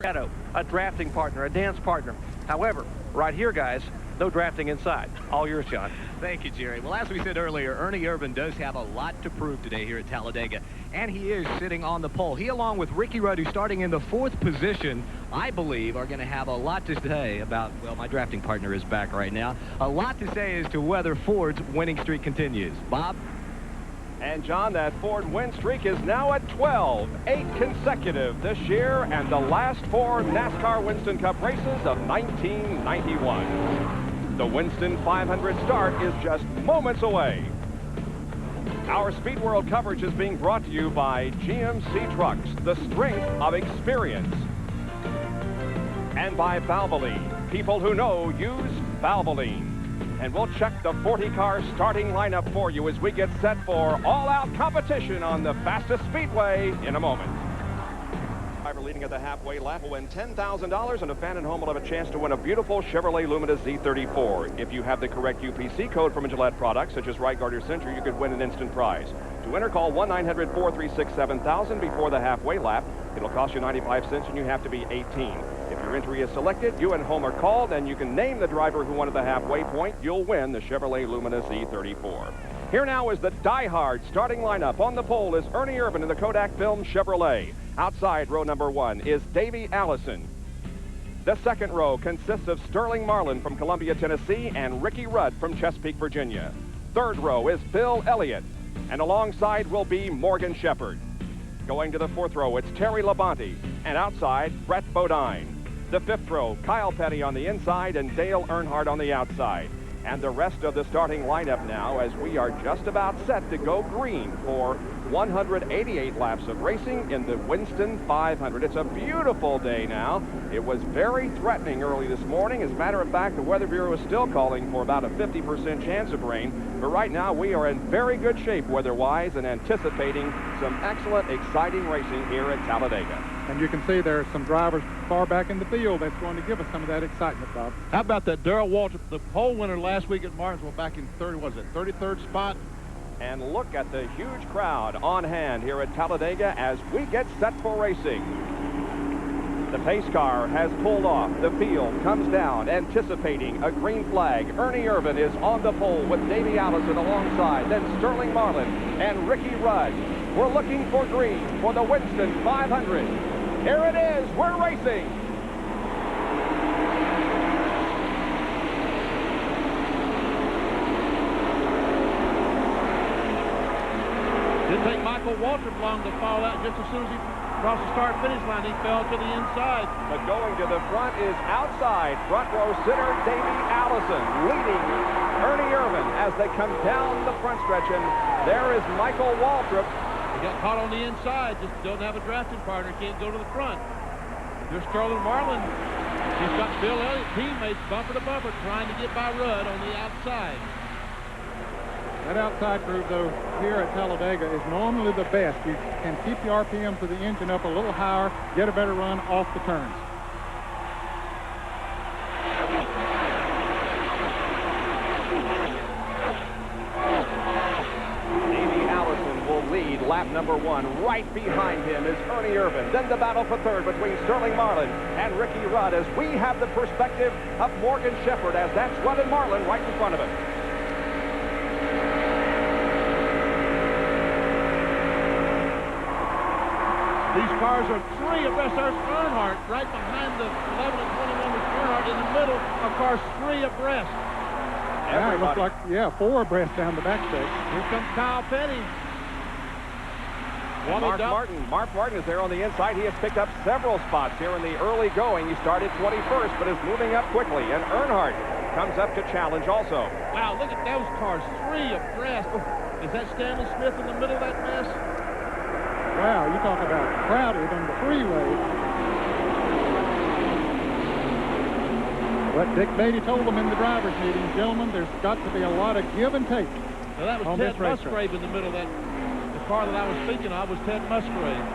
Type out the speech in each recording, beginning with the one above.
A drafting partner, a dance partner. However, right here, guys, no drafting inside. All yours, John. Thank you, Jerry. Well, as we said earlier, Ernie Irvan does have a lot to prove today here at Talladega, and he is sitting on the pole. He, along with Ricky Rudd, who's starting in the 4th position, I believe are going to have a lot to say about, well, my drafting partner is back right now, a lot to say as to whether Ford's winning streak continues. Bob? And, John, that Ford win streak is now at 12, 8 consecutive this year, and the last 4 NASCAR Winston Cup races of 1991. The Winston 500 start is just moments away. Our Speed World coverage is being brought to you by GMC Trucks, the strength of experience. And by Valvoline, people who know use Valvoline. And we'll check the 40-car starting lineup for you as we get set for all-out competition on the fastest speedway in a moment. Driver leading at the halfway lap will win $10,000, and a fan at home will have a chance to win a beautiful Chevrolet Lumina Z34. If you have the correct UPC code from a Gillette product, such as Right Guard or Center, you could win an instant prize. To enter, call 1-900-436-7000 before the halfway lap. It'll cost you 95 cents, and you have to be 18. If your entry is selected, you and home are called, and you can name the driver who won at the halfway point. You'll win the Chevrolet Lumina Z34. Here now is the die-hard starting lineup. On the pole is Ernie Irvan in the Kodak Film Chevrolet. Outside row number 1 is Davey Allison. The second row consists of Sterling Marlin from Columbia, Tennessee, and Ricky Rudd from Chesapeake, Virginia. Third row is Bill Elliott, and alongside will be Morgan Shepherd. Going to the fourth row, it's Terry Labonte, and outside, Brett Bodine. The fifth row, Kyle Petty on the inside and Dale Earnhardt on the outside. And the rest of the starting lineup now, as we are just about set to go green for 188 laps of racing in the Winston 500. It's a beautiful day now. It was very threatening early this morning. As a matter of fact, the Weather Bureau is still calling for about a 50% chance of rain. But right now, we are in very good shape weather-wise and anticipating some excellent, exciting racing here at Talladega. And you can see there are some drivers far back in the field that's going to give us some of that excitement, Bob. How about that Darrell Waltrip, the pole winner last week at Martinsville, back in 33rd spot? And look at the huge crowd on hand here at Talladega as we get set for racing. The pace car has pulled off. The field comes down, anticipating a green flag. Ernie Irvan is on the pole with Davey Allison alongside, then Sterling Marlin and Ricky Rudd. We're looking for green for the Winston 500. Here it is. We're racing. Didn't take Michael Waltrip long to fall out. Just as soon as he crossed the start-finish line, he fell to the inside. But going to the front is outside. Front row sitter Davey Allison leading Ernie Irvan as they come down the front stretch. And there is Michael Waltrip. He got caught on the inside. Just doesn't have a drafting partner. Can't go to the front. There's Sterling Marlin. He's got Bill Elliott, teammates, bumper to bumper, trying to get by Rudd on the outside. That outside groove, though, here at Talladega is normally the best. You can keep the RPM for the engine up a little higher, get a better run off the turns. Davey Allison will lead lap number 1. Right behind him is Ernie Irvan. Then the battle for third between Sterling Marlin and Ricky Rudd as we have the perspective of Morgan Shepherd as that's Rudd and Marlin right in front of him. These cars are 3 abreast. There's Earnhardt right behind the 11 and 21 with Earnhardt in the middle of cars 3 abreast. Yeah, it looks like, 4 abreast down the back stretch. Here comes Kyle Petty. Mark Martin is there on the inside. He has picked up several spots here in the early going. He started 21st, but is moving up quickly. And Earnhardt comes up to challenge also. Wow, look at those cars, 3 abreast. Oh, is that Stanley Smith in the middle of that mess? Wow, you talk about crowded on the freeway. But Dick Beatty told them in the driver's meeting, gentlemen, there's got to be a lot of give and take. Now that was Ted Musgrave in the middle of that. The car that I was speaking of was Ted Musgrave.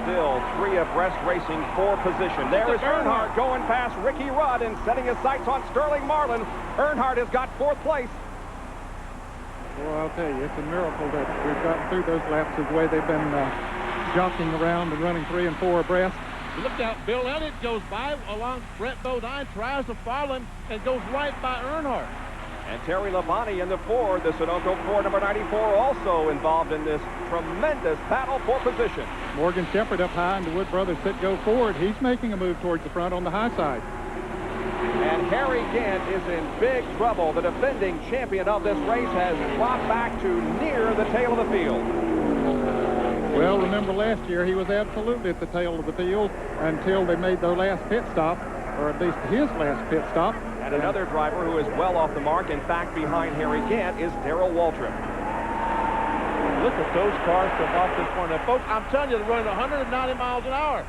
Still 3 abreast racing for position. There is Earnhardt going past Ricky Rudd and setting his sights on Sterling Marlin. Earnhardt has got 4th place. Well, I'll tell you, it's a miracle that we've gotten through those laps the way they've been jockeying around and running 3 and 4 abreast. Look out, Bill Elliott goes by along Brett Bodine, tries to follow him, and goes right by Earnhardt. And Terry Labonte in the Ford, the Sunoco Ford number 94, also involved in this tremendous battle for position. Morgan Shepherd up high in the Wood Brothers sit-go Ford. He's making a move towards the front on the high side. And Harry Gant is in big trouble. The defending champion of this race has dropped back to near the tail of the field. Well, remember last year he was absolutely at the tail of the field until they made their last pit stop, or at least his last pit stop. And another driver who is well off the mark, in fact, behind Harry Gant, is Darrell Waltrip. Look at those cars come off this one. Now, folks, I'm telling you, they're running 190 miles an hour.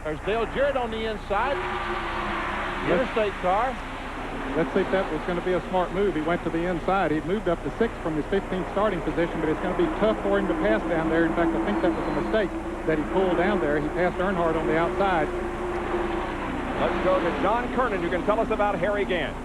There's Dale Jarrett on the inside. The interstate car. Let's see if that was going to be a smart move. He went to the inside. He moved up to 6th from his 15th starting position, but it's going to be tough for him to pass down there. In fact, I think that was a mistake that he pulled down there. He passed Earnhardt on the outside. Let's go to John Kernan, who can tell us about Harry Gant.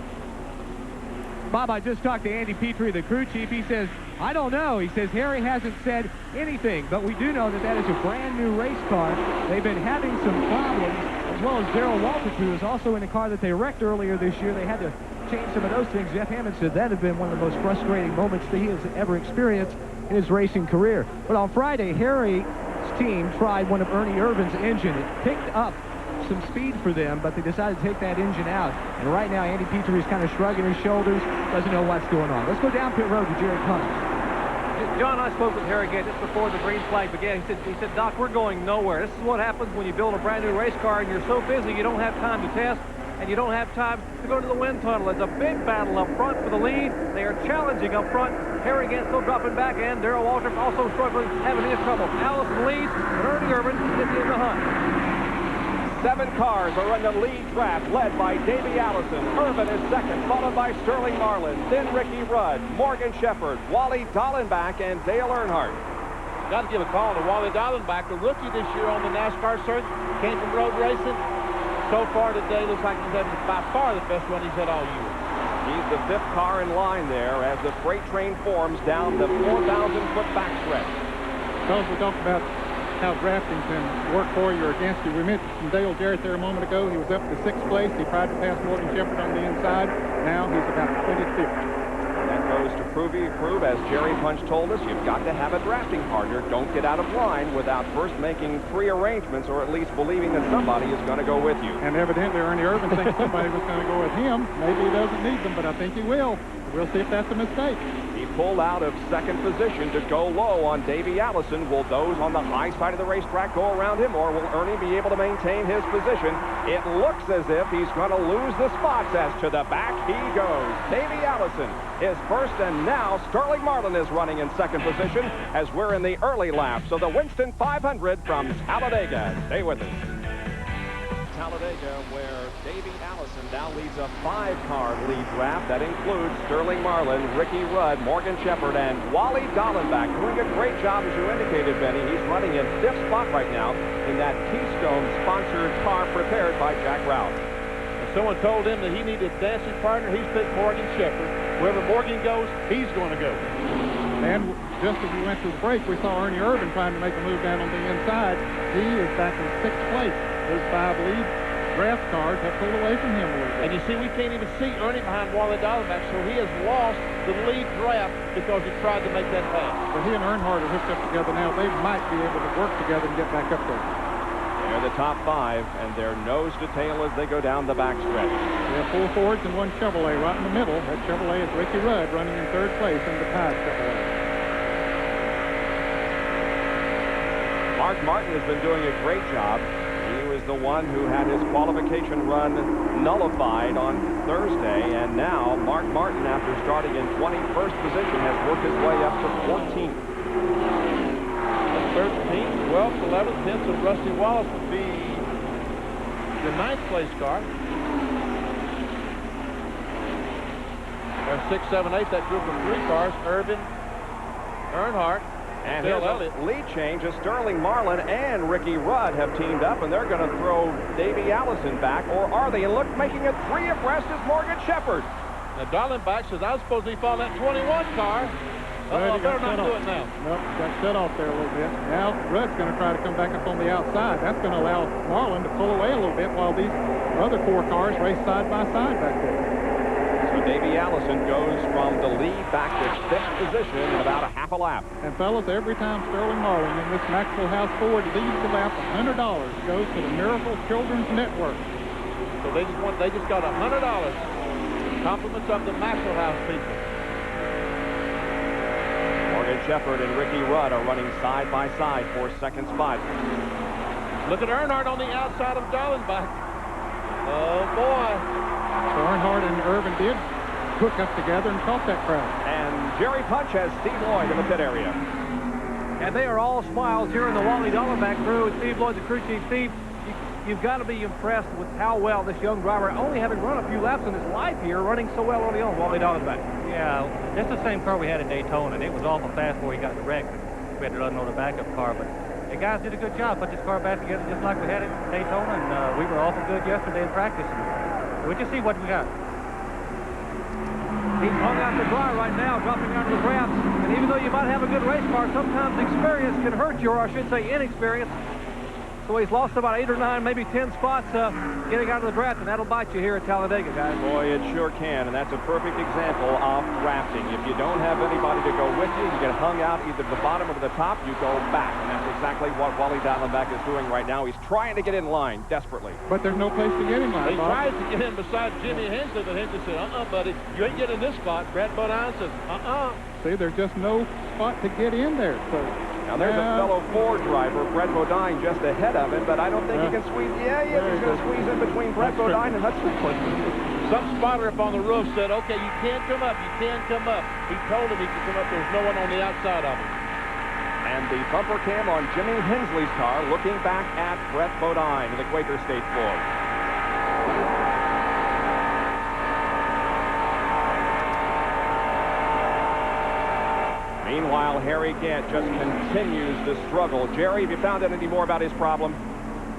Bob, I just talked to Andy Petrie, the crew chief. He says, I don't know. He says Harry hasn't said anything, but we do know that that is a brand new race car. They've been having some problems, as well as Darrell Waltrip, who was also in a car that they wrecked earlier this year. They had to change some of those things. Jeff Hammond said that had been one of the most frustrating moments that he has ever experienced in his racing career. But on Friday, Harry's team tried one of Ernie Irvin's engine. It picked up some speed for them, but they decided to take that engine out. And right now, Andy Petrie is kind of shrugging his shoulders, doesn't know what's going on. Let's go down pit road to Jerry Cummings. John, I spoke with Harry Gant just before the green flag began. He said, Doc, we're going nowhere. This is what happens when you build a brand new race car and you're so busy you don't have time to test and you don't have time to go to the wind tunnel. It's a big battle up front for the lead. They are challenging up front. Harry Gant still dropping back, and Darrell Waltrip also struggling, having his trouble. Allison leads, but Ernie Irvin is in the hunt. 7 cars are in the lead draft, led by Davey Allison. Irvin is second, followed by Sterling Marlin, then Ricky Rudd, Morgan Shepherd, Wally Dallenbach, and Dale Earnhardt. Got to give a call to Wally Dallenbach, the rookie this year on the NASCAR circuit. Came from road racing. So far today, looks like he's having by far the best run he's had all year. He's the 5th car in line there as the freight train forms down the 4,000-foot backstretch. Because we talked about how drafting can work for you or against you. We mentioned Dale Jarrett there a moment ago. He was up to 6th place. He tried to pass Morgan Shepherd on the inside. Now he's about 25th. That goes to prove, as Jerry Punch told us, you've got to have a drafting partner. Don't get out of line without first making pre-arrangements or at least believing that somebody is going to go with you. And evidently Ernie Irvin thinks somebody was going to go with him. Maybe he doesn't need them, but I think he will. We'll see if that's a mistake. He pulled out of 2nd position to go low on Davey Allison. Will those on the high side of the racetrack go around him, or will Ernie be able to maintain his position? It looks as if he's going to lose the spots. As to the back he goes. Davey Allison is first, and now Sterling Marlin is running in 2nd position as we're in the early laps of the Winston 500 from Talladega. Stay with us. Talladega, where Davey Allison now leads a 5-car lead draft. That includes Sterling Marlin, Ricky Rudd, Morgan Shepherd, and Wally Dallenbach, doing a great job, as you indicated, Benny. He's running in 5th spot right now in that Keystone-sponsored car prepared by Jack Roush. And someone told him that he needed a dancing partner. He's picked Morgan Shepherd. Wherever Morgan goes, he's going to go. And just as we went to the break, we saw Ernie Irvin trying to make a move down on the inside. He is back in 6th place. Those 5 lead draft cars have pulled away from him a little bit. And you see, we can't even see Ernie behind Wally Dallenbach, so he has lost the lead draft because he tried to make that pass. But he and Earnhardt are hooked up together now. They might be able to work together and get back up there. They're the top 5, and they're nose to tail as they go down the backstretch. We have 4 Fords and 1 Chevrolet right in the middle. That Chevrolet is Ricky Rudd running in 3rd place in the Tide Chevrolet. Mark Martin has been doing a great job. He was the one who had his qualification run nullified on Thursday, and now Mark Martin, after starting in 21st position, has worked his way up to 14th. 13th, 12th, 11th, 10th, and Rusty Wallace would be the 9th place car. There's 6, 7, 8, that group of 3 cars. Irvin, Earnhardt, and Bill here's Elliott. a lead change as Sterling Marlin and Ricky Rudd have teamed up, and they're going to throw Davey Allison back, or are they? And look, making it 3 abreast is Morgan Shepherd. Now, Dallenbach says, I was supposed to be following that 21 car. Uh-oh, better not do it now. Nope, got shut off there a little bit. Now Rudd's going to try to come back up on the outside. That's going to allow Marlin to pull away a little bit while these other 4 cars race side by side back there. So Davey Allison goes from the lead back to 5th position in about a half a lap. And fellas, every time Sterling Marlin in this Maxwell House Ford leads the lap, $100 goes to the Miracle Children's Network. So they just got $100. Compliments of the Maxwell House people. Morgan Shepherd and Ricky Rudd are running side by side for second spot. Look at Earnhardt on the outside of Dallenbach. Oh, boy. So Earnhardt and Irvin did hook up together and caught that crowd. And Jerry Punch has Steve Lloyd in the pit area. And they are all smiles here in the Wally Dallenbach crew. And Steve Lloyd, the crew chief. Steve, you've got to be impressed with how well this young driver, only having run a few laps in his life here, running so well early on Wally Dallenbach. Yeah, it's the same car we had at Daytona, and it was awful fast before he got wrecked. We had to run on the backup car, but the guys did a good job. Put this car back together just like we had it at Daytona, and we were awful good yesterday in practice. And we'll just see what we got. He's hung out to dry right now, dropping out of the grass. And even though you might have a good race car, sometimes experience can hurt you, or I should say inexperience. So he's lost about 8 or 9, maybe 10 spots getting out of the draft, and that'll bite you here at Talladega, guys. Boy, it sure can, and that's a perfect example of drafting. If you don't have anybody to go with you, you get hung out either the bottom or the top, you go back. And that's exactly what Wally Dallenbach is doing right now. He's trying to get in line desperately. But there's no place to get in line, He Bob. tries to get in beside Jimmy Hensley, but Hensley said, buddy, you ain't getting in this spot. Brad Bodine says, See, there's just no spot to get in there. So Now there's a fellow Ford driver, Brett Bodine, just ahead of him, but I don't think he can squeeze. Yeah, he's going to squeeze in between Brett Bodine and Hudson. Some spotter up on the roof said, okay, you can't come up, you can come up. He told him he could come up. There's no one on the outside of him. And the bumper cam on Jimmy Hensley's car, looking back at Brett Bodine in the Quaker State Ford. Meanwhile, Harry Gant just continues to struggle. Jerry, have you found out any more about his problem?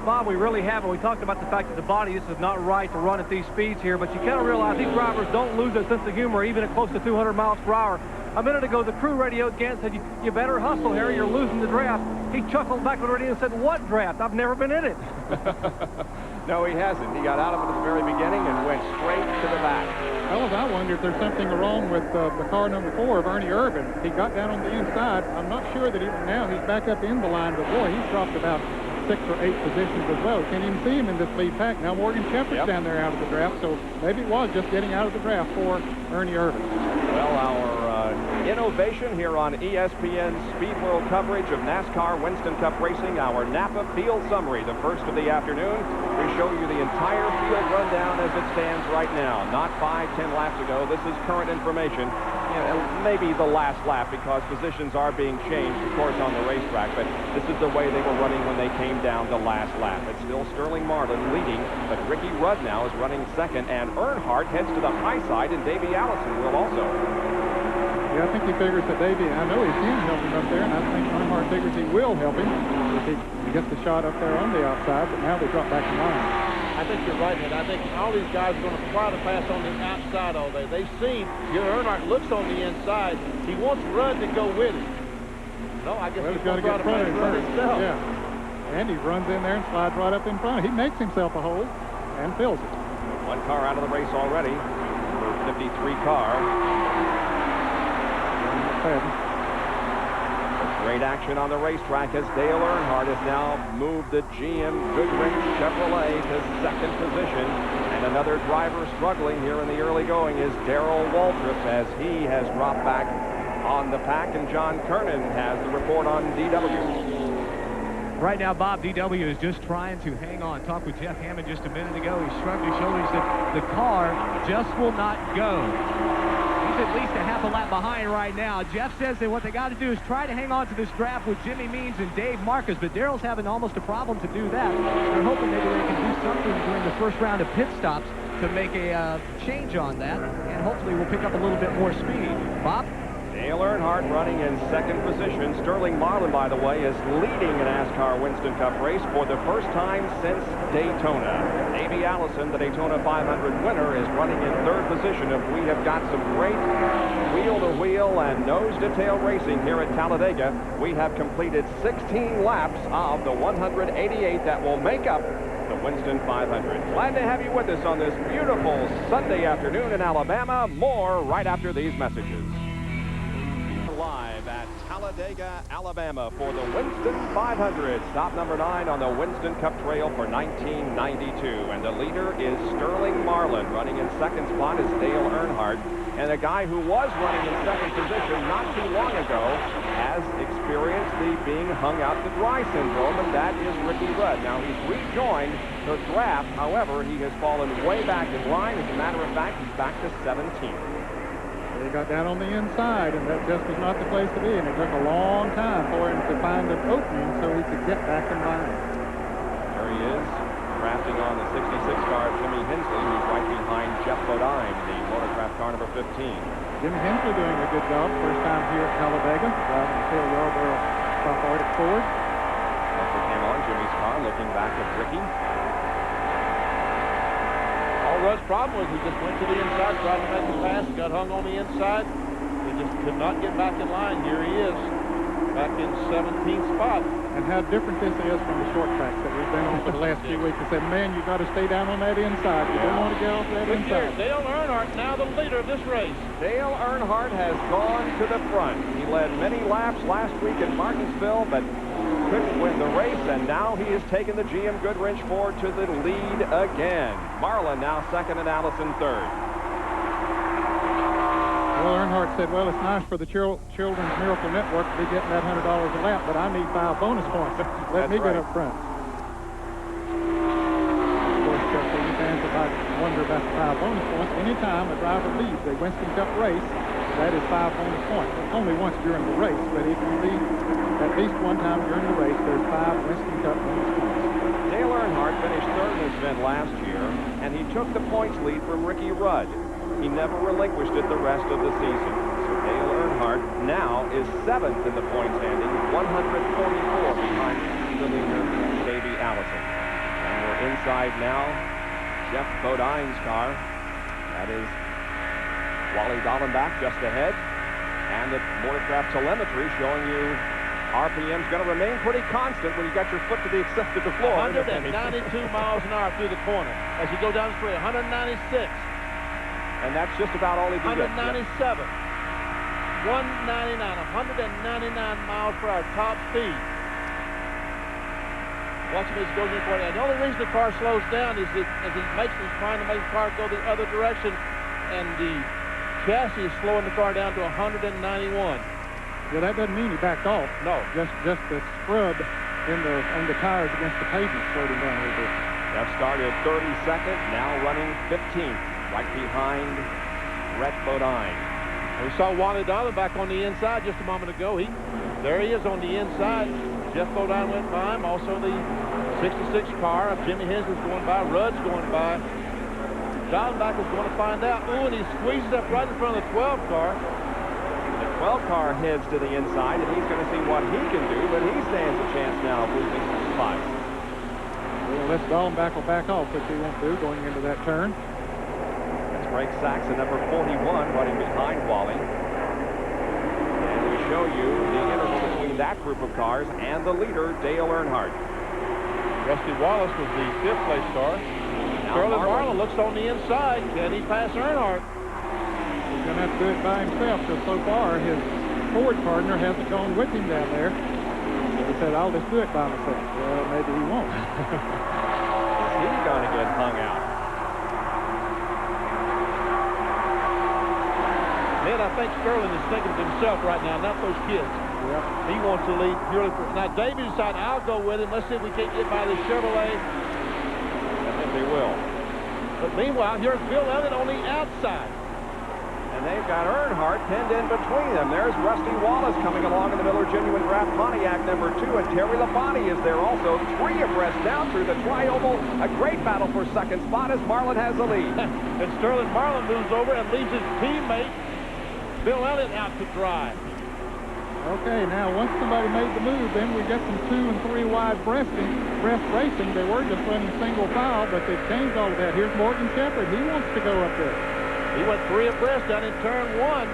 Bob, we really haven't. We talked about the fact that the body, this is not right to run at these speeds here, but you kind of realize these drivers don't lose their sense of humor even at close to 200 miles per hour. A minute ago, the crew radioed Gant said, you better hustle, Harry, you're losing the draft. He chuckled back on the radio and said, what draft? I've never been in it. No, he hasn't. He got out of it at the very beginning and went straight to the back. Fellas, I wonder if there's something wrong with the car number 4 of Ernie Irvin. He got down on the inside. I'm not sure that even now he's back up in the line, but boy, he's dropped about 6 or 8 positions as well. Can't even see him in this lead pack. Now Morgan Shepherd's down there out of the draft, so maybe it was just getting out of the draft for Ernie Irvin. Well, our innovation here on ESPN's Speed World coverage of NASCAR Winston Cup Racing, our Napa Field Summary, the first of the afternoon. We show you the entire field rundown as it stands right now. Not 5-10 laps ago. This is current information. You know, maybe the last lap because positions are being changed, of course, on the racetrack, but this is the way they were running when they came down the last lap. It's still Sterling Marlin leading, but Ricky Rudd now is running second, and Earnhardt heads to the high side, and Davey Allison will also. Yeah, I think he figures that Davey, I know he can help him up there, and I think Earnhardt figures he will help him if he gets the shot up there on the outside, but now they drop back in line. I think you're right, Ed. I think all these guys are going to try to pass on the outside all day. They seem, Earnhardt looks on the inside. He wants Rudd to go with him. No, I guess he's going to try to pass Rudd himself. Yeah, and he runs in there and slides right up in front. He makes himself a hole and fills it. One car out of the race already. Number 53 car. Great action on the racetrack as Dale Earnhardt has now moved the GM Goodrich Chevrolet to second position. And another driver struggling here in the early going is Darrell Waltrip as he has dropped back on the pack, and John Kernan has the report on DW. Right now, Bob, DW is just trying to hang on. Talked with Jeff Hammond just a minute ago. He shrugged his shoulders. He said the car just will not go. At least a half a lap behind right now. Jeff says that what they got to do is try to hang on to this draft with Jimmy Means and Dave Marcus, but Darrell's having almost a problem to do that. They're hoping maybe they can do something during the first round of pit stops to make a change on that, and hopefully we'll pick up a little bit more speed. Bob? Dale Earnhardt running in second position. Sterling Marlin, by the way, is leading a NASCAR Winston Cup race for the first time since Daytona. Davey Allison, the Daytona 500 winner, is running in third position. If we have got some great wheel-to-wheel and nose-to-tail racing here at Talladega, we have completed 16 laps of the 188 that will make up the Winston 500. Glad to have you with us on this beautiful Sunday afternoon in Alabama. More right after these messages. Live at Talladega, Alabama for the Winston 500. Stop number 9 on the Winston Cup Trail for 1992. And the leader is Sterling Marlin. Running in second spot is Dale Earnhardt. And a guy who was running in second position not too long ago has experienced the being hung out to dry syndrome, and that is Ricky Rudd. Now, he's rejoined the draft. However, he has fallen way back in line. As a matter of fact, he's back to 17th. He got down on the inside, and that just was not the place to be, and it took a long time for him to find an opening so he could get back in line. There he is, drafting on the 66 car of Jimmy Hensley, who's right behind Jeff Bodine, the Motorcraft car number 15. Jimmy Hensley doing a good job, first time here at Talladega, driving the Phil Yarborough Stock Arctic Ford. Also came on Jimmy's car, looking back at Ricky. Rudd's problem was he just went to the inside, tried to make the pass, got hung on the inside. He just could not get back in line. Here he is, back in 17th spot. And how different this is from the short tracks that we've been on for the last few weeks. They said, man, you got to stay down on that inside. You don't want to get off that inside. Dale Earnhardt, now the leader of this race. Dale Earnhardt has gone to the front. He led many laps last week in Martinsville, but couldn't win the race, and now he has taken the GM Goodwrench Ford to the lead again. Marlin now second and Allison third. Well, Earnhardt said, well, it's nice for the Children's Miracle Network to be getting that $100 a lap, but I need 5 bonus points. Let me get up front. Of course, you fans might wonder about the 5 bonus points. Anytime a driver leads a Winston Cup race, that is 5 bonus points. Only once during the race, but if you lead at least one time during the race, there's 5 Winston Cup bonus points. Dale Earnhardt finished third in this event last year, and he took the points lead from Ricky Rudd. He never relinquished it the rest of the season. So Dale Earnhardt now is 7th in the point standing, 144 behind the leader, Davey Allison. And we're inside now Jeff Bodine's car. That is Wally Dallenbach just ahead. And the Motorcraft telemetry showing you RPM's going to remain pretty constant when you got your foot to the acceptable floor. 192 miles an hour through the corner as you go down the street. 196. And that's just about all he can 197. get. 199. 199 miles per hour top speed. Watch him as he goes in the corner. And the only reason the car slows down is that as he's trying to make the car go the other direction, and the chassis is slowing the car down to 191. Yeah, that doesn't mean he backed off. No. Just the scrub on the tires against the pavement slowed him down a little bit. Jeff started 32nd, now running 15th, right behind Brett Bodine. We saw Wally Dallenbach on the inside just a moment ago. There he is on the inside. Jeff Bodine went by him. Also the 66 car of Jimmy Hensley's going by. Rudd's going by. Dallenbach is going to find out. Ooh, and he squeezes up right in front of the 12 car. The 12 car heads to the inside, and he's going to see what he can do, but he stands a chance now of losing some spots. Well, unless Dallenbach will back off, which he won't do going into that turn. That's Greg Saxon, number 41, running behind Wally. And we show you the interval between that group of cars and the leader, Dale Earnhardt. Rusty Wallace was the 5th place car. Sterling Marlin looks on the inside. Can he pass Earnhardt? He's going to have to do it by himself, because so far his Ford partner hasn't gone with him down there. So he said, I'll just do it by myself. Well, maybe he won't. He's going to get hung out. Man, I think Sterling is thinking of himself right now, not those kids. Yep. He wants to lead purely for... Now, Davey decided, I'll go with him. Let's see if we can't get by the Chevrolet. I think they will. But meanwhile, here's Bill Elliott on the outside. And they've got Earnhardt pinned in between them. There's Rusty Wallace coming along in the Miller Genuine Draft Pontiac number 2, and Terry Labonte is there also. 3 abreast down through the tri-oval. A great battle for second spot as Marlin has the lead. And Sterling Marlin moves over and leaves his teammate Bill Elliott out to dry. Okay, now once somebody made the move, then we get some 2 and 3 wide breast racing. They were just running single file, but they've changed all of that. Here's Morgan Shepherd. He wants to go up there. He went 3 abreast down in turn 1.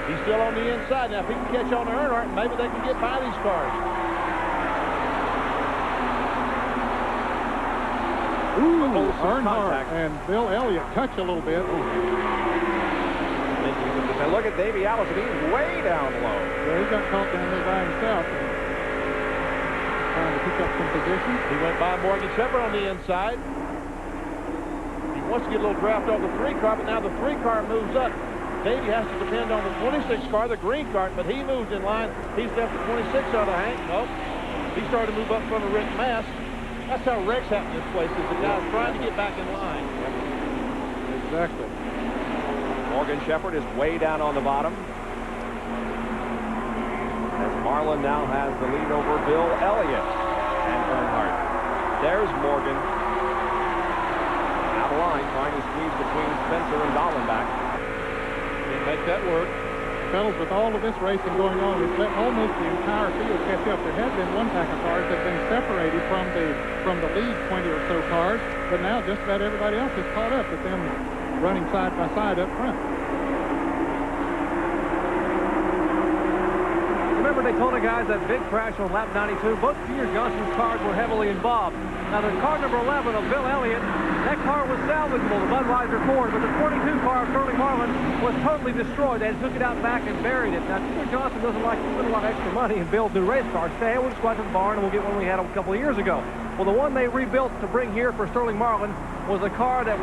He's still on the inside. Now, if he can catch on to Earnhardt, maybe they can get by these cars. Ooh, Earnhardt and Bill Elliott touch a little bit. And look at Davey Allison. He's way down low. Yeah, he got caught down there by himself. Trying to pick up some position. He went by Morgan Shepherd on the inside. He wants to get a little draft off the 3 car, but now the 3 car moves up. Davey has to depend on the 26 car, the green car, but he moves in line. He's left the 26 out of Hank. Nope. He started to move up in front of Rick Mass. That's how wrecks happen in this place, is the guy's trying to get back in line. Exactly. Morgan Shepherd is way down on the bottom. As Marlin now has the lead over Bill Elliott and Earnhardt. There's Morgan. Out of line, trying to squeeze between Spencer and Dallenbach. Can't make that work. Fellas, with all of this racing going on, it's let almost the entire field catch up. There had been one pack of cars that have been separated from the lead 20 or so cars, but now just about everybody else is caught up with them running side by side up front. Remember Daytona, guys, that big crash on lap 92? Both Junior Johnson's cars were heavily involved. Now, the car number 11 of Bill Elliott, that car was salvageable, the Budweiser Ford, but the 22 car of Sterling Marlin was totally destroyed. They took it out back and buried it. Now, Junior Johnson doesn't like to spend a lot of extra money and build new race cars. Say, hey, we'll just go out to the barn and we'll get one we had a couple of years ago. Well, the one they rebuilt to bring here for Sterling Marlin was a car that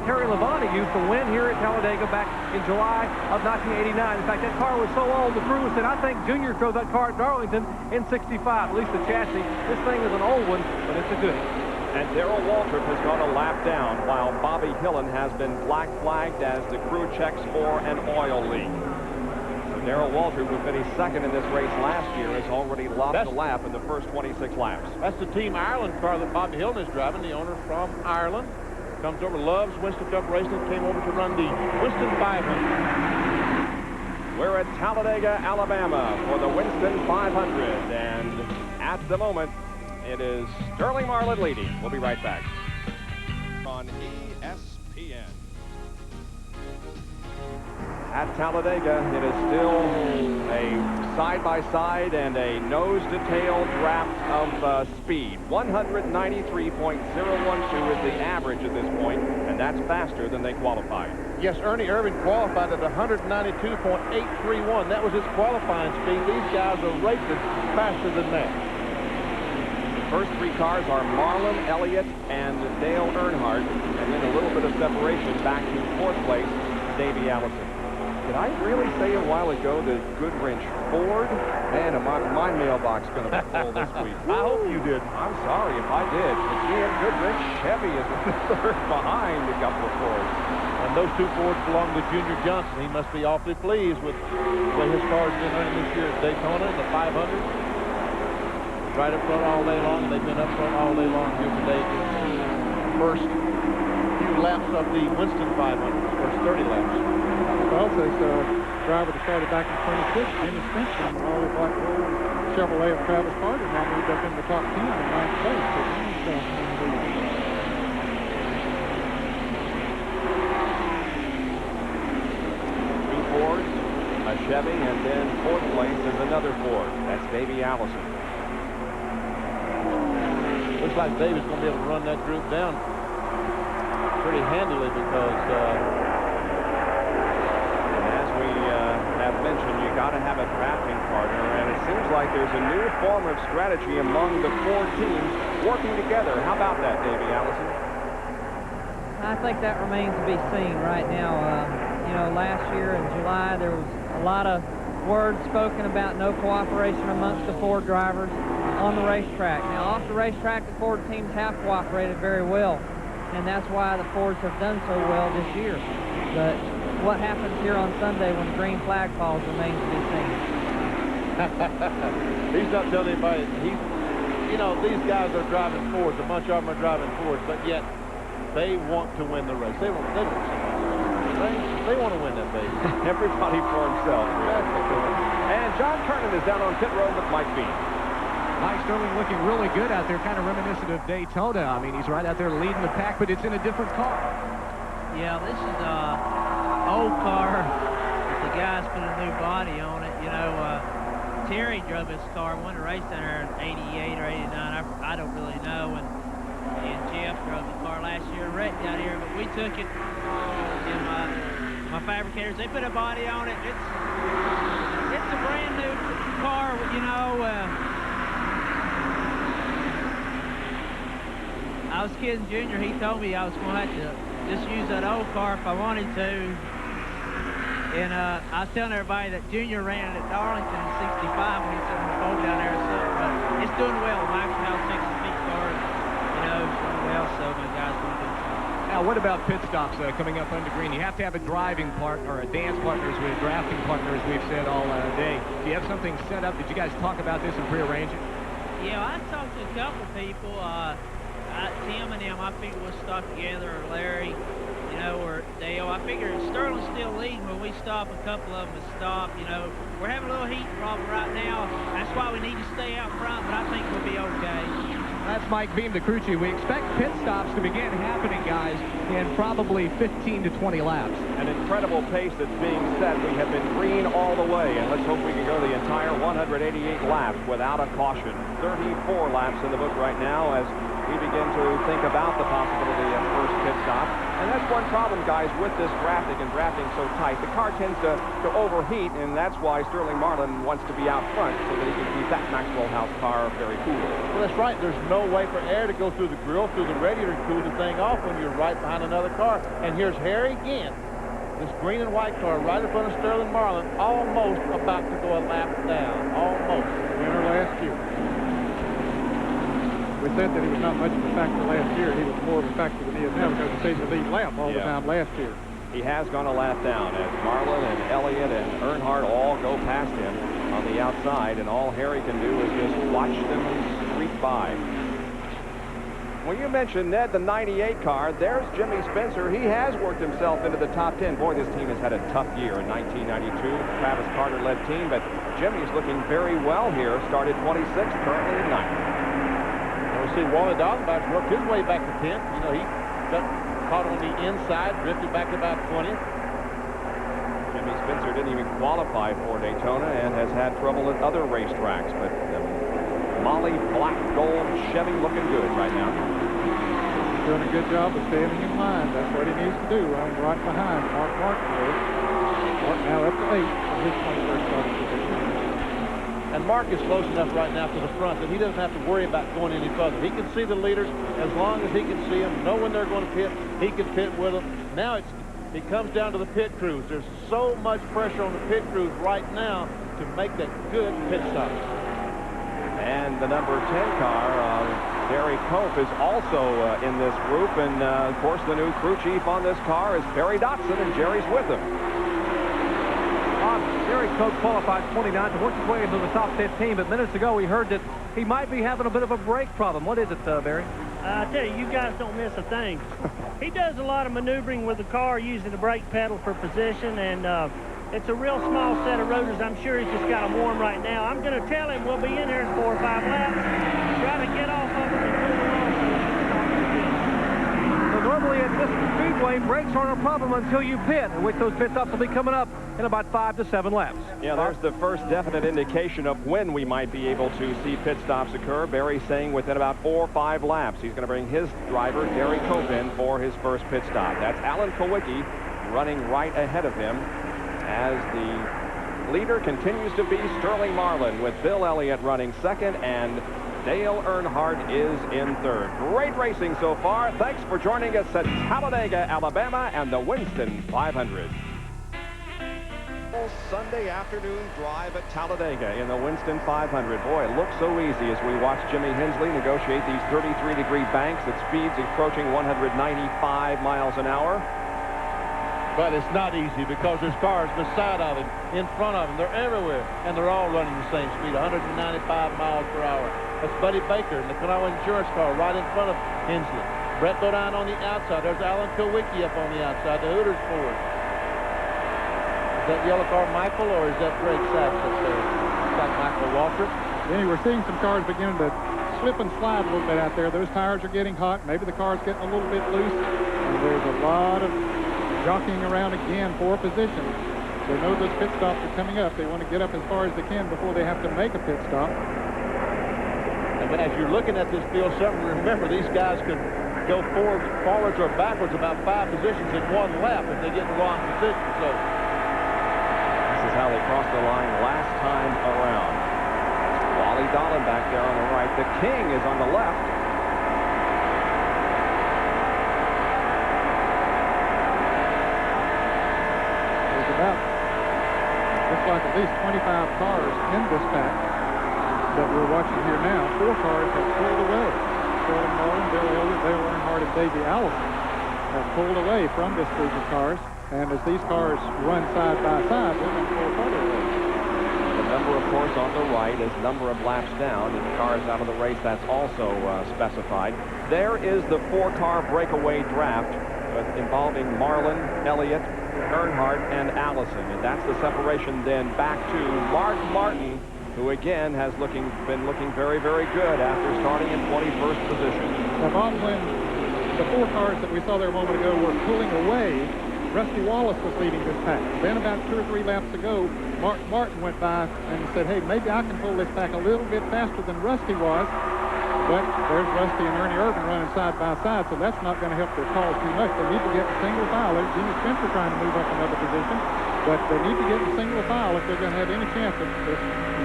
Terry Labonte used to win here at Talladega back in July of 1989. In fact, that car was so old, the crew said, I think Junior drove that car at Darlington in '65, at least the chassis. This thing is an old one, but it's a goodie. And Darrell Waltrip has gone a lap down, while Bobby Hillen has been black flagged as the crew checks for an oil leak. So Darrell Waltrip, who finished second in this race last year, has already lost a lap in the first 26 laps. That's the Team Ireland car that Bobby Hillen is driving, the owner from Ireland. Comes over, loves Winston Cup racing, came over to run the Winston 500. We're at Talladega, Alabama for the Winston 500, and at the moment, it is Sterling Marlin leading. We'll be right back. On ESPN. At Talladega, it is still a side-by-side and a nose-to-tail draft of speed. 193.012 is the average at this point, and that's faster than they qualified. Yes, Ernie Irvin qualified at 192.831. That was his qualifying speed. These guys are racing faster than that. The first 3 cars are Marlin, Elliott, and Dale Earnhardt, and then a little bit of separation back to 4th place, Davey Allison. Did I really say a while ago that Goodwrench Ford? Man, my mailbox is going to be full this week. I hope you did. I'm sorry if I did. The GM Goodwrench Chevy is third behind a couple of Fords. And those 2 Fords belong to Junior Johnson. He must be awfully pleased with the way his car's been running this year at Daytona in the 500. Right up front all day long. They've been up front all day long here today. First few laps of the Winston 500, first 30 laps. Also, driver that started back in 26, Jimmy Spencer, and all the Black Bull Chevrolet of Travis Carter now moved up in the top 10 in 9th place. Two Fords, a Chevy, and then 4th place is another Ford. That's Davey Allison. Looks like David's going to be able to run that group down pretty handily because mentioned, you got to have a drafting partner, and it seems like there's a new form of strategy among the 4 teams working together. How about that, Davey Allison? I think that remains to be seen right now. You know, last year in July, there was a lot of words spoken about no cooperation amongst the Ford drivers on the racetrack. Now, off the racetrack, the Ford teams have cooperated very well, and that's why the Fords have done so well this year. But what happens here on Sunday when the green flag falls remains to be seen. He's not telling anybody. You know, these guys are driving Fords. A bunch of them are driving Fords, but yet they want to win the race. They want somebody. They want to win that baby. Everybody for himself. And John Kernan is down on pit road with Mike Beam. Mike Sterling looking really good out there, kind of reminiscent of Daytona. I mean, he's right out there leading the pack, but it's in a different car. Yeah, this is an old car. The guys put a new body on it. You know, Terry drove his car, won a race down there in 88 or 89. I don't really know. And Jeff drove the car last year and wrecked out here, but we took it. And my fabricators, they put a body on it. It's a brand new car, you know. I was kidding Junior. He told me I was going to have to just use that old car if I wanted to. And I was telling everybody that Junior ran it at Darlington in 65 when he was on the boat down there. So it's doing well. Mike's now 60-feet cars, you know, doing well. So my guys doing good. Now, what about pit stops coming up under green? You have to have a driving partner or a dance partner, as we're drafting partner, as we've said all day. Do you have something set up? Did you guys talk about this and prearrange it? Yeah, I talked to a couple people. Tim and them, I figured we'll stop together, or Larry, you know, or Dale. I figure Sterling's still leading when we stop. A couple of them will stop, you know. We're having a little heat problem right now. That's why we need to stay out front, but I think we'll be okay. That's Mike Beam, the crew chief. We expect pit stops to begin happening, guys, in probably 15 to 20 laps. An incredible pace that's being set. We have been green all the way, and let's hope we can go the entire 188 laps without a caution. 34 laps in the book right now as we begin to think about the possibility of first pit stop. And that's one problem, guys, with this drafting and drafting so tight. The car tends to overheat, and that's why Sterling Marlin wants to be out front so that he can keep that Maxwell House car very cool. Well, that's right. There's no way for air to go through the grill, through the radiator, to cool the thing off when you're right behind another car. And here's Harry again. This green and white car right in front of Sterling Marlin, almost about to go a lap down. Almost. Winner last year. We said that he was not much of a factor last year. He was more of a factor than he is now because he stayed the lead lap all the time last year. He has gone a lap down as Marlin and Elliott and Earnhardt all go past him on the outside, and all Harry can do is just watch them streak by. When you mentioned, Ned, the 98 car, there's Jimmy Spencer. He has worked himself into the top 10. Boy, this team has had a tough year in 1992. Travis Carter-led team, but Jimmy's looking very well here. Started 26th, currently in 9th. See, Wally Dallenbach's worked his way back to 10th. You know, he got caught on the inside, drifted back to about 20th. Jimmy Spencer didn't even qualify for Daytona and has had trouble at other racetracks, but Molly Black Gold Chevy looking good right now. He's doing a good job of staying in line. That's what he needs to do. I'm right behind Mark Martin there. Mark now up to 8 for his 21st starting position. And Mark is close enough right now to the front that he doesn't have to worry about going any further. He can see the leaders as long as he can see them, know when they're going to pit. He can pit with them. Now it comes down to the pit crews. There's so much pressure on the pit crews right now to make that good pit stop. And the number 10 car, Gary Cope, is also in this group. And, of course, the new crew chief on this car is Barry Dotson, and Jerry's with him. Gary Cope qualified 29 to work his way into the top 15, but minutes ago we heard that he might be having a bit of a brake problem. What is it, Barry? I tell you, you guys don't miss a thing. He does a lot of maneuvering with the car using the brake pedal for position, and it's a real small set of rotors. I'm sure he's just got them warm right now. I'm going to tell him we'll be in here in 4 or 5 laps. Try to get off of him and cool him off. So normally at this speedway, brakes aren't a problem until you pit, in which those pit stops will be coming up in about 5 to 7 laps. Yeah, there's the first definite indication of when we might be able to see pit stops occur. Barry saying within about 4 or 5 laps. He's going to bring his driver, Gary Cope, in for his first pit stop. That's Alan Kowicki running right ahead of him as the leader continues to be Sterling Marlin, with Bill Elliott running second and Dale Earnhardt is in third. Great racing so far. Thanks for joining us at Talladega, Alabama, and the Winston 500. Sunday afternoon drive at Talladega in the Winston 500. Boy, it looks so easy as we watch Jimmy Hensley negotiate these 33-degree banks at speeds approaching 195 miles an hour. But it's not easy because there's cars beside of him, in front of him. They're everywhere, and they're all running the same speed, 195 miles per hour. That's Buddy Baker in the Canal Insurance car right in front of Hensley. Brett Bodine on the outside. There's Alan Kowicki up on the outside, the Hooters Ford. Is that yellow car Michael, or is that Greg Sachs up there? Looks like Michael Waltrip. Denny, we're seeing some cars beginning to slip and slide a little bit out there. Those tires are getting hot. Maybe the car's getting a little bit loose. And there's a lot of jockeying around again for position. They know those pit stops are coming up. They want to get up as far as they can before they have to make a pit stop. And as you're looking at this field, something to remember, these guys could go forwards or backwards about 5 positions in one lap if they get in the wrong position. So this is how they crossed the line last time around. Wally Dolan back there on the right. The King is on the left. There's about, looks like at least 25 cars in this pack that we're watching here now. 4 cars have pulled away. Sterling Marlin, Bill Elliott, Dale Earnhardt, and Davey Allison have pulled away from this group of cars. And as these cars run side by side, they're going to pull further away. The number, of course, on the right is number of laps down, and cars out of the race, that's also specified. There is the 4-car breakaway draft involving Marlin, Elliott, Earnhardt, and Allison. And that's the separation then back to Mark Martin, who again has been looking very, very good after starting in 21st position. Now, Bob, when the 4 cars that we saw there a moment ago were pulling away, Rusty Wallace was leading this pack. Then about 2 or 3 laps ago, Mark Martin went by and said, hey, maybe I can pull this back a little bit faster than Rusty was. But there's Rusty and Ernie Irvin running side by side, so that's not going to help their cause too much. They need to get in single file. There's Jimmy Spencer trying to move up another position, but they need to get in single file if they're going to have any chance of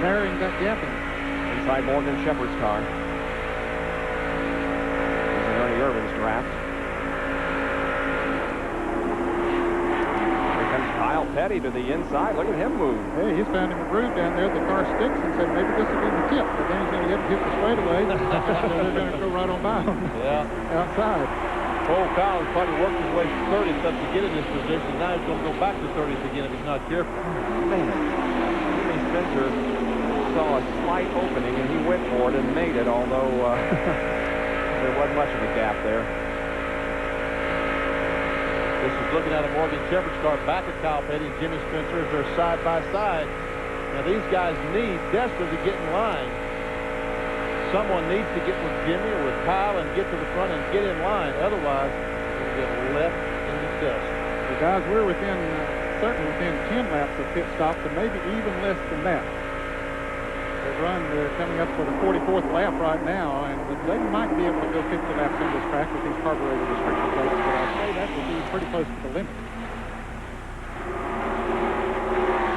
narrowing that gap in. Inside Morgan Shepherd's car. This is Ernie Irvin's draft. Here comes Kyle Petty to the inside. Look at him move. Hey, he's found him a groove down there. The car sticks and said maybe this will be the tip, but then he's going to hit the straightaway. They're going to go right on by him. Yeah. Outside. Cole Collins probably worked his way to 30th up to get in this position. Now he's going to go back to 30th again if he's not careful. Man, Jimmy Spencer saw a slight opening and he went for it and made it, although there wasn't much of a gap there. This is looking at a Morgan Shepherd's car back at Kyle Petty and Jimmy Spencer as they're side by side. Now these guys need desperately to get in line. Someone needs to get with Jimmy or with Kyle and get to the front and get in line. Otherwise, they'll get left in the dust. The guys, we're within, certainly within 10 laps of pit stops, and maybe even less than that. They're coming up for the 44th lap right now, and they might be able to go 50 laps on this track with these carburetor restriction plates, but I'd say that would be pretty close to the limit.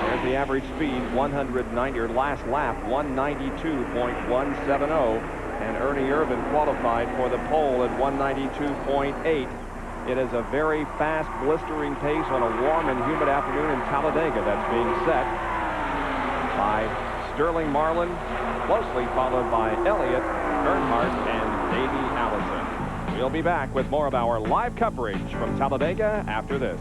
There's the average speed, 190, or last lap, 192.170, and Ernie Irvin qualified for the pole at 192.8. It is a very fast, blistering pace on a warm and humid afternoon in Talladega that's being set by Sterling Marlin, closely followed by Elliott, Earnhardt, and Davey Allison. We'll be back with more of our live coverage from Talladega after this.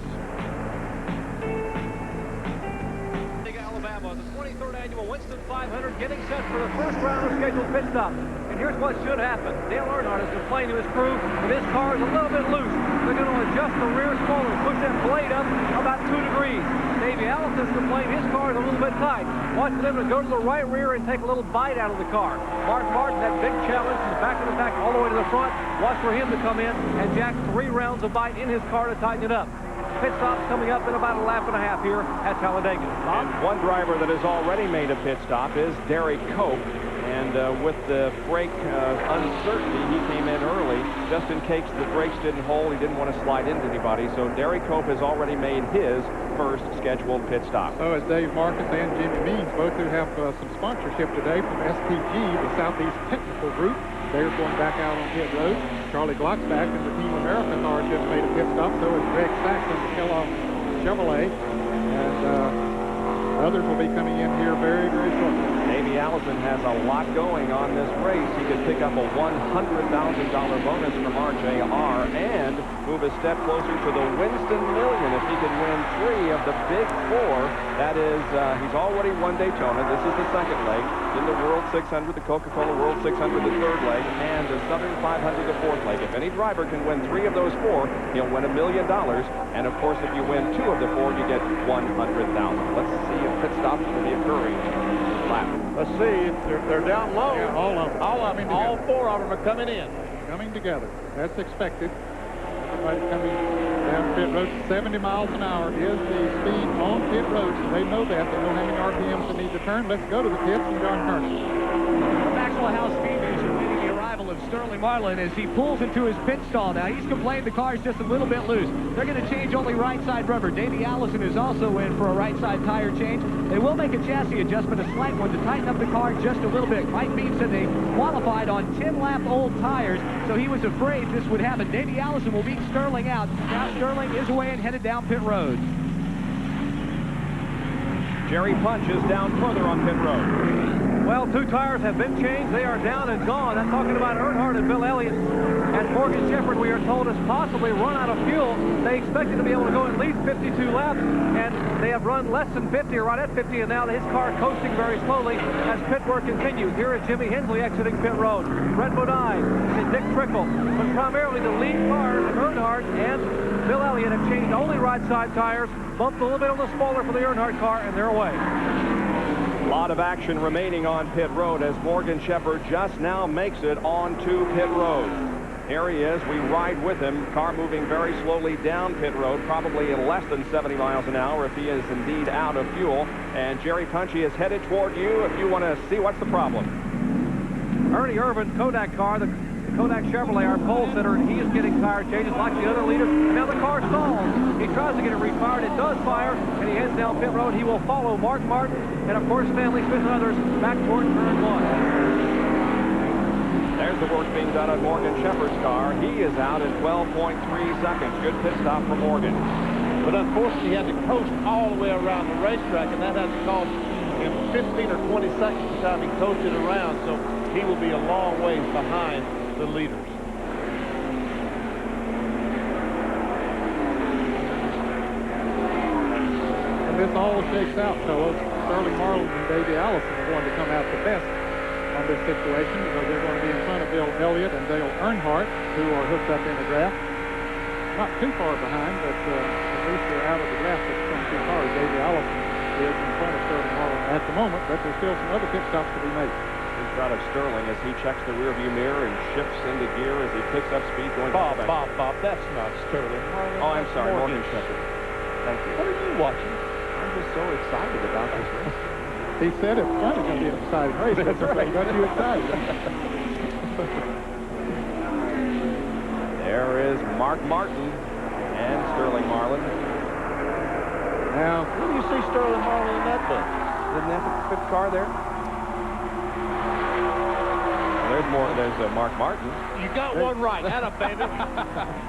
Alabama, the 23rd annual Winston 500, getting set for the first round of scheduled pit stop. And here's what should happen. Dale Earnhardt has complained to his crew that his car is a little bit loose. They're going to adjust the rear spoiler, push that blade up about 2 degrees. Davey Allison's complained his car is a little bit tight. Watch them to go to the right rear and take a little bite out of the car. Mark Martin, that big challenge from the back of the pack all the way to the front. Watch for him to come in and jack 3 rounds of bite in his car to tighten it up. Pit stop's coming up in about a lap and a half here at Talladega. And one driver that has already made a pit stop is Derek Cope. And with the brake uncertainty, he came in early just in case the brakes didn't hold. He didn't want to slide into anybody. So Derek Cope has already made his first scheduled pit stop. So is Dave Marcus and Jimmy Means, both who have some sponsorship today from STG, the Southeast Technical Group. They're going back out on pit road. Charlie Glocksback and the Team America car just made a pit stop. So is Greg Sachs and the Kellogg Chevrolet. And others will be coming in here very, very shortly. Davey Allison has a lot going on this race. He could pick up a $100,000 bonus from RJR and move a step closer to the Winston million if he could win 3 of the big 4. That is, he's already won Daytona. This is the second leg. In the World 600, the Coca-Cola World 600, the third leg, and the Southern 500, the fourth leg. If any driver can win 3 of those 4, he'll win $1 million. And of course, if you win 2 of the 4, you get $100,000. Let's see if pit stops will be occurring this lap. Let's see. They're down low. Yeah, all of them. All 4 of them are coming in. Coming together. That's expected. Everybody coming down pit road. 70 miles an hour is the speed on pit road, so they know that. They know how many RPMs they need to turn. Let's go to the pits and John Kearney. Maxwell House Speed News awaiting the arrival of Sterling Marlin as he pulls into his pit stall. Now, he's complained the car's just a little bit loose. They're going to change only right side rubber. Davey Allison is also in for a right side tire change. They will make a chassis adjustment, a slight one, to tighten up the car just a little bit. Mike Beam said they qualified on 10-lap old tires, so he was afraid this would happen. Davey Allison will beat Sterling out. Now Sterling is away and headed down pit road. Jerry Punch is down further on pit road. Well, 2 tires have been changed. They are down and gone. I'm talking about Earnhardt and Bill Elliott. And Morgan Shepherd, we are told, has possibly run out of fuel. They expected to be able to go at least 52 laps, and they have run less than 50, or right at 50, and now his car coasting very slowly as pit work continues. Here is Jimmy Hensley exiting pit road. Brett Bodine and Dick Trickle. But primarily the lead cars, Earnhardt and Bill Elliott, have changed only right side tires, bumped a little bit on the spoiler for the Earnhardt car, and they're away. A lot of action remaining on pit road as Morgan Shepherd just now makes it onto pit road. Here he is. We ride with him. Car moving very slowly down pit road, probably in less than 70 miles an hour if he is indeed out of fuel. And Jerry Punchy is headed toward you if you want to see what's the problem. Ernie Irvin's Kodak car, the Kodak Chevrolet, our pole sitter, and he is getting tire changes like the other leader. Now the car stalls. He tries to get it refired. It does fire, and he heads down pit road. He will follow Mark Martin and, of course, Stanley Smith and others back toward turn 1. There's the work being done on Morgan Shepherd's car. He is out in 12.3 seconds. Good pit stop for Morgan. But unfortunately, he had to coast all the way around the racetrack, and that had to cost him 15 or 20 seconds the time he coasted around, so he will be a long ways behind the leaders. And this all shakes out, fellows. Sterling Marlin and Davey Allison are going to come out the best on this situation because they're going to be in front of Bill Elliott and Dale Earnhardt, who are hooked up in the draft. Not too far behind, but at least they're out of the draft with some 2 cars. Davey Allison is in front of Sterling Marlin at the moment, but there's still some other pit stops to be made. In front of Sterling as he checks the rearview mirror and shifts into gear as he picks up speed going Bob, that's not Sterling Marlin. Oh, I'm sorry, Morgan Morgan Shepherd. Thank you. What are you watching? I'm just so excited about this race. He said it's probably going to be an exciting race. That's right. Got you excited. There is Mark Martin and Sterling Marlin. Now, Where do you see Sterling Marlin in that thing? Isn't that the 5th car there? There's Mark Martin. You got one right. Atta, baby.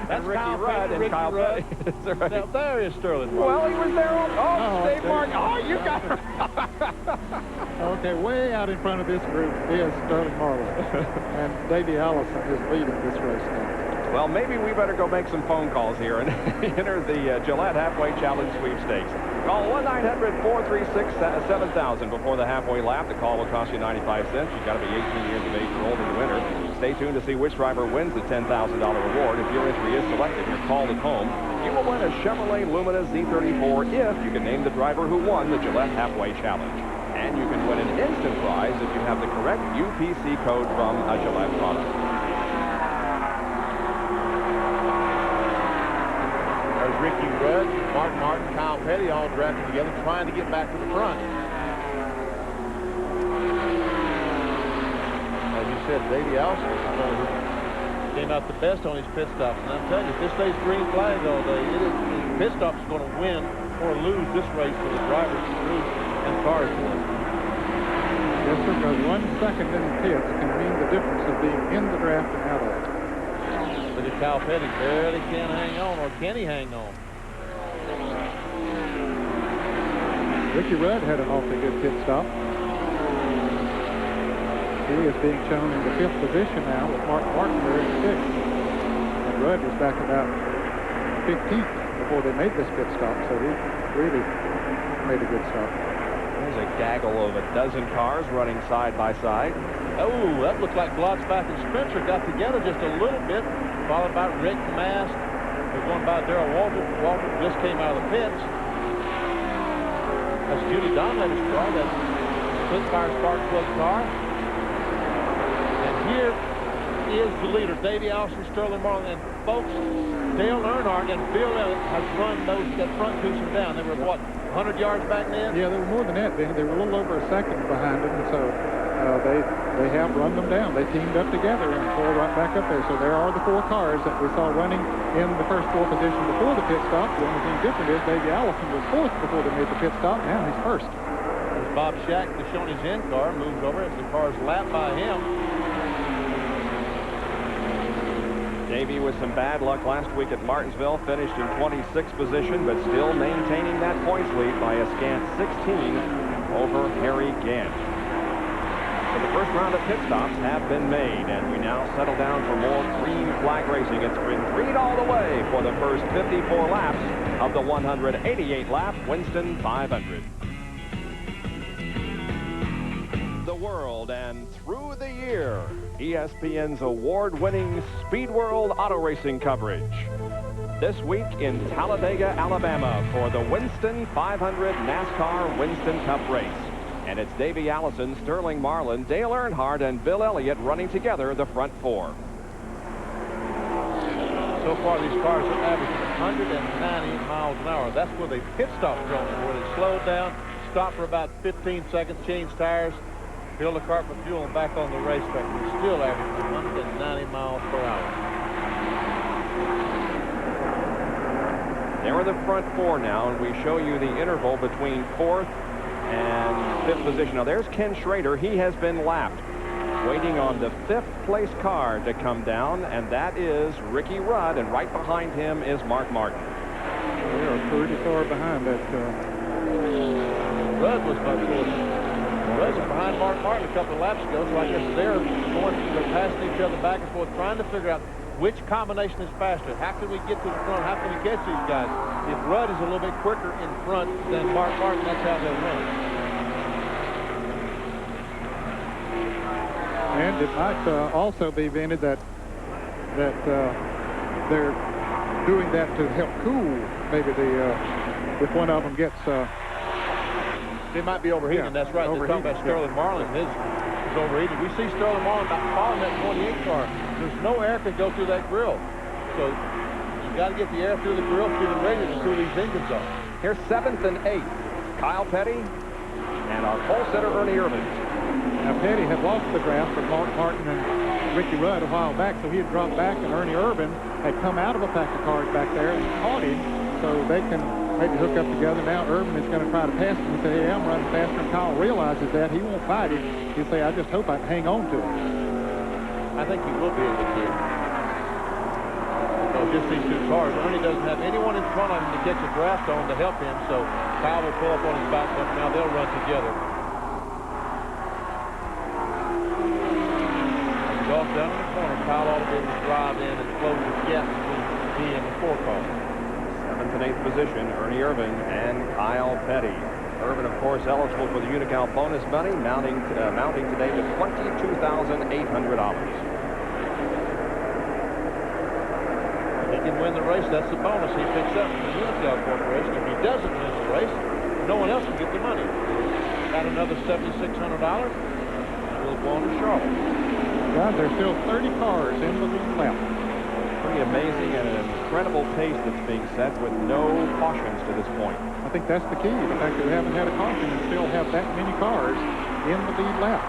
That's Ricky Kyle Rudd and Ricky Kyle Rudd. Petty. That's right. Now, there is Sterling Marlin. Well, he was there on... Dave Martin. Oh, you got her. okay, way out in front of this group is Sterling Marlin. And Davey Allison is leading this race now. Well, maybe we better go make some phone calls here and enter the Gillette Halfway Challenge sweepstakes. Call 1-900-436-7000 before the halfway lap. The call will cost you 95 cents. You've got to be 18 years of age or older to enter. Stay tuned to see which driver wins the $10,000 reward. If your entry is selected, you're called at home. You will win a Chevrolet Lumina Z34 if you can name the driver who won the Gillette Halfway Challenge. And you can win an instant prize if you have the correct UPC code from a Gillette product. There's Ricky Rudd, Mark Martin, Kyle Petty all drafting together, trying to get back to the front. As you said, Davey Allison is the one who came out the best on his pit stops. And I'm telling you, if this stays green flag all day, his pit stop's going to win or lose this race for the drivers and cars for it. Yes, sir, because 1 second in the pits can mean the difference of being in the draft and out of it. Look at Kyle Petty, barely can hang on, or can he hang on? Ricky Rudd had an awfully good pit stop. He is being shown in the 5th position now with Mark Martin there in 6th. And Rudd was back about 15th before they made this pit stop, so he really made a good stop. There's a gaggle of a dozen cars running side by side. Oh, that looked like Glotzbach and Spencer got together just a little bit, followed by Rick Mast. They're going by Darrell Walter. Walter just came out of the pits. That's Judy Donlater's car. That's Spitfire Spark Plug car. And here is the leader, Davey Allison, Sterling Marlin, and folks, Dale Earnhardt and Bill Elliott have run that front twosome down. They were, what, 100 yards back then? Yeah, they were more than that, Benny. They were a little over a second behind them, and so they have run them down. They teamed up together and pulled right back up there. So there are the 4 cars that we saw running in the first 4 position before the pit stop. The only thing different is Davey Allison was 4th before they made the pit stop. Now he's 1st. As Bob Shack, the Shoney's in car, moves over as the car's lapped by him. Davey with some bad luck last week at Martinsville, finished in 26th position, but still maintaining that points lead by a scant 16 over Harry Gant. So the first round of pit stops have been made, and we now settle down for more green flag racing. It's been green all the way for the first 54 laps of the 188-lap Winston 500. The world and through the year, ESPN's award-winning Speed World auto racing coverage. This week in Talladega, Alabama for the Winston 500 NASCAR Winston Cup race. And it's Davey Allison, Sterling Marlin, Dale Earnhardt, and Bill Elliott running together the front 4. So far, these cars are averaging 190 miles an hour. That's where they pit stop going, where they slowed down, stopped for about 15 seconds, changed tires, filled the car for fuel, and back on the racetrack. We're still averaging 190 miles per hour. There are the front 4 now, and we show you the interval between 4th and 5th position. Now there's Ken Schrader. He has been lapped, waiting on the 5th place car to come down, and that is Ricky Rudd, and right behind him is Mark Martin. They're pretty far behind that. Rudd was much closer. Rudd was behind Mark Martin a couple of laps ago, so I guess they're passing each other back and forth, trying to figure out which combination is faster. How can we get to the front? How can we catch these guys? If Rudd is a little bit quicker in front than Mark Martin, that's how they'll run. And it might also be, Vinny, that they're doing that to help cool maybe if one of them gets. They might be overheating. Yeah, that's right. They're talking about Sterling Marlin. His is overheating. We see Sterling Marlin about following that 28 car. There's no air can go through that grill. So you got to get the air through the grill, through the radiator, to cool these engines off. Here's 7th and 8th. Kyle Petty and our pole sitter, Ernie Irvin. Now, Petty had lost the draft from Mark Martin and Ricky Rudd a while back, so he had dropped back, and Ernie Irvin had come out of a pack of cars back there and caught him, so they can maybe hook up together. Now Irvin is going to try to pass him and say, hey, I'm running faster, and Kyle realizes that. He won't fight him. He'll say, I just hope I can hang on to him. I think he will be able to. So just these 2 cars. Ernie doesn't have anyone in front of him to catch a draft on to help him, so Kyle will pull up on his back, but now they'll run together. As he goes down in the corner, Kyle ought to be able to drive in and close the gap between he and the 4 car. 7th and 8th position, Ernie Irvin and Kyle Petty. Irvin, of course, eligible for the Unical bonus money, mounting today to $22,800. He can win the race. That's the bonus he picks up from the Unical Corporation. If he doesn't win the race, no one else can get the money. Got another $7,600. We'll go on to Charlotte. Guys, there's still 30 cars in the lead lap. Pretty amazing and an incredible pace that's being set with no cautions to this point. I think that's the key, the fact that we haven't had a caution and still have that many cars in the lead lap.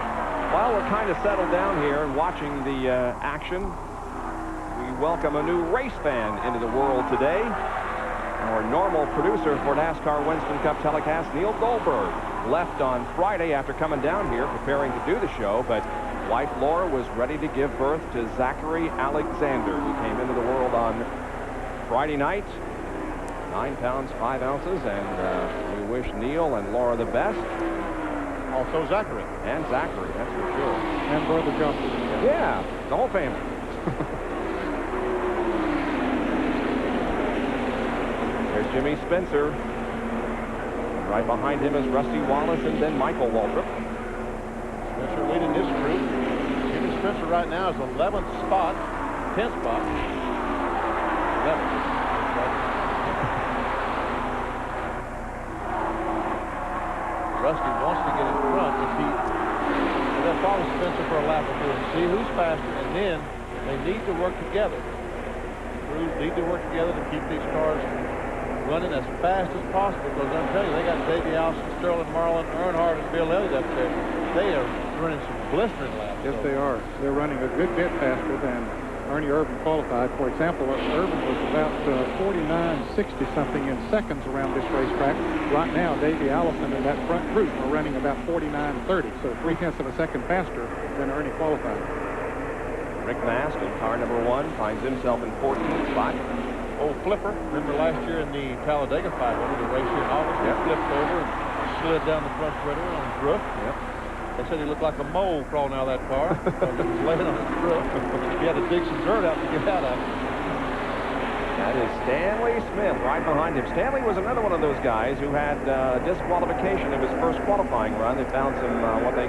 While we're kind of settled down here and watching the action, we welcome a new race fan into the world today. Our normal producer for NASCAR Winston Cup telecast, Neil Goldberg, left on Friday after coming down here preparing to do the show, but wife Laura was ready to give birth to Zachary Alexander, who came into the world on Friday night. 9 pounds, 5 ounces, and we wish Neil and Laura the best. Also Zachary. And Zachary, that's for sure. And brother Justin. Yeah, the whole family. Jimmy Spencer. Right behind him is Rusty Wallace and then Michael Waltrip. Spencer leading this group. Jimmy Spencer right now is 11th spot, 10th spot. 11th. Rusty wants to get in front. They'll follow Spencer for a lap or two and see who's faster, and then they need to work together. Crews need to work together to keep these cars running as fast as possible, because I'm telling you, they got Davey Allison, Sterling Marlin, Earnhardt, and Bill Elliott up there. They are running some blistering laps. Yes, they are. They're running a good bit faster than Ernie Irvan qualified. For example, Irvan was about 49-60-something in seconds around this racetrack. Right now, Davey Allison and that front group are running about 49-30, so 0.3 of a second faster than Ernie qualified. Rick Mast in car number 1 finds himself in 14th spot. Old Flipper, remember last year in the Talladega 500, the race here in August, he flipped over and slid down the front spreader on his roof. They said he looked like a mole crawling out of that car because he was laying on his roof. He had to dig some dirt out to get out of it. That is Stanley Smith right behind him. Stanley was another one of those guys who had disqualification of his first qualifying run. They found some what they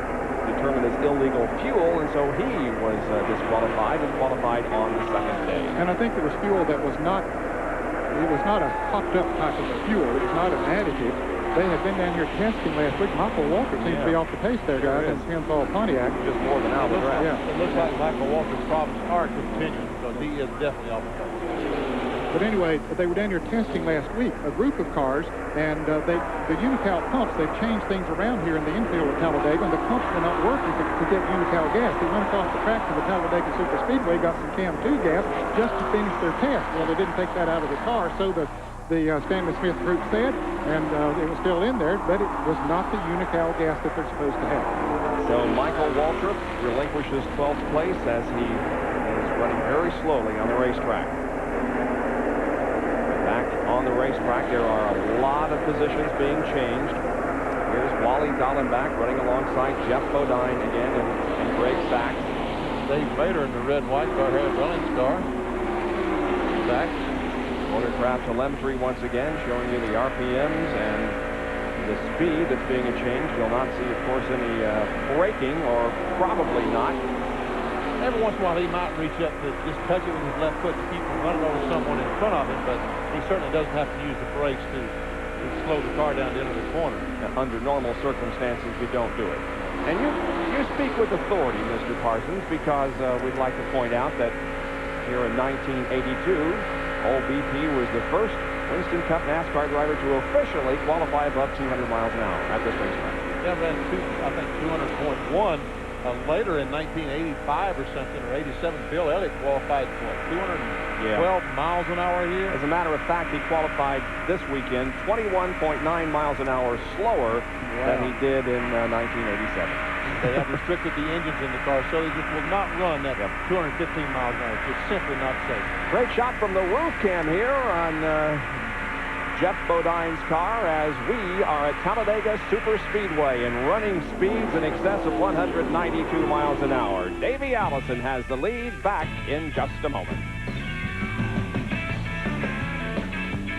determined as illegal fuel, and so he was disqualified and qualified on the second day. And I think it was fuel that was not, it was not a hopped up type of a fuel. It was not an additive. They had been down here testing last week. Michael Walker seems to be off the pace there, guys, and Tim Paul Pontiac. Just more than out of the track. It looks like Michael Walker's problems are continuing, because he is definitely off the pace. But anyway, they were down here testing last week, a group of cars, and the Unical pumps, they've changed things around here in the infield of Talladega, and the pumps were not working to get Unical gas. They went across the track to the Talladega Super Speedway, got some Cam 2 gas just to finish their test. Well, they didn't take that out of the car, so the Stanley Smith group said, and it was still in there, but it was not the Unical gas that they're supposed to have. So Michael Waltrip relinquishes 12th place as he is running very slowly on the racetrack. Back on the racetrack, there are a lot of positions being changed. Here's Wally Dallenbach running alongside Jeff Bodine again and Greg Sachs. Dave Bader in the red and white car, Harry Running's car. Sachs. Motorcraft telemetry once again showing you the RPMs and the speed that's being changed. You'll not see, of course, any braking, or probably not. Every once in a while, he might reach up to just touch it with his left foot to keep from running over someone in front of him, but he certainly doesn't have to use the brakes to slow the car down to enter the corner. Under normal circumstances, you don't do it. And you speak with authority, Mr. Parsons, because we'd like to point out that here in 1982, Old BP was the first Winston Cup NASCAR driver to officially qualify above 200 miles an hour at this racetrack. Yeah, ran I think 200.1. Later in 1985 or something, or 87, Bill Elliott qualified for 212 miles an hour a year. As a matter of fact, he qualified this weekend 21.9 miles an hour slower than he did in 1987. They have restricted the engines in the car, so they just will not run that 215 miles an hour. It's just simply not safe. Great shot from the roof cam here on Jeff Bodine's car as we are at Talladega Super Speedway and running speeds in excess of 192 miles an hour. Davey Allison has the lead. Back in just a moment.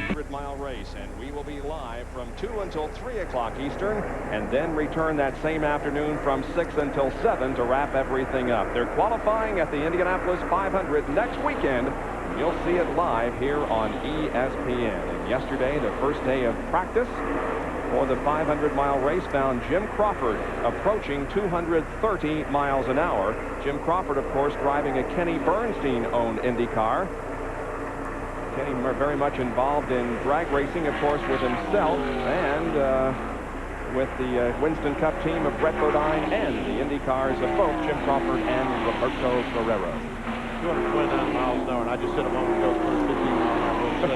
100-mile race, and we will be live from 2 until 3 o'clock Eastern, and then return that same afternoon from 6 until 7 to wrap everything up. They're qualifying at the Indianapolis 500 next weekend. You'll see it live here on ESPN. And yesterday, the first day of practice for the 500-mile race found Jim Crawford approaching 230 miles an hour. Jim Crawford, of course, driving a Kenny Bernstein-owned Indy car. Kenny very much involved in drag racing, of course, with himself and with the Winston Cup team of Brett Bodine and the Indy cars of both Jim Crawford and Roberto Ferrero. 229 miles an hour, and I just said a moment ago 215 miles an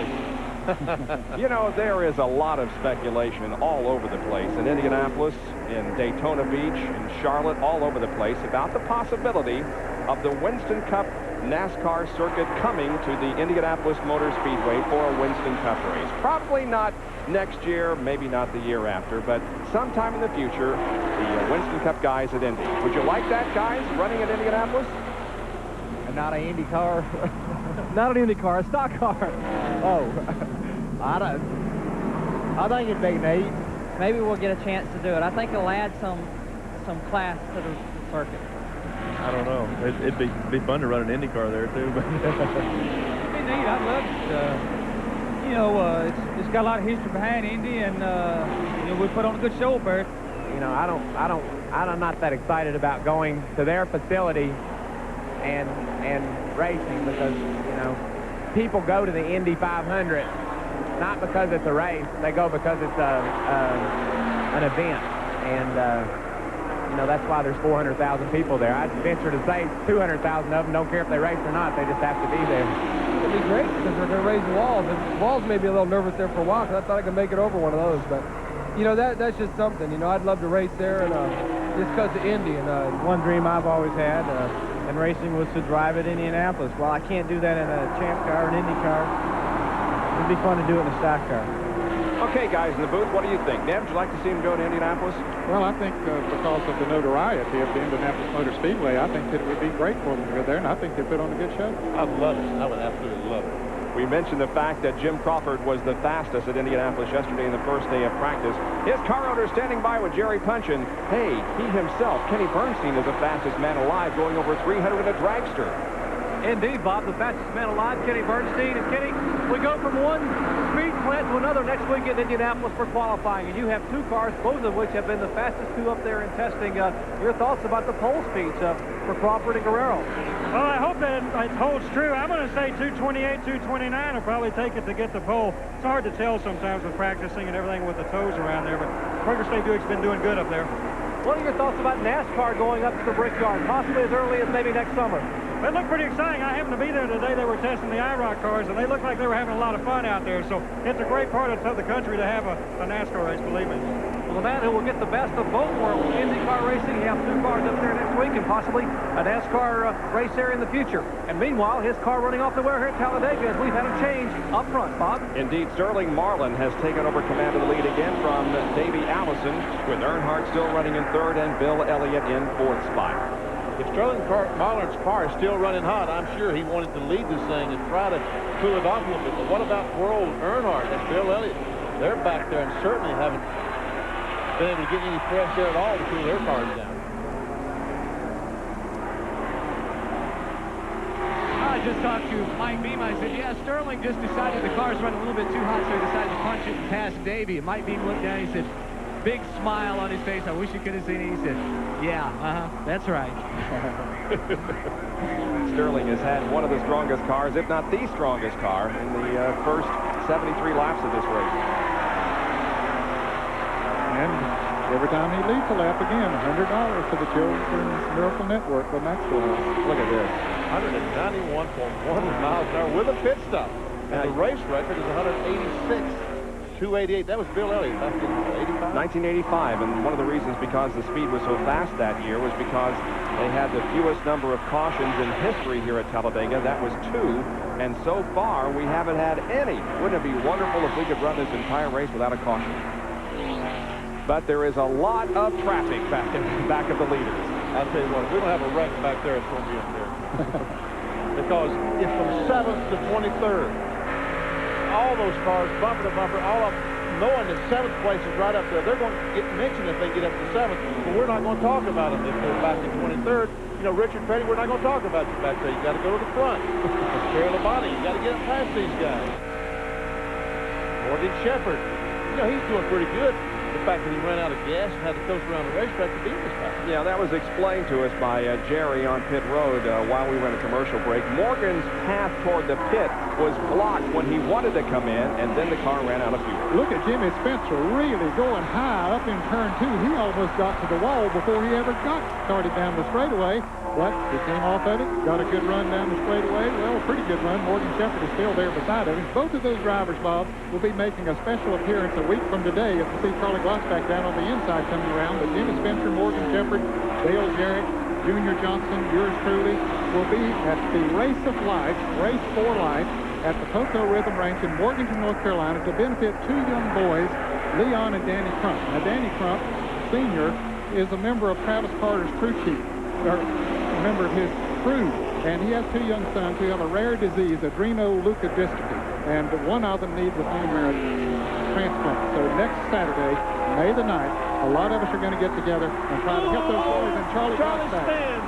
hour. You know, there is a lot of speculation all over the place in Indianapolis, in Daytona Beach, in Charlotte, all over the place about the possibility of the Winston Cup NASCAR circuit coming to the Indianapolis Motor Speedway for a Winston Cup race. Probably not next year, maybe not the year after, but sometime in the future, the Winston Cup guys at Indy. Would you like that, guys, running at Indianapolis? Not an Indy car. Not an Indy car, a stock car. Oh, I think it'd be neat. Maybe we'll get a chance to do it. I think it'll add some class to the circuit. I don't know. It'd be fun to run an Indy car there too. But It'd be neat. I'd love it. You know, it's got a lot of history behind Indy, and you know, we put on a good show up there. You know, I'm not that excited about going to their facility and racing because, you know, people go to the Indy 500 not because it's a race. They go because it's an event, and you know, that's why there's 400,000 people there. I'd venture to say 200,000 of them don't care if they race or not. They just have to be there. It'd be great because they're going to raise the walls. And walls made me a little nervous there for a while because I thought I could make it over one of those. But, you know, that's just something. You know, I'd love to race there and just because of Indy. And one dream I've always had in racing was to drive at Indianapolis. Well, I can't do that in a champ car or an Indy car. It'd be fun to do it in a stock car. Okay, guys in the booth, what do you think? Neb, would you like to see him go to Indianapolis? Well, I think because of the notoriety of the Indianapolis Motor Speedway, I think that it would be great for them to go there, and I think they'd put on a good show. I'd love it. I would absolutely love it. We mentioned the fact that Jim Crawford was the fastest at Indianapolis yesterday in the first day of practice. His car owner standing by with Jerry Punchin. Hey, he himself, Kenny Bernstein, is the fastest man alive, going over 300 in a dragster. Indeed, Bob, the fastest man alive, Kenny Bernstein. And Kenny, we go from one speed plant to another next week in Indianapolis for qualifying, and you have two cars, both of which have been the fastest two up there in testing. Your thoughts about the pole speeds for Crawford and Guerrero? Well, I hope that it holds true. I'm going to say 228, 229 will probably take it to get the pole. It's hard to tell sometimes with practicing and everything with the toes around there, but Burger State Buick's been doing good up there. What are your thoughts about NASCAR going up to the Brickyard, possibly as early as maybe next summer? It looked pretty exciting. I happened to be there today. They were testing the IROC cars, and they looked like they were having a lot of fun out there. So it's a great part of the country to have a NASCAR race, believe me. Well, the man who will get the best of both worlds, IndyCar racing, you have two cars up there next week, and possibly a NASCAR race there in the future. And meanwhile, his car running off the wire here at Talladega as we've had a change up front, Bob. Indeed, Sterling Marlin has taken over command of the lead again from Davey Allison, with Earnhardt still running in third and Bill Elliott in fourth spot. If Sterling Marlin's car is still running hot, I'm sure he wanted to lead this thing and try to cool it off a little bit. But what about poor old Earnhardt and Bill Elliott? They're back there and certainly haven't been able to get any fresh air at all to cool their cars down. I just talked to Mike Beam. I said, yeah, Sterling just decided the car's running a little bit too hot, so he decided to punch it and pass Davey. And Mike Beam looked down, he said, big smile on his face. I wish you could have seen it. He said, yeah, that's right. Sterling has had one of the strongest cars, if not the strongest car, in the first 73 laps of this race. And every time he leads a lap again, $100 for the Children's Miracle Network for Maxwell. Look at this. 191.1 miles an hour with a pit stop. And the race record is 186. 288. That was Bill Elliott back in 1985, and one of the reasons because the speed was so fast that year was because they had the fewest number of cautions in history here at Talladega. That was 2, and so far we haven't had any. Wouldn't it be wonderful if we could run this entire race without a caution? But there is a lot of traffic back of the leaders. I'll tell you what, if we don't have a wreck back there, it's going to be up there. Because it's from 7th to 23rd. All those cars, bumper to bumper, all of them, knowing that 7th place is right up there. They're going to get mentioned if they get up to 7th, but we're not going to talk about them if they're back to 23rd. You know, Richard Petty, we're not going to talk about you back there. You got to go to the front. Terry Labonte, you got to get up past these guys. Morgan Shepherd, you know, he's doing pretty good. The fact that he ran out of gas and had to coast around the racetrack to beat this time. Yeah, that was explained to us by Jerry on pit road while we went a commercial break. Morgan's path toward the pit was blocked when he wanted to come in, and then the car ran out of fuel. Look at Jimmy Spencer really going high up in turn 2. He almost got to the wall before he ever got started down the straightaway, but he came off of it, got a good run down the straightaway. Well, a pretty good run. Morgan Shepherd is still there beside him. Both of those drivers, Bob, will be making a special appearance a week from today if we see Charlie Glotzback down on the inside coming around. But Jimmy Spencer, Morgan Shepherd, Dale Jarrett, Junior Johnson, yours truly, will be at the Race of Life, Race for Life, at the Poco Rhythm Ranch in Morganton, North Carolina, to benefit 2 young boys, Leon and Danny Crump. Now, Danny Crump, Sr., is a member of Travis Carter's crew chief, or a member of his crew, and he has 2 young sons who have a rare disease, adrenoleukodystrophy. and one of them needs a bone marrow transplant. So next Saturday, May the 9th, a lot of us are going to get together and try to help those boys. And Charlie spins.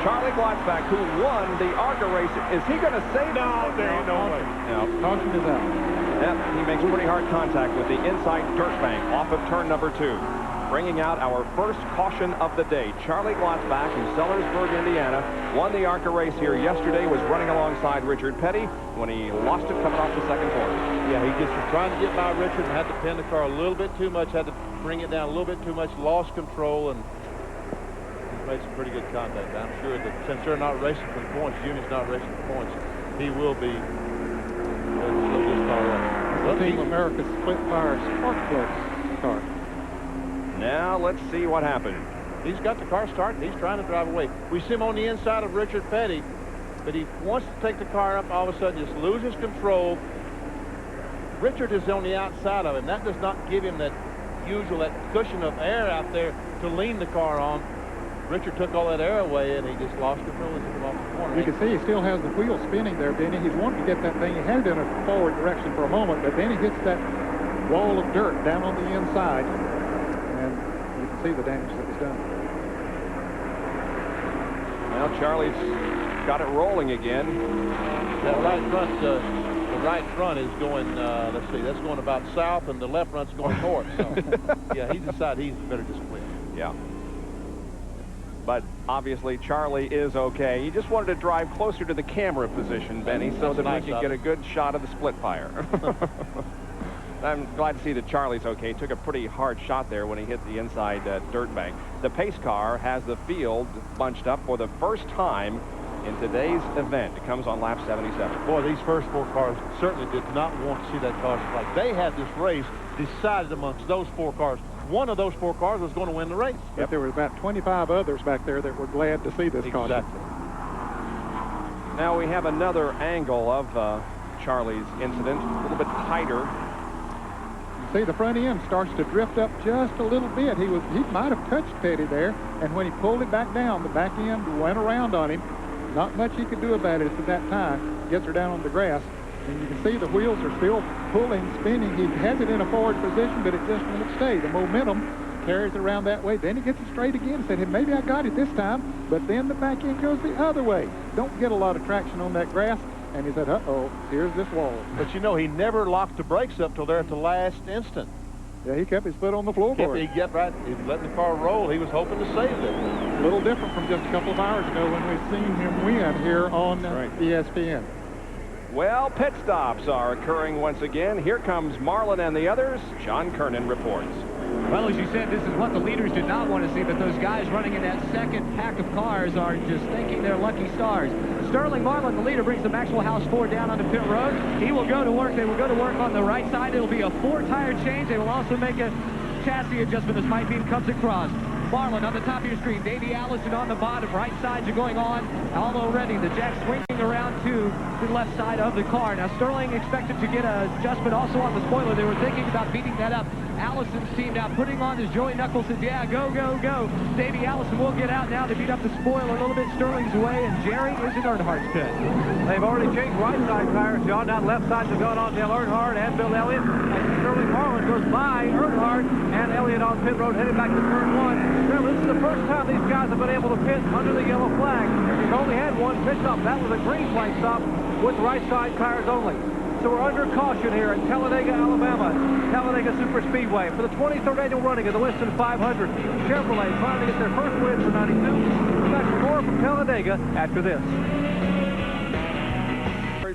Charlie Glotzback, who won the ARCA race, is he going to save? No, there ain't no way. No. Caution is out. Yep, he makes pretty hard contact with the inside dirt bank off of turn number 2. Bringing out our first caution of the day. Charlie Glotzback in Sellersburg, Indiana, won the ARCA race here yesterday, was running alongside Richard Petty when he lost it coming off the second corner. Yeah, he just was trying to get by Richard and had to pin the car a little bit too much, had to bring it down a little bit too much, lost control, and he's made some pretty good contact. I'm sure that since they're not racing for the points, Junior's not racing for points, he will be slow this car up. Team America's split fire spark plugs car. Now let's see what happened. He's got the car started. He's trying to drive away. We see him on the inside of Richard Petty, but he wants to take the car up, all of a sudden just loses control. Richard is on the outside of him. That does not give him that usual, that cushion of air out there to lean the car on. Richard took all that air away, and he just lost control and took him off the corner. You can see he still has the wheel spinning there, Benny. He's wanting to get that thing. He had it in a forward direction for a moment, but then he hits that wall of dirt down on the inside, and you can see the damage that was done. Now Charlie's got it rolling again. That right front is going, let's see, that's going about south, and the left front's going north. So, yeah, he decided he better just quit. Yeah. But obviously Charlie is okay. He just wanted to drive closer to the camera position, Benny, so that we could get a good shot of the split fire. I'm glad to see that Charlie's okay. Took a pretty hard shot there when he hit the inside dirt bank. The pace car has the field bunched up for the first time in today's event. It comes on lap 77. Boy, these first 4 cars certainly did not want to see that car strike. They had this race decided amongst those 4 cars. One of those 4 cars was going to win the race. But there were about 25 others back there that were glad to see this car. Exactly. Now we have another angle of Charlie's incident, a little bit tighter. You see the front end starts to drift up just a little bit. He might have touched Petty there, and when he pulled it back down, the back end went around on him. Not much he could do about it at that time. Gets her down on the grass, and you can see the wheels are still pulling, spinning. He has it in a forward position, but it just won't stay. The momentum carries it around that way. Then he gets it straight again and said, hey, maybe I got it this time, but then the back end goes the other way. Don't get a lot of traction on that grass. And he said, uh-oh, here's this wall. But you know, he never locked the brakes up till there at the last instant. Yeah, he kept his foot on the floorboard. He kept right. He was letting the car roll. He was hoping to save it. A little different from just a couple of hours ago when we've seen him win here on ESPN. Well, pit stops are occurring once again. Here comes Marlin and the others. John Kernan reports. Well, as you said, this is what the leaders did not want to see, but those guys running in that second pack of cars are just thinking they're lucky stars. Sterling Marlin, the leader, brings the Maxwell House 4 down onto pit road. He will go to work. They will go to work on the right side. It'll be a 4-tire change. They will also make a chassis adjustment as Mike Beam comes across. Marlin on the top of your screen. Davey Allison on the bottom. Right sides are going on already. The jack swinging around to the left side of the car. Now, Sterling expected to get an adjustment also on the spoiler. They were thinking about beating that up. Allison's team now putting on his Joey Knuckles says, yeah, go, go, go. Davey Allison will get out now to beat up the spoiler a little bit Sterling's way, and Jerry is in Earnhardt's pit. They've already changed right side tires, John. Now left sides have gone on Dale Earnhardt and Bill Elliott. And Sterling Marlin goes by Earnhardt and Elliott on pit road, headed back to turn 1. Remember, this is the first time these guys have been able to pit under the yellow flag. He's only had one pit stop. That was a green flag stop with right side tires only. So we're under caution here in Talladega, Alabama, Talladega Super Speedway for the 23rd annual running of the Winston 500. Chevrolet trying to get their first win for 92. Back for more from Talladega after this.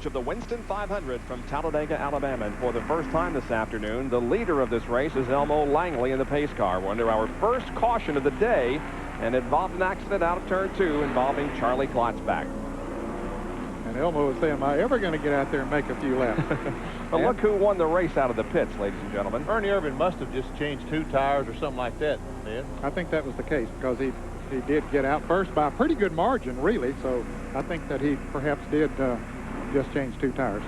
Of the Winston 500 from Talladega, Alabama. And for the first time this afternoon, the leader of this race is Elmo Langley in the pace car. We're under our first caution of the day, and it involved an accident out of turn 2 involving Charlie Glotzback. And Elmo was saying, am I ever going to get out there and make a few laps? But look who won the race out of the pits, ladies and gentlemen. Ernie Irvin must have just changed 2 tires or something like that, Ed. I think that was the case because he did get out first by a pretty good margin, really. So I think that he perhaps did just change 2 tires.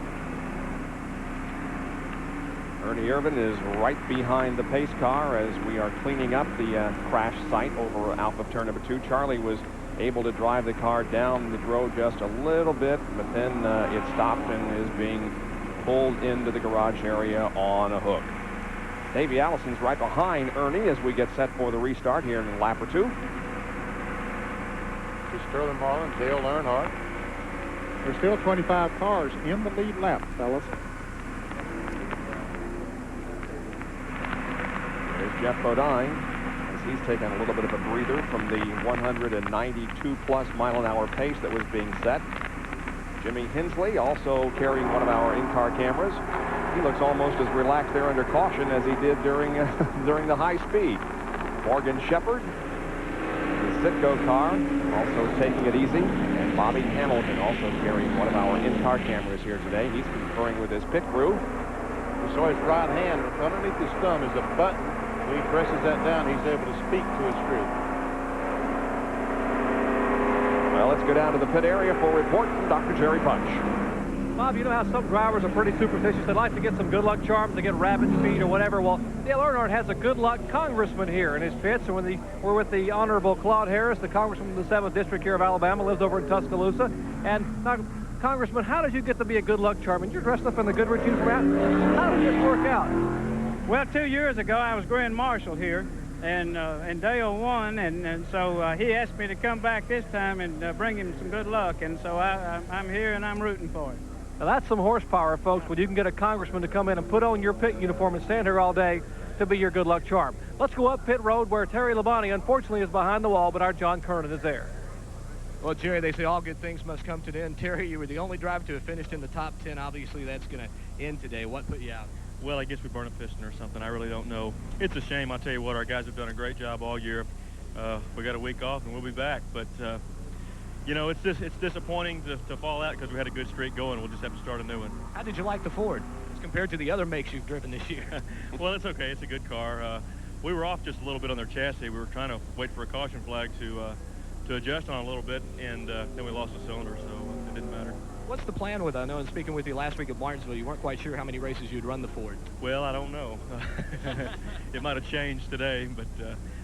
Ernie Irvin is right behind the pace car as we are cleaning up the crash site over off of turn number 2. Charlie was able to drive the car down the road just a little bit, but then it stopped and is being pulled into the garage area on a hook. Davey Allison's right behind Ernie as we get set for the restart here in a lap or two. Sterling Marlin, Dale Earnhardt. There's still 25 cars in the lead lap, fellas. There's Jeff Bodine as he's taken a little bit of a breather from the 192-plus mile-an-hour pace that was being set. Jimmy Hensley also carrying one of our in-car cameras. He looks almost as relaxed there under caution as he did during the high speed. Morgan Shepherd, the Citgo car, also taking it easy. And Bobby Hamilton also carrying one of our in-car cameras here today. He's conferring with his pit crew. We saw his right hand. Underneath his thumb is a button. When he presses that down, he's able to speak to his crew. Well, let's go down to the pit area for a report from Dr. Jerry Punch. Bob, you know how some drivers are pretty superstitious. They like to get some good luck charms to get rabbit speed or whatever. Well, Dale Earnhardt has a good luck congressman here in his pits. And when we're with the Honorable Claude Harris, the congressman from the 7th District here of Alabama, lives over in Tuscaloosa. And now, Congressman, how did you get to be a good luck charm? And you're dressed up in the Goodrich uniform. How did this work out? Well, 2 years ago, I was Grand Marshal here, and Dale won, and so he asked me to come back this time and bring him some good luck, and so I'm here and I'm rooting for him. Now, that's some horsepower, folks, when you can get a congressman to come in and put on your pit uniform and stand here all day to be your good luck charm. Let's go up pit road where Terry Labonte, unfortunately, is behind the wall, but our John Kernan is there. Well, Jerry, they say all good things must come to an end. Terry, you were the only driver to have finished in the top 10. Obviously, that's going to end today. What put you out? Well, I guess we burned a piston or something. I really don't know. It's a shame. I'll tell you what, our guys have done a great job all year. We got a week off, and we'll be back. But, you know, it's disappointing to fall out because we had a good streak going. We'll just have to start a new one. How did you like the Ford as compared to the other makes you've driven this year? Well, it's okay. It's a good car. We were off just a little bit on their chassis. We were trying to wait for a caution flag to adjust on a little bit, and then we lost the cylinder, so it didn't matter. What's the plan with it? I know in speaking with you last week at Martinsville, you weren't quite sure how many races you'd run the Ford. Well, I don't know. It might have changed today, but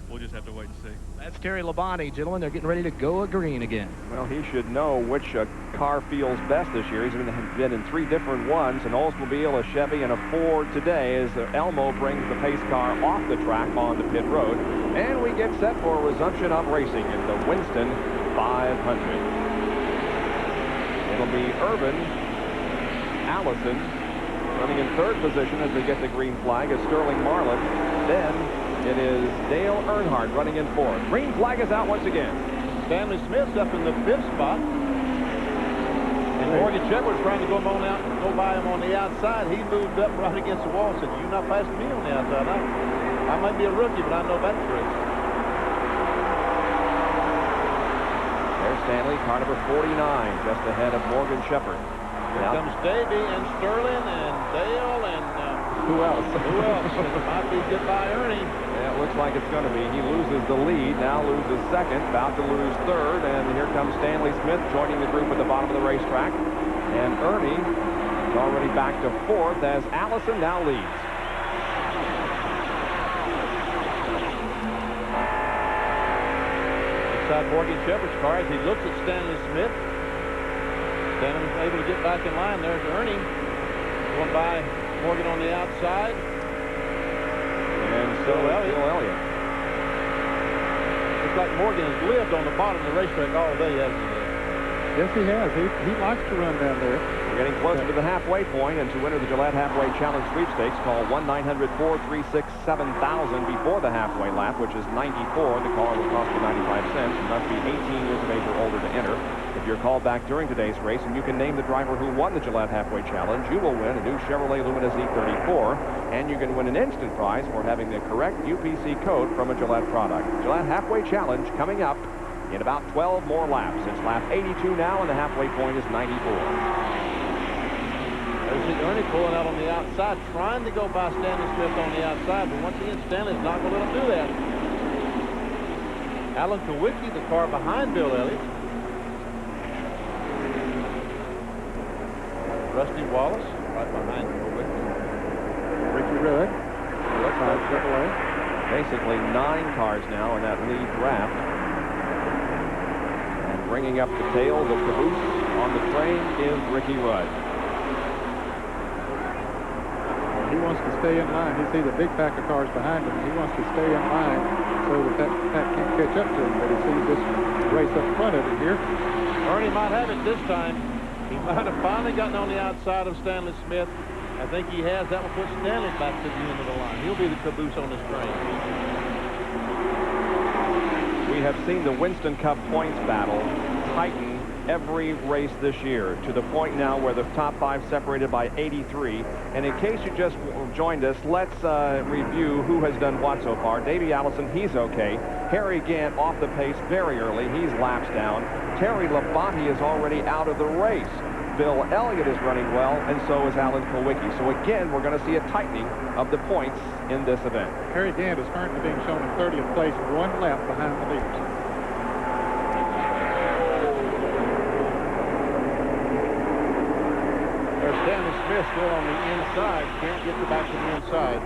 we'll just have to wait and see. That's Terry Labonte, gentlemen. They're getting ready to go a green again. Well, he should know which car feels best this year. He's been in 3 different ones, an Oldsmobile, a Chevy, and a Ford today as Elmo brings the pace car off the track onto pit road. And we get set for a resumption of racing in the Winston 500. It'll be Irvin Allison running in 3rd position as they get the green flag as Sterling Marlin. Then it is Dale Earnhardt running in 4th. Green flag is out once again. Stanley Smith's up in the 5th spot. And Morgan Shepherd's trying to go by him on the outside. He moved up right against the wall and said, "You're not passing me on the outside. I might be a rookie, but I know that's race." There's Stanley, car number 49, just ahead of Morgan Shepherd. Here comes Davey and Sterling and Dale and... Who else? Who else? It might be goodbye Ernie. Yeah, it looks like it's going to be. He loses the lead, now loses 2nd, about to lose 3rd, and here comes Stanley Smith joining the group at the bottom of the racetrack. And Ernie is already back to 4th as Allison now leads. Inside Morgan Shepherd's car as he looks at Stanley Smith. Stanley's able to get back in line. There's Ernie going by Morgan on the outside. And so Bill Elliott. Looks like Morgan has lived on the bottom of the racetrack all day, hasn't he? Yes, he has. He likes to run down there. We're getting closer to the halfway point, and to enter the Gillette Halfway Challenge sweepstakes, call 1-900-436-7000 before the halfway lap, which is 94. The car will cost you 95 cents. You must be 18 years of age or older to enter. If you're called back during today's race and you can name the driver who won the Gillette Halfway Challenge, you will win a new Chevrolet Lumina Z34, and you can win an instant prize for having the correct UPC code from a Gillette product. Gillette Halfway Challenge coming up in about 12 more laps. It's lap 82 now, and the halfway point is 94. There's Ernie pulling out on the outside, trying to go by Stanley Smith on the outside, but once again, Stanley's not going to let him do that. Alan Kowicki, the car behind Bill Elliott. Rusty Wallace, right behind Kowicki. Ricky Rudd. Basically 9 cars now in that lead draft. Bringing up the tail, the caboose on the train is Ricky Rudd. He wants to stay in line. He sees a big pack of cars behind him. He wants to stay in line so that pack can't catch up to him. But he sees this race up front of him here. Ernie might have it this time. He might have finally gotten on the outside of Stanley Smith. I think he has. That will put Stanley back to the end of the line. He'll be the caboose on this train. We have seen the Winston Cup points battle tighten every race this year to the point now where the top 5 separated by 83. And in case you just joined us, let's review who has done what so far. Davey Allison, he's okay. Harry Gant off the pace very early. He's laps down. Terry Labonte is already out of the race. Bill Elliott is running well, and so is Alan Kulwicki. So again, we're going to see a tightening of the points in this event. Harry Gant is currently being shown in 30th place, 1 lap behind the leaders. There's Stanley Smith still on the inside. Can't get back to the inside.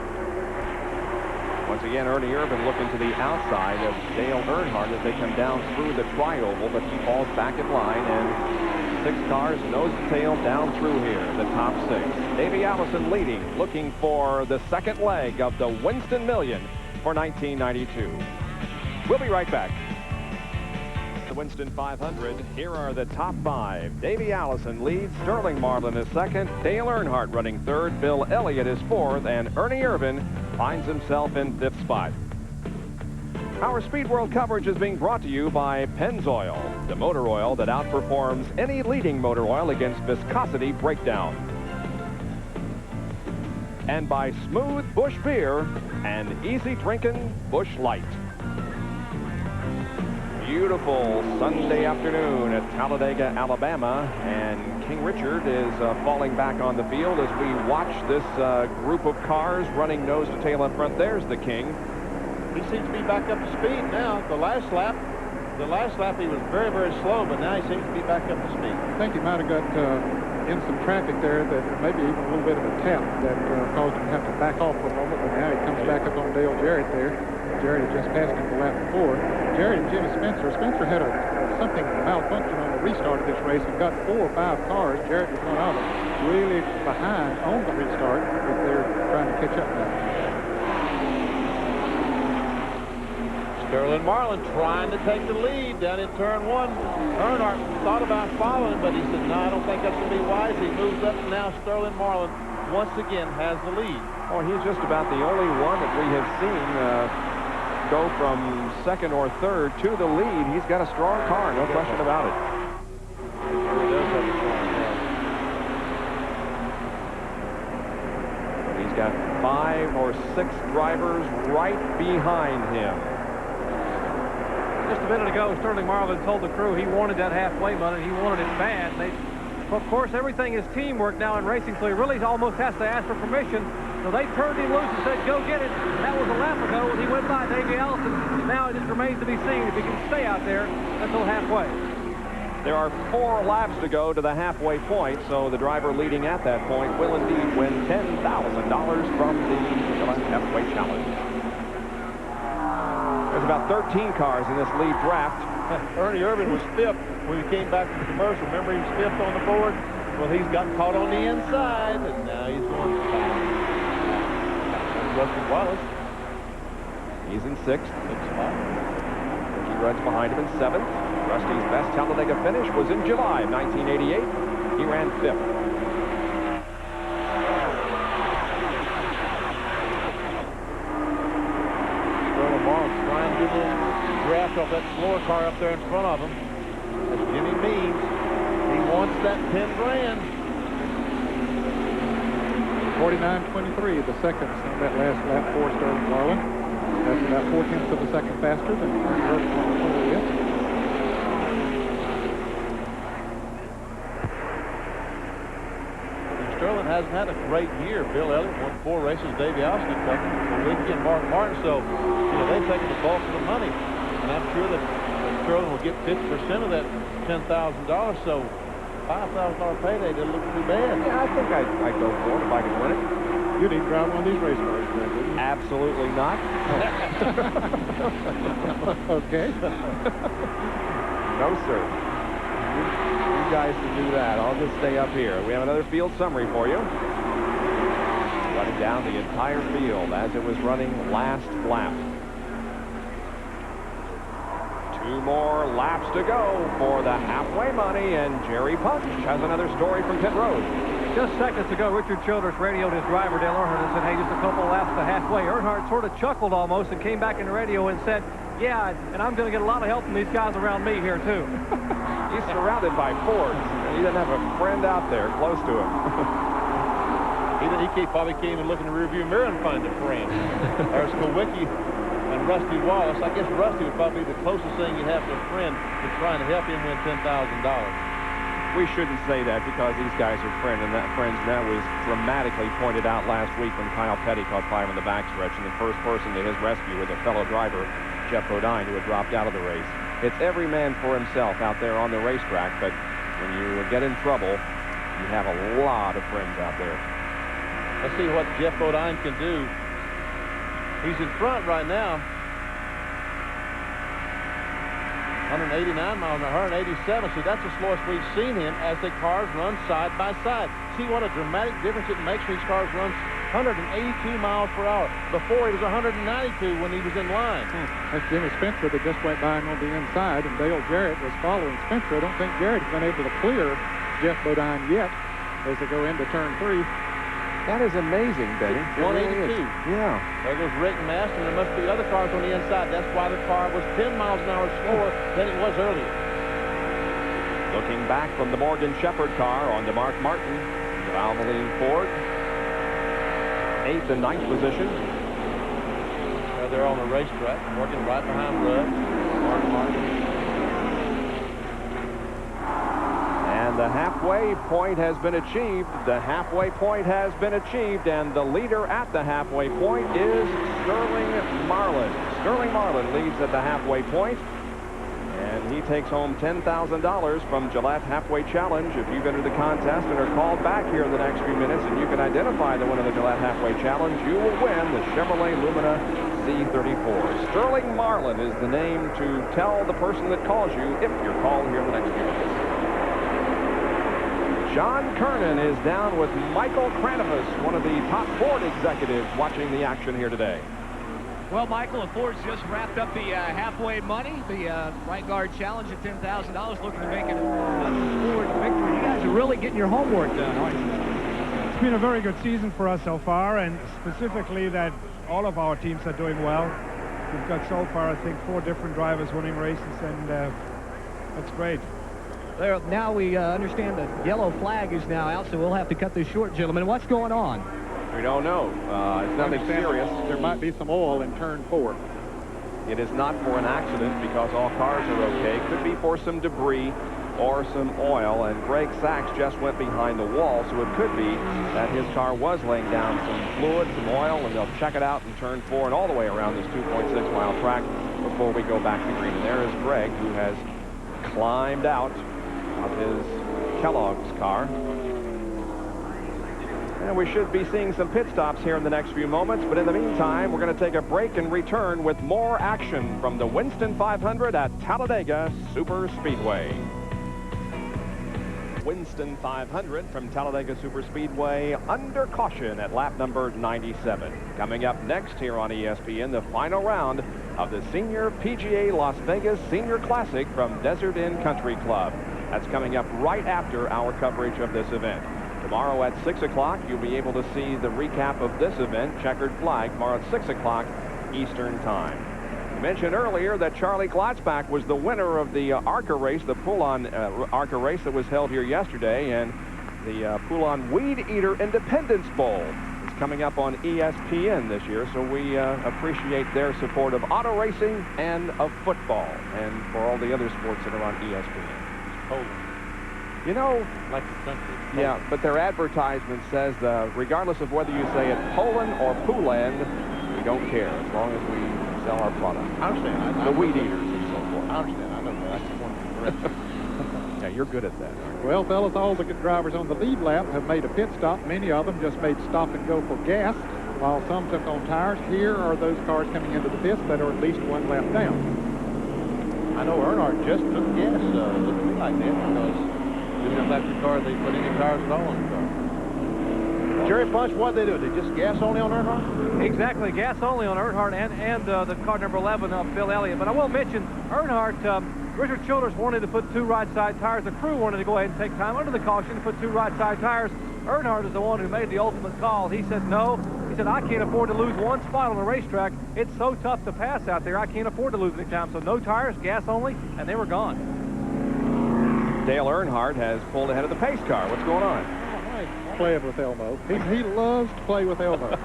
Once again, Ernie Irvan looking to the outside of Dale Earnhardt as they come down through the tri-oval, but he falls back in line, and 6 cars nose to tail down through here, the top 6. Davey Allison leading, looking for the second leg of the Winston Million for 1992. We'll be right back. The Winston 500, here are the top 5. Davey Allison leads, Sterling Marlin is second, Dale Earnhardt running third, Bill Elliott is fourth, and Ernie Irvan finds himself in 5th spot. Our Speed World coverage is being brought to you by Pennzoil, the motor oil that outperforms any leading motor oil against viscosity breakdown. And by Smooth Busch Beer and easy drinking Busch Light. Beautiful Sunday afternoon at Talladega, Alabama, and King Richard is falling back on the field as we watch this group of cars running nose to tail up front. There's the King. He seems to be back up to speed now. The last lap he was very, very slow, but now he seems to be back up to speed. I think he might have got in some traffic there, that maybe even a little bit of a tap that caused him to have to back off for a moment, but now he comes back up on Dale Jarrett there. Jarrett had just passed him the lap before. Jarrett and Jimmy Spencer. Spencer had something malfunction on the restart of this race and got 4 or 5 cars. Jarrett was one of them, really behind on the restart, but they're trying to catch up now. Sterling Marlin trying to take the lead down in turn 1. Earnhardt thought about following, but he said, no, I don't think that's going to be wise. He moves up, and now Sterling Marlin once again has the lead. Oh, he's just about the only one that we have seen go from second or third to the lead. He's got a strong car, no question about it. He does have a strong car. He's got 5 or 6 drivers right behind him. Just a minute ago, Sterling Marlin told the crew he wanted that halfway button. He wanted it bad. Of course, everything is teamwork now in racing, so he really almost has to ask for permission. So they turned him loose and said, go get it. That was a lap ago when he went by Davey Allison. Now it just remains to be seen if he can stay out there until halfway. There are 4 laps to go to the halfway point, so the driver leading at that point will indeed win $10,000 from the halfway challenge. There's about 13 cars in this lead draft. Ernie Irvan was 5th when he came back from the commercial. Remember, he was 5th on the board? Well, he's gotten caught on the inside, and now he's going back. Rusty Wallace. He's in 6th. Ricky Rudd's behind him in 7th. Rusty's best Talladega finish was in July of 1988. He ran 5th. Trying to get a draft off that slower car up there in front of him. That's Jimmy Means. He wants that 10 grand. 49.23, the seconds on that last lap for Sterling Marlin. That's about 4/10 of a second faster than Irvan. Sterling hasn't had a great year. Bill Elliott won 4 races. Davey Allison took Kulwicki and Mark Martin. So, they've taken the bulk of the money. And I'm sure that Sterling will get 50% of that $10,000. So, $5,000 payday doesn't look too bad. Yeah, I think I'd go for it if I could win it. You need to drive one of these race cars, Greg, wouldn't you? Absolutely not. Okay. No, sir. You guys can do that. I'll just stay up here. We have another field summary for you. Running down the entire field as it was running last lap. 2 more laps to go for the halfway money, and Jerry Punch has another story from pit road. Just seconds ago, Richard Childress radioed his driver, Dale Earnhardt, and said, hey, just a couple of laps to halfway. Earnhart sort of chuckled almost and came back in the radio and said, yeah, and I'm going to get a lot of help from these guys around me here, too. He's surrounded by Fords, and he doesn't have a friend out there close to him. He probably can't even look in the rearview mirror and find a friend. There's Kowicki and Rusty Wallace. I guess Rusty would probably be the closest thing you'd have to a friend to trying to help him win $10,000. We shouldn't say that because these guys are friends, and that was dramatically pointed out last week when Kyle Petty caught fire in the backstretch, and the first person to his rescue was a fellow driver, Jeff Bodine, who had dropped out of the race. It's every man for himself out there on the racetrack, but when you get in trouble, you have a lot of friends out there. Let's see what Jeff Bodine can do. He's in front right now. 189 miles an hour, 187. See, that's the slowest we've seen him as the cars run side by side. See what a dramatic difference it makes when these cars run 182 miles per hour. Before, he was 192 when he was in line. That's Jimmy Spencer that just went by him on the inside, and Dale Jarrett was following Spencer. I don't think Jarrett's been able to clear Jeff Bodine yet as they go into turn 3. That is amazing, Benny. 182. Yeah. There goes Rick Mast, and there must be other cars on the inside. That's why the car was 10 miles an hour slower than it was earlier. Looking back from the Morgan Shepherd car on to Mark Martin, the Valvoline Ford. 8th and 9th position. They're on the racetrack. Morgan right behind Rudd. Mark Martin. And the halfway point has been achieved. The halfway point has been achieved, and the leader at the halfway point is Sterling Marlin. Sterling Marlin leads at the halfway point, and he takes home $10,000 from Gillette Halfway Challenge. If you've entered the contest and are called back here in the next few minutes and you can identify the winner of the Gillette Halfway Challenge, you will win the Chevrolet Lumina C34. Sterling Marlin is the name to tell the person that calls you if you're called here in the next few minutes. John Kernan is down with Michael Kranovus, one of the top Ford executives watching the action here today. Well, Michael, Ford's just wrapped up the halfway money, the right guard challenge at $10,000, looking to make it another Ford victory. You guys are really getting your homework done, aren't you? It's been a very good season for us so far, and specifically that all of our teams are doing well. We've got so far, I think, 4 different drivers winning races, and that's great. Now we understand the yellow flag is now out, so we'll have to cut this short, gentlemen. What's going on? We don't know. It's nothing serious. There might be some oil in turn 4. It is not for an accident because all cars are okay. Could be for some debris or some oil, and Greg Sachs just went behind the wall, so it could be that his car was laying down some fluid, some oil, and they'll check it out in turn 4 and all the way around this 2.6-mile track before we go back to green. And there is Greg, who has climbed out of his Kellogg's car. And we should be seeing some pit stops here in the next few moments, but in the meantime, we're going to take a break and return with more action from the Winston 500 at Talladega Super Speedway. Winston 500 from Talladega Super Speedway under caution at lap number 97. Coming up next here on ESPN, the final round of the Senior PGA Las Vegas Senior Classic from Desert Inn Country Club. That's coming up right after our coverage of this event. Tomorrow at 6 o'clock, you'll be able to see the recap of this event, Checkered Flag, tomorrow at 6 o'clock Eastern Time. We mentioned earlier that Charlie Glotzbach was the winner of the ARCA race, the Poulon ARCA race that was held here yesterday, and the Poulon Weed Eater Independence Bowl is coming up on ESPN this year, so we appreciate their support of auto racing and of football, and for all the other sports that are on ESPN. Poland. You know, like the country. Yeah, but their advertisement says, regardless of whether you say it Poland or Pouland, we don't care as long as we sell our product. I understand. The weed eaters and so forth. I understand. I know that. I just want to correct you. Yeah, you're good at that. Well, fellas, all the good drivers on the lead lap have made a pit stop. Many of them just made stop and go for gas, while some took on tires. Here are those cars coming into the pits that are at least 1 lap down. I know Earnhardt just took gas, looked to me like that, because this is like the car they put any tires at all on the car. Jerry Punch, what they do? They just gas only on Earnhardt? Exactly, gas only on Earnhardt and the car number 11 of Bill Elliott. But I will mention Earnhardt, Richard Childress wanted to put 2 right side tires. The crew wanted to go ahead and take time under the caution to put 2 right side tires. Earnhardt is the one who made the ultimate call. He said no. He said, I can't afford to lose one spot on the racetrack. It's so tough to pass out there. I can't afford to lose any time. So no tires, gas only, and they were gone. Dale Earnhardt has pulled ahead of the pace car. What's going on? Playing with Elmo. He loves to play with Elmo.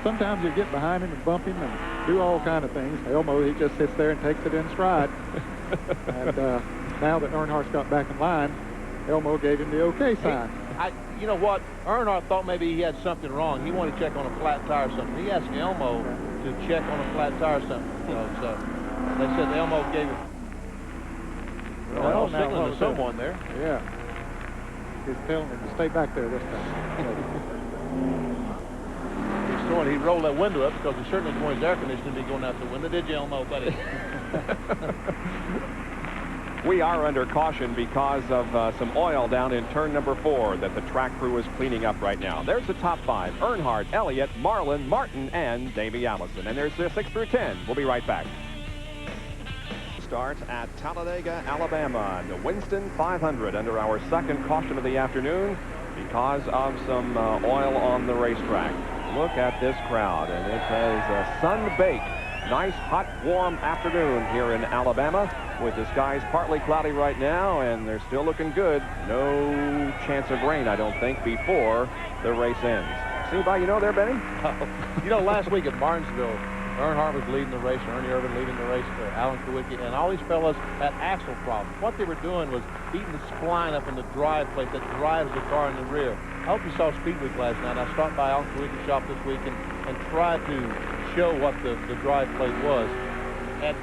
Sometimes you get behind him and bump him and do all kind of things. Elmo, he just sits there and takes it in stride. And now that Earnhardt's got back in line, Elmo gave him the okay sign. You know what? Earnhardt thought maybe he had something wrong. He wanted to check on a flat tire or something. He asked Elmo to check on a flat tire or something. So they said Elmo gave him. Well, signaling to someone there. Yeah. He's telling him to stay back there this time. He's throwing, he rolled that window up because he certainly didn't want his air conditioning to be going out the window. Did you, Elmo, buddy? We are under caution because of some oil down in turn number 4 that the track crew is cleaning up right now. There's the top 5. Earnhardt, Elliott, Marlin, Martin, and Davey Allison. And there's the 6 through 10. We'll be right back. Starts at Talladega, Alabama, the Winston 500 under our second caution of the afternoon because of some oil on the racetrack. Look at this crowd, and it is a sun-baked, nice, hot, warm afternoon here in Alabama with the skies partly cloudy right now, and they're still looking good. No chance of rain, I don't think, before the race ends. See anybody you know there, Benny? You know, last week at Martinsville, Earnhardt was leading the race, Ernie Irvin leading the race, Alan Kawicki, and all these fellas had axle problems. What they were doing was eating the spline up in the drive plate that drives the car in the rear. I hope you saw Speed Week last night. I stopped by Alan Kawicki's shop this week and tried to show what the drive plate was. At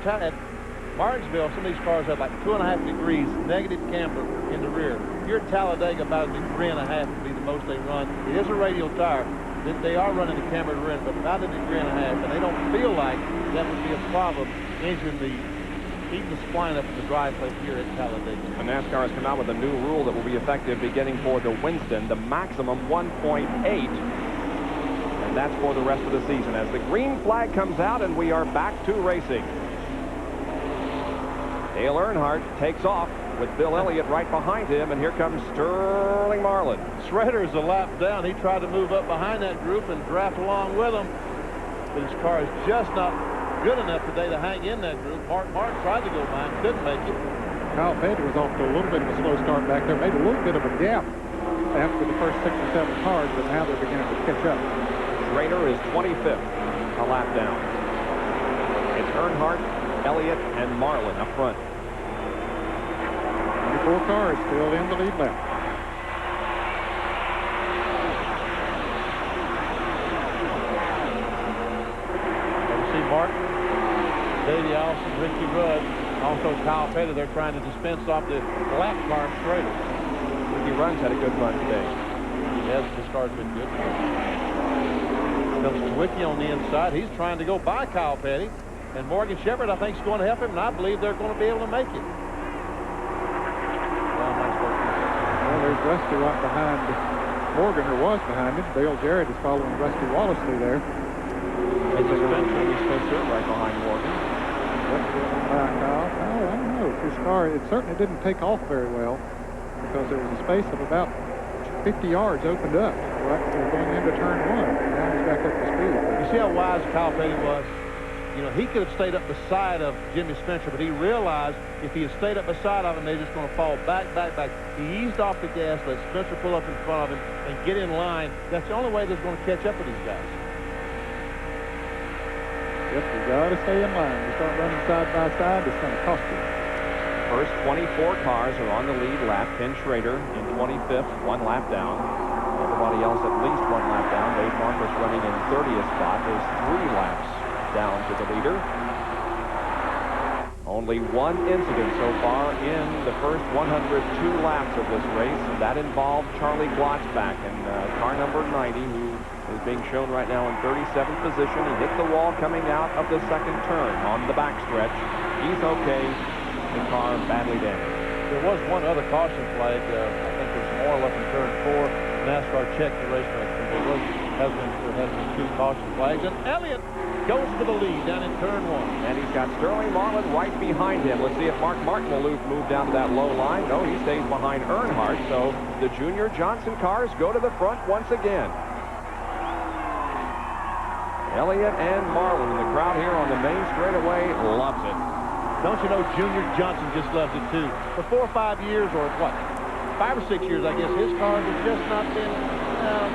Martinsville, some of these cars had like 2.5 degrees negative camber in the rear. Here at Talladega, about 1.5 degrees would be the most they run. It is a radial tire. They are running the camber rear, but about 1.5 degrees, and they don't feel like that would be a problem eating the spline up in the drive plate here at Talladega. And NASCAR has come out with a new rule that will be effective beginning for the Winston, the maximum 1.8. And that's for the rest of the season as the green flag comes out and we are back to racing. Dale Earnhardt takes off with Bill Elliott right behind him, and here comes Sterling Marlin. Schrader's a lap down. He tried to move up behind that group and draft along with them, but his car is just not good enough today to hang in that group. Martin tried to go behind, couldn't make it. Kyle Petty was off to a little bit of a slow start back there, made a little bit of a gap after the first 6 or 7 cars, but now they're beginning to catch up. Schrader is 25th, a lap down. It's Earnhardt, Elliott, and Marlin up front. 24 cars still in the lead lap. You see Martin, Davey Allison, Ricky Rudd, also Kyle Petty. They're trying to dispense off the black car Schrader. Ricky Rudd's had a good run today. Yes, this car's been good. Comes Kawicki on the inside. He's trying to go by Kyle Petty. And Morgan Shepherd, I think, is going to help him, and I believe they're going to be able to make it. Well, there's Rusty right behind Morgan, or was behind him. Dale Jarrett is following Rusty Wallace through there. Spencer right behind Morgan. I don't know. His car, it certainly didn't take off very well because there was a space of about 50 yards opened up right going into turn 1. Now he's back up to speed. You see how wise Kyle Petty was? You know, he could have stayed up beside of Jimmy Spencer, but he realized if he had stayed up beside of him, they're just going to fall back. He eased off the gas, let Spencer pull up in front of him, and get in line. That's the only way they're going to catch up with these guys. Yep, you got to stay in line. You start running side by side, it's going to cost you. First 24 cars are on the lead lap. Ken Schrader in 25th, 1 lap down. Everybody else at least 1 lap down. Dave Marcus running in 30th spot. There's 3 laps down to the leader. Only 1 incident so far in the first 102 laps of this race, and that involved Charlie Glotzback in car number 90, who is being shown right now in 37th position. He hit the wall coming out of the second turn on the backstretch. He's okay. the car badly damaged. There was one other caution flag. I think there's more left in turn 4. NASCAR checked the racetrack. There has been 2 caution flags. And Elliott goes for the lead down in turn 1. And he's got Sterling Marlin right behind him. Let's see if Mark Martin will move down to that low line. No, he stays behind Earnhardt. So the Junior Johnson cars go to the front once again. Elliott and Marlin in the crowd here on the main straightaway loves it. Don't you know Junior Johnson just loves it too? For 4 or 5 years, or what, 5 or 6 years, I guess, his cars have just not been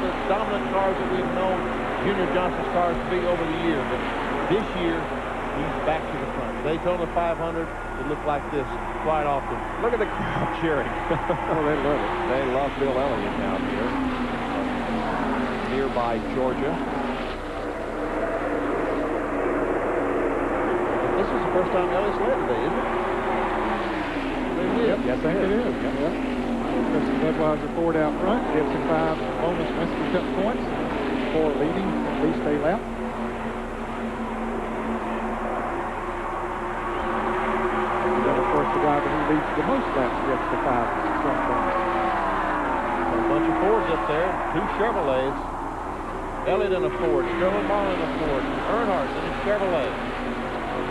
the dominant cars that we've known Junior Johnson's cars to be over the years. But this year, he's back to the front. Daytona 500, it looked like this quite often. Look at the crowd cheering. Oh, they love it. They love Bill Elliott down here. Nearby Georgia. This is the first time Elliott's led today, isn't it? Yep, yes, I think it is. Yep. Mr. Budweiser Ford out front gives him 5 bonus Winston Cup points for leading at least a lap. And then, of course, the driver who leads the most laps gets the 5 front points. A bunch of Fords up there, 2 Chevrolets. Elliott in a Ford, Sterling Marlin in a Ford, Earnhardt in a Chevrolet.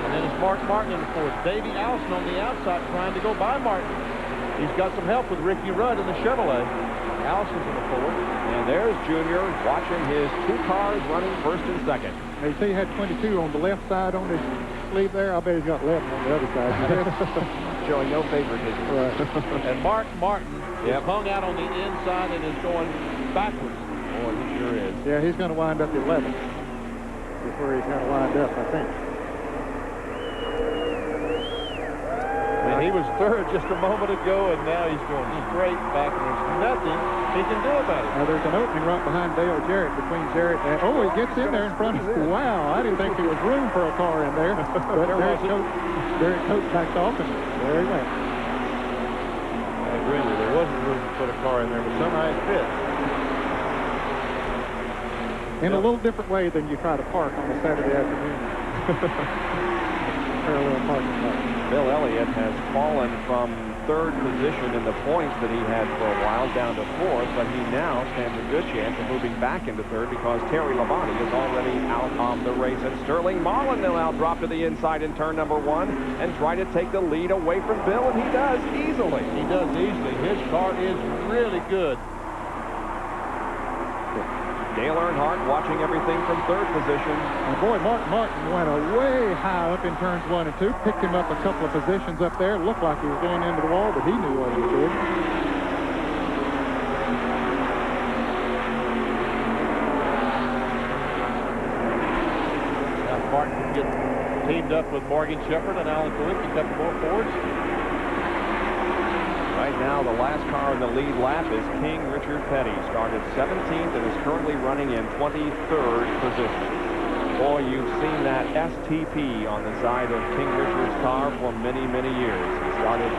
And then it's Mark Martin in the Ford. Davey Allison on the outside trying to go by Martin. He's got some help with Ricky Rudd in the Chevrolet. Allison's in the Ford. And there's Junior watching his 2 cars running first and second. They say he had 22 on the left side on his sleeve there. I bet he's got 11 on the other side. Showing no favoritism. Right. And Mark Martin is hung out on the inside and is going backwards. Boy, he sure is. Yeah, he's going to wind up 11th. That's where he's going to wind up, I think. And he was third just a moment ago, and now he's going straight back, and there's nothing he can do about it. Now, there's an opening right behind Dale Jarrett, between Jarrett and... Oh, he gets in there in front of... Wow, I didn't think there was room for a car in there. But Derek Coates backed off, and there he went. I agree with you. There wasn't room to put a car in there, but somehow it fit. In a little different way than you try to park on a Saturday afternoon. Parallel parking lot. Bill Elliott has fallen from 3rd position in the points that he had for a while down to 4th, but he now stands a good chance of moving back into 3rd because Terry Labonte is already out on the race. And Sterling Marlin will now drop to the inside in turn number 1 and try to take the lead away from Bill, and he does easily. He does easily. His car is really good. Dale Earnhardt watching everything from 3rd position. And boy, Mark Martin went way high up in turns 1 and 2, picked him up a couple of positions up there. Looked like he was going into the wall, but he knew what he was doing. Now Martin can get teamed up with Morgan Shepherd and Alan Kalicki, a couple more Fords. Right now, the last car in the lead lap is King Richard Petty. Started 17th and is currently running in 23rd position. Boy, you've seen that STP on the side of King Richard's car for many, many years. He started,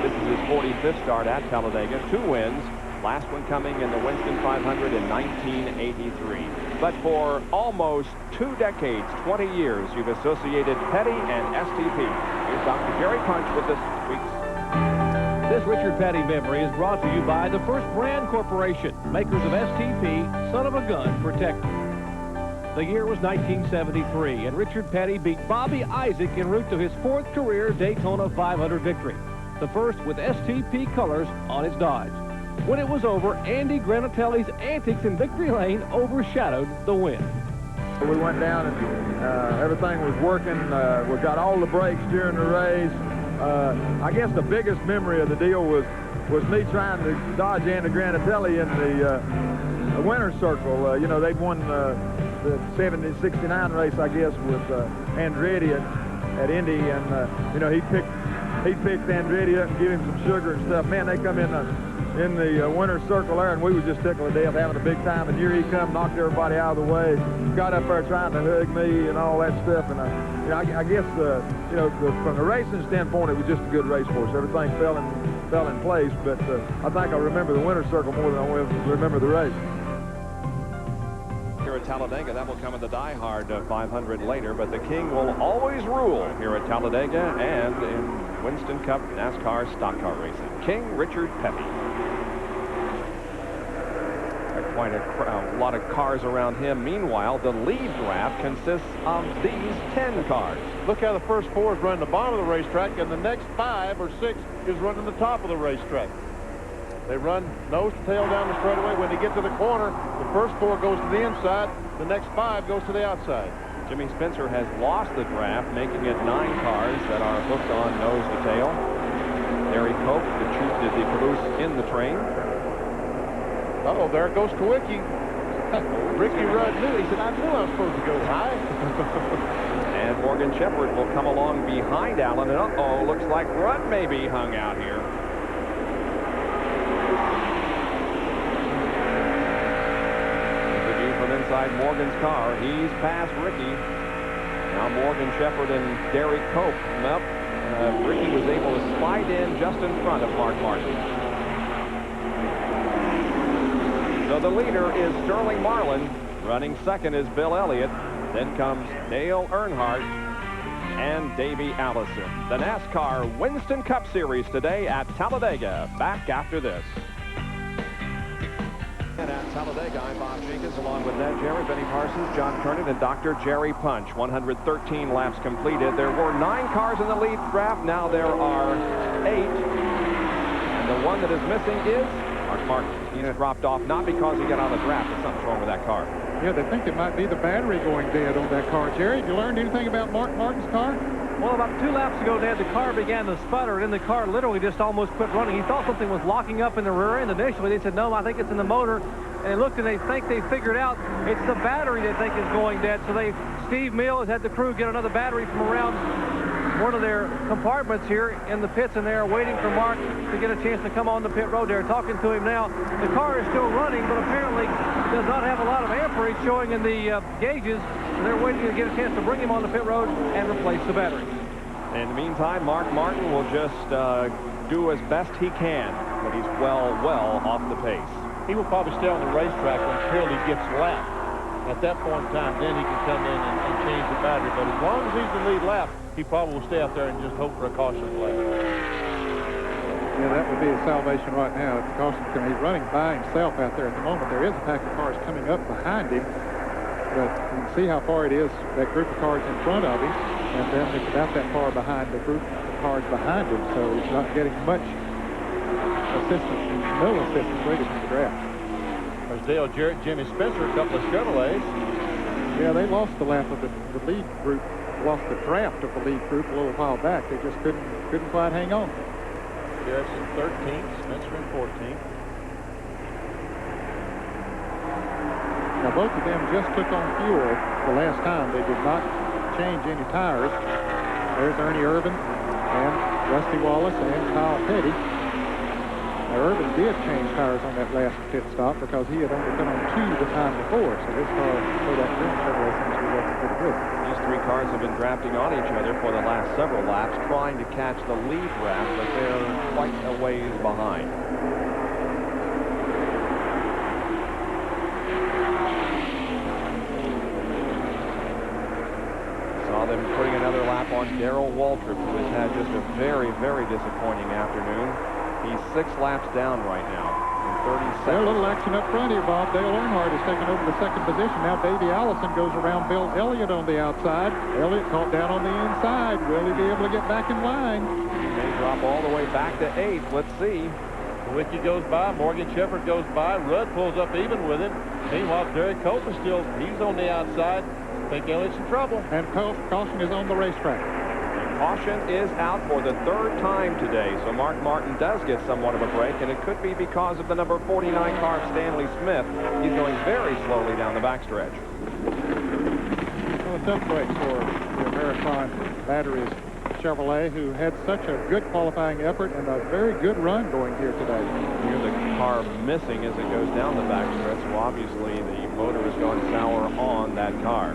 this is his 45th start at Talladega, 2 wins. Last one coming in the Winston 500 in 1983. But for almost 2 decades, 20 years, you've associated Petty and STP. Here's Dr. Jerry Punch with this week's. This Richard Petty memory is brought to you by the First Brand Corporation, makers of STP, Son of a Gun Protector. The year was 1973, and Richard Petty beat Bobby Isaac en route to his 4th career Daytona 500 victory, the first with STP colors on his Dodge. When it was over, Andy Granatelli's antics in Victory Lane overshadowed the win. We went down and everything was working. We got all the brakes during the race. I guess the biggest memory of the deal was me trying to dodge Andy Granatelli in the winner's circle. You know, they'd won the 69 race, I guess, with Andretti at Indy, and you know, he picked Andretti up and give him some sugar and stuff. Man, they come in the winner's circle there, and we was just tickled to death, having a big time. And here he come, knocked everybody out of the way, got up there trying to hug me and all that stuff. And you know, I guess you know, from the racing standpoint, it was just a good race for us. Everything fell in place, but I think I remember the winner's circle more than I remember the race. Here at Talladega. That will come in the Die-Hard 500 later, but the king will always rule here at Talladega and in Winston Cup NASCAR stock car racing. King Richard Petty. Quite a lot of cars around him. Meanwhile, the lead draft consists of these 10 cars. Look how the first 4 is running the bottom of the racetrack, and the next 5 or 6 is running the top of the racetrack. They run nose to tail down the straightaway. When they get to the corner, the first 4 goes to the inside, the next 5 goes to the outside. Jimmy Spencer has lost the draft, making it 9 cars that are hooked on nose to tail. Larry Cope, the caboose in the train. Uh-oh, there goes Kawicki. Ricky Rudd knew. He said, I knew I was supposed to go high. And Morgan Shepherd will come along behind Allen. And uh-oh, looks like Rudd may be hung out here. There's a view from inside Morgan's car. He's past Ricky. Now Morgan Shepherd and Derek Cope. Nope. Ricky was able to slide in just in front of Mark Martin. So the leader is Sterling Marlin. Running second is Bill Elliott. Then comes Dale Earnhardt and Davey Allison. The NASCAR Winston Cup Series today at Talladega. Back after this. And at Talladega, I'm Bob Jenkins, along with Ned Jerry, Benny Parsons, John Kernan, and Dr. Jerry Punch. 113 laps completed. There were 9 cars in the lead draft. Now there are 8. And the one that is missing is Mark Martin. He's dropped off, not because he got out of the draft, but something's wrong with that car. Yeah, they think it might be the battery going dead on that car. Jerry, have you learned anything about Mark Martin's car? Well, about 2 laps ago, Ned, the car began to sputter, and then the car literally just almost quit running. He thought something was locking up in the rear end initially. They said, no, I think it's in the motor. And they looked, and they think they figured out it's the battery they think is going dead. So Steve Mills had the crew get another battery from around one of their compartments here in the pits, and they're waiting for Mark to get a chance to come on the pit road. They're talking to him now. The car is still running, but apparently does not have a lot of amperage showing in the gauges. So they're waiting to get a chance to bring him on the pit road and replace the battery. In the meantime, Mark Martin will just do as best he can, but he's well off the pace. He will probably stay on the racetrack until he gets lapped. At that point in time, then he can come in and change the battery. But as long as he's the lead lap, he probably will stay out there and just hope for a caution lap. Yeah, that would be his salvation right now. If the caution, he's running by himself out there at the moment. There is a pack of cars coming up behind him, but you can see how far it is, that group of cars in front of him, and then it's about that far behind the group of cars behind him, so he's not getting much assistance, no assistance really from the draft. There's Dale Jarrett, Jimmy Spencer, a couple of Chevrolets. Yeah, they lost the lap of the lead group, lost the draft of the lead group a little while back. They just couldn't quite hang on. Jarrett's in 13th, Spencer in 14th. Now both of them just took on fuel the last time. They did not change any tires. There's Ernie Irvin and Rusty Wallace and Kyle Petty. Now Irvin did change tires on that last pit stop because he had only been on 2 the time before. So this car, for that green Chevrolet, seems to be working pretty good. These 3 cars have been drafting on each other for the last several laps, trying to catch the lead draft, but they're quite a ways behind. Saw them putting another lap on Darrell Waltrip, who has had just a very, very disappointing afternoon. He's 6 laps down right now in 30 seconds. There's a little action up front here, Bob. Dale Earnhardt has taken over the second position. Now Davey Allison goes around Bill Elliott on the outside. Elliott caught down on the inside. Will he be able to get back in line? He may drop all the way back to 8th. Let's see. Kawicki goes by. Morgan Shepherd goes by. Rudd pulls up even with him. Meanwhile, Derek Cope is still, he's on the outside. I think Elliott's in trouble. And caution is on the racetrack. Caution is out for the 3rd time today, so Mark Martin does get somewhat of a break, and it could be because of the number 49 car, Stanley Smith. He's going very slowly down the backstretch. Well, a tough break for the American Batteries Chevrolet, who had such a good qualifying effort and a very good run going here today. Here's the car missing as it goes down the backstretch, so obviously the motor has gone sour on that car.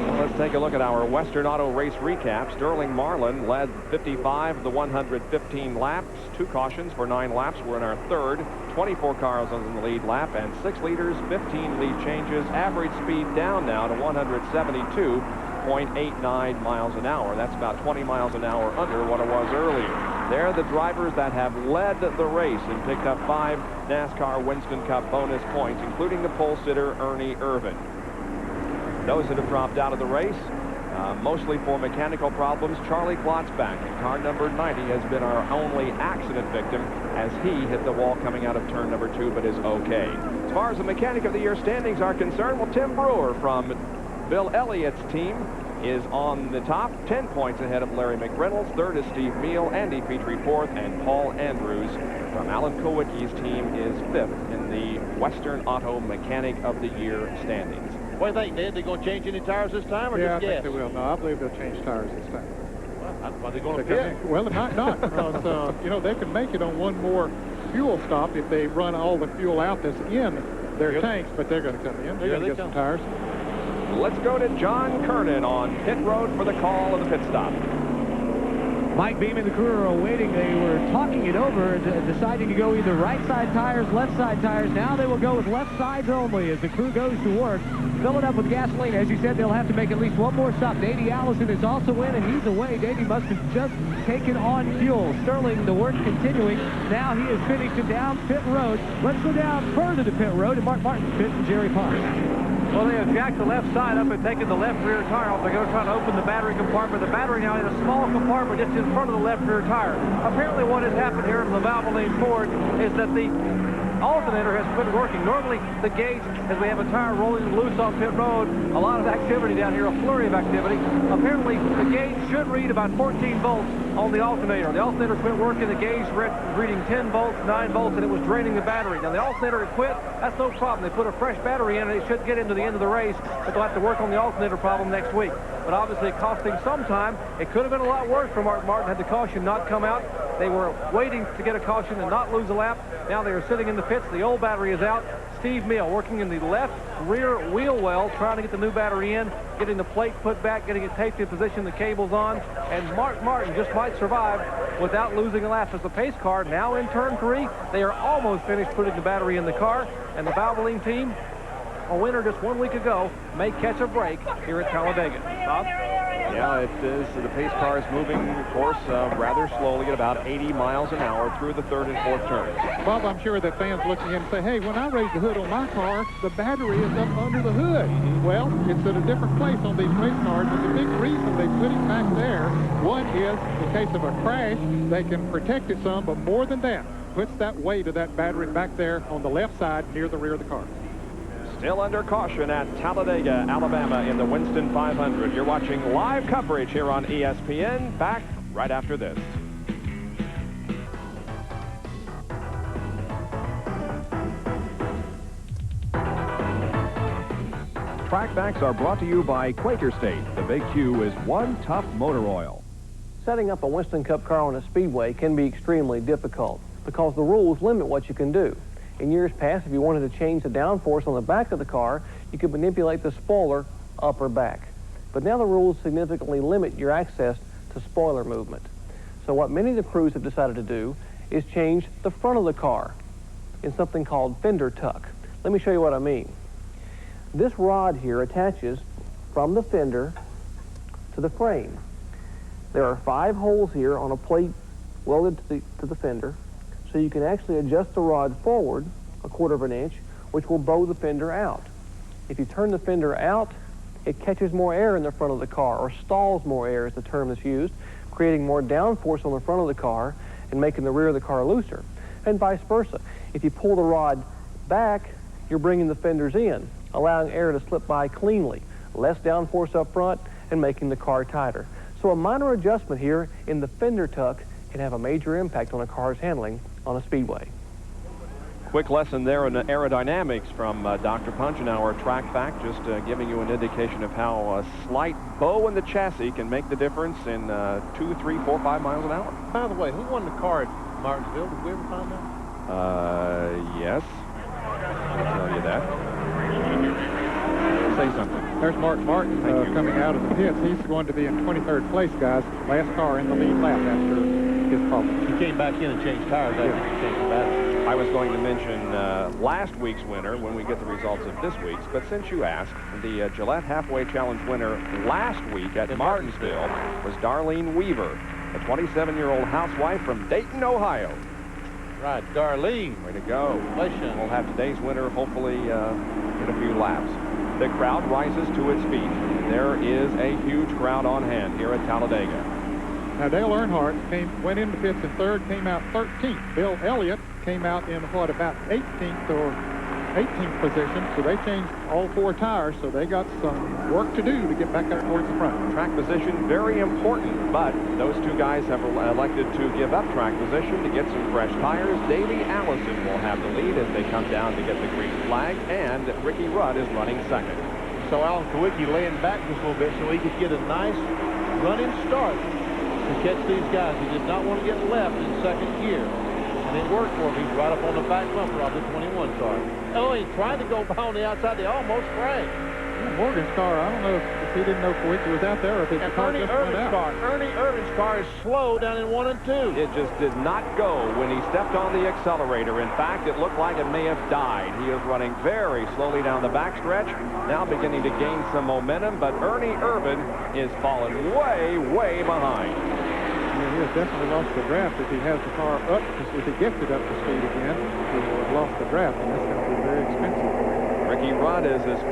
Well, let's take a look at our Western Auto Race recap. Sterling Marlin led 55 of the 115 laps. 2 cautions for 9 laps. We're in our third. 24 cars on the lead lap and 6 leaders, 15 lead changes. Average speed down now to 172.89 miles an hour. That's about 20 miles an hour under what it was earlier. They're the drivers that have led the race and picked up 5 NASCAR Winston Cup bonus points, including the pole sitter Ernie Irvan. Those that have dropped out of the race, mostly for mechanical problems, Charlie Klotzbach in car number 90 has been our only accident victim as he hit the wall coming out of turn number 2, but is okay. As far as the Mechanic of the Year standings are concerned, well, Tim Brewer from Bill Elliott's team is on the top, 10 points ahead of Larry McReynolds. Third is Steve Meal, Andy Petrie fourth, and Paul Andrews from Alan Kowicki's team is 5th in the Western Auto Mechanic of the Year standings. What do you think, Ned? They going to change any tires this time, or yeah, just guess? I think they will. No, I believe they'll change tires this time. Well, are they going to pit? Well, it might not, because, you know, they can make it on one more fuel stop if they run all the fuel out that's in their tanks, but they're going to come in. They're going to get some tires. Let's go to John Kernan on pit road for the call of the pit stop. Mike Beam and the crew are waiting. They were talking it over, deciding to go either right side tires, left side tires. Now they will go with left sides only as the crew goes to work. Fill it up with gasoline. As you said, they'll have to make at least one more stop. Davey Allison is also in, and he's away. Davey must have just taken on fuel. Sterling, the work continuing. Now he is finished down pit road. Let's go down further to pit road, and Mark Martin's pit and Jerry Parks. Well, they have jacked the left side up and taken the left rear tire off. They're going to try to open the battery compartment. The battery now in a small compartment just in front of the left rear tire. Apparently what has happened here in the Valvoline Ford is that the alternator has quit working. Normally the gauge, as we have a tire rolling loose on pit road, a lot of activity down here, a flurry of activity. Apparently the gauge should read about 14 volts on the alternator. The alternator quit working. The gauge reading 10 volts, 9 volts, and it was draining the battery. Now the alternator had quit. That's no problem. They put a fresh battery in and it should get into the end of the race, but they'll have to work on the alternator problem next week. But obviously it cost them some time. It could have been a lot worse for Mark Martin had the caution not come out. They were waiting to get a caution and not lose a lap. Now they are sitting in the pits. The old battery is out. Steve Meal working in the left rear wheel well, trying to get the new battery in, getting the plate put back, getting it taped in position, the cables on, and Mark Martin just might survive without losing a lap. As the pace car now in turn 3, they are almost finished putting the battery in the car, and the Valvoline team, a winner just 1 week ago, may catch a break here at Talladega. Bob? Yeah, it is. The pace car is moving, of course, rather slowly at about 80 miles an hour through the 3rd and 4th turns. Bob, I'm sure that fans looking in and say, hey, when I raise the hood on my car, the battery is up under the hood. Well, it's at a different place on these race cars, and the big reason they put it back there, one is, in case of a crash, they can protect it some, but more than that, puts that weight of that battery back there on the left side near the rear of the car. Still under caution at Talladega, Alabama in the Winston 500. You're watching live coverage here on ESPN. Back right after this. Track Facts are brought to you by Quaker State. The Big Q is one tough motor oil. Setting up a Winston Cup car on a speedway can be extremely difficult because the rules limit what you can do. In years past, if you wanted to change the downforce on the back of the car, you could manipulate the spoiler up or back. But now the rules significantly limit your access to spoiler movement. So what many of the crews have decided to do is change the front of the car in something called fender tuck. Let me show you what I mean. This rod here attaches from the fender to the frame. There are 5 holes here on a plate welded to the fender, so you can actually adjust the rod forward 1/4 of an inch, which will bow the fender out. If you turn the fender out, it catches more air in the front of the car, or stalls more air is the term that's used, creating more downforce on the front of the car and making the rear of the car looser, and vice versa. If you pull the rod back, you're bringing the fenders in, allowing air to slip by cleanly, less downforce up front and making the car tighter. So a minor adjustment here in the fender tuck can have a major impact on a car's handling on a speedway. Quick lesson there in aerodynamics from Dr. Punch in our Track Fact, just giving you an indication of how a slight bow in the chassis can make the difference in 2, 3, 4, 5 miles an hour. By the way, who won the car at Martinsville? Did we ever find out? Yes. I'll tell you that. Say something. There's Mark Martin coming out of the pits. He's going to be in 23rd place, guys. Last car in the lead lap after his problem. He came back in and changed tires after he changed the battery. I was going to mention last week's winner when we get the results of this week's, but since you asked, the Gillette Halfway Challenge winner last week at Martinsville was Darlene Weaver, a 27-year-old housewife from Dayton, Ohio. Right, Darlene. Way to go. Congratulations. We'll have today's winner hopefully in a few laps. The crowd rises to its feet. There is a huge crowd on hand here at Talladega. Now, Dale Earnhardt went into pits in 3rd, came out 13th. Bill Elliott came out in, what, about 18th or 18th position, so they changed all 4 tires, so they got some work to do to get back up towards the front. Track position, very important, but those 2 guys have elected to give up track position to get some fresh tires. Davey Allison will have the lead as they come down to get the green flag, and Ricky Rudd is running second. So Alan Kawicki laying back just a little bit so he could get a nice running start to catch these guys. He did not want to get left in 2nd gear. And it worked for him. He's right up on the back bumper of the 21 car. Oh, he tried to go on the outside. They almost crashed. Morgan's car, I don't know if he didn't know Kawicki was out there or if his car just went out. Ernie Irvin's car is slow down in 1 and 2. It just did not go when he stepped on the accelerator. In fact, it looked like it may have died. He is running very slowly down the backstretch, now beginning to gain some momentum, but Ernie Irvin is falling way, way behind. Yeah, he has definitely lost the draft. If he has the car up, if he gets it up to speed again, he will have lost the draft, and that's going to be very expensive. Ricky Rudd is as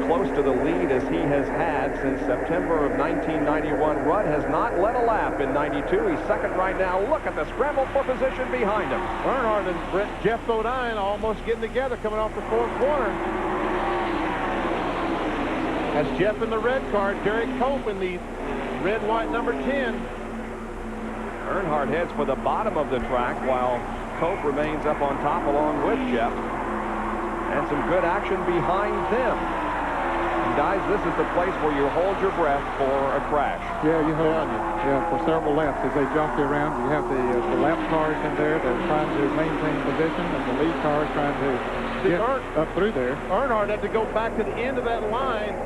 close to the lead as he has had since September of 1991. Rudd has not led a lap in 92. He's second right now. Look at the scramble for position behind him. Earnhardt and Jeff Bodine almost getting together coming off the 4th corner. That's Jeff in the red car, Derek Cope in the red, white number 10. Earnhardt heads for the bottom of the track while Cope remains up on top along with Jeff. And some good action behind them. And guys, this is the place where you hold your breath for a crash. Yeah, you hold on. Yeah, for several laps as they jockey around. You have the lap cars in there that are trying to maintain position, and the lead cars trying to get up through there. Earnhardt had to go back to the end of that line.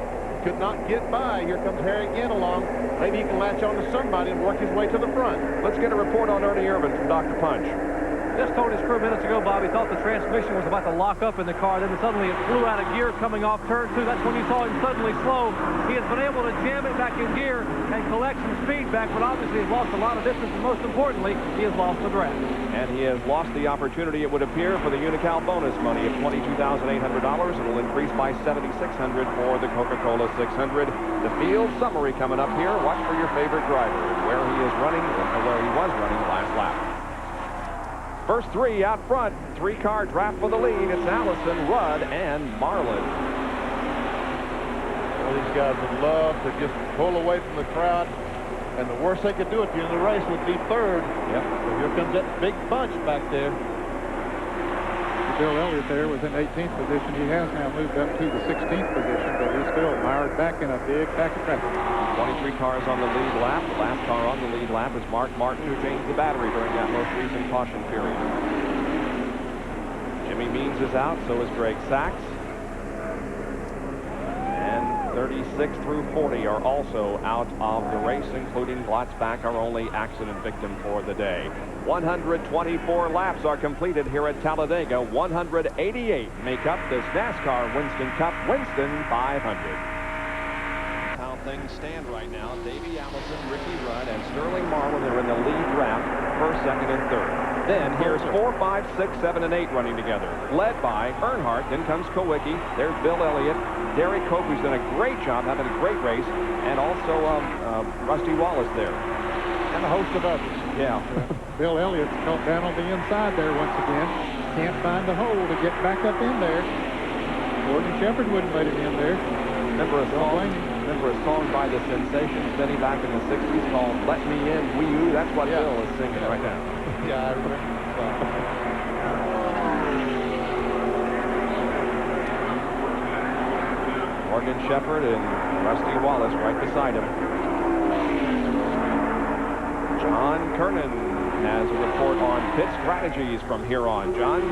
Could not get by. Here comes Harry again along. Maybe he can latch on to somebody and work his way to the front. Let's get a report on Ernie Irvin from Dr. Punch. Just told his crew minutes ago, Bob, he thought the transmission was about to lock up in the car. Then suddenly it flew out of gear coming off turn 2. That's when you saw him suddenly slow. He has been able to jam it back in gear and collect some speed back, but obviously he's lost a lot of distance, and most importantly, he has lost the draft. And he has lost the opportunity, it would appear, for the Unocal bonus money of $22,800. It will increase by $7,600 for the Coca-Cola 600. The field summary coming up here. Watch for your favorite driver, where he is running, or where he was running last lap. First 3 out front, 3-car draft for the lead. It's Allison, Rudd, and Marlin. Well, these guys would love to just pull away from the crowd, and the worst they could do at the end of the race would be 3rd. Yep. So here comes that big bunch back there. Bill Elliott there was in 18th position. He has now moved up to the 16th position, but he's still mired back in a big pack of traffic. 23 cars on the lead lap. The last car on the lead lap is Mark Martin, who changed the battery during that most recent caution period. Jimmy Means is out, so is Greg Sachs. And 36 through 40 are also out of the race, including Glotzback, our only accident victim for the day. 124 laps are completed here at Talladega. 188 make up this NASCAR Winston Cup Winston 500. How things stand right now. Davey Allison, Ricky Rudd, and Sterling Marlin are in the lead draft, 1st, 2nd, and 3rd. Then here's 4, 5, 6, 7, and 8 running together, led by Earnhardt. Then comes Kawicki. There's Bill Elliott. Derek Cope, who's done a great job, having a great race, and also Rusty Wallace there. And a host of others. Yeah. Bill Elliott's caught down on the inside there once again. Can't find a hole to get back up in there. Gordon Shepard wouldn't let him in there. Remember a song by the Sensations, Benny, back in the 60s called Let Me In, Wee Oo? That's what Bill is singing right now. Yeah, I remember. Morgan Shepard and Rusty Wallace right beside him. John Kernan has a report on pit strategies from here on. John?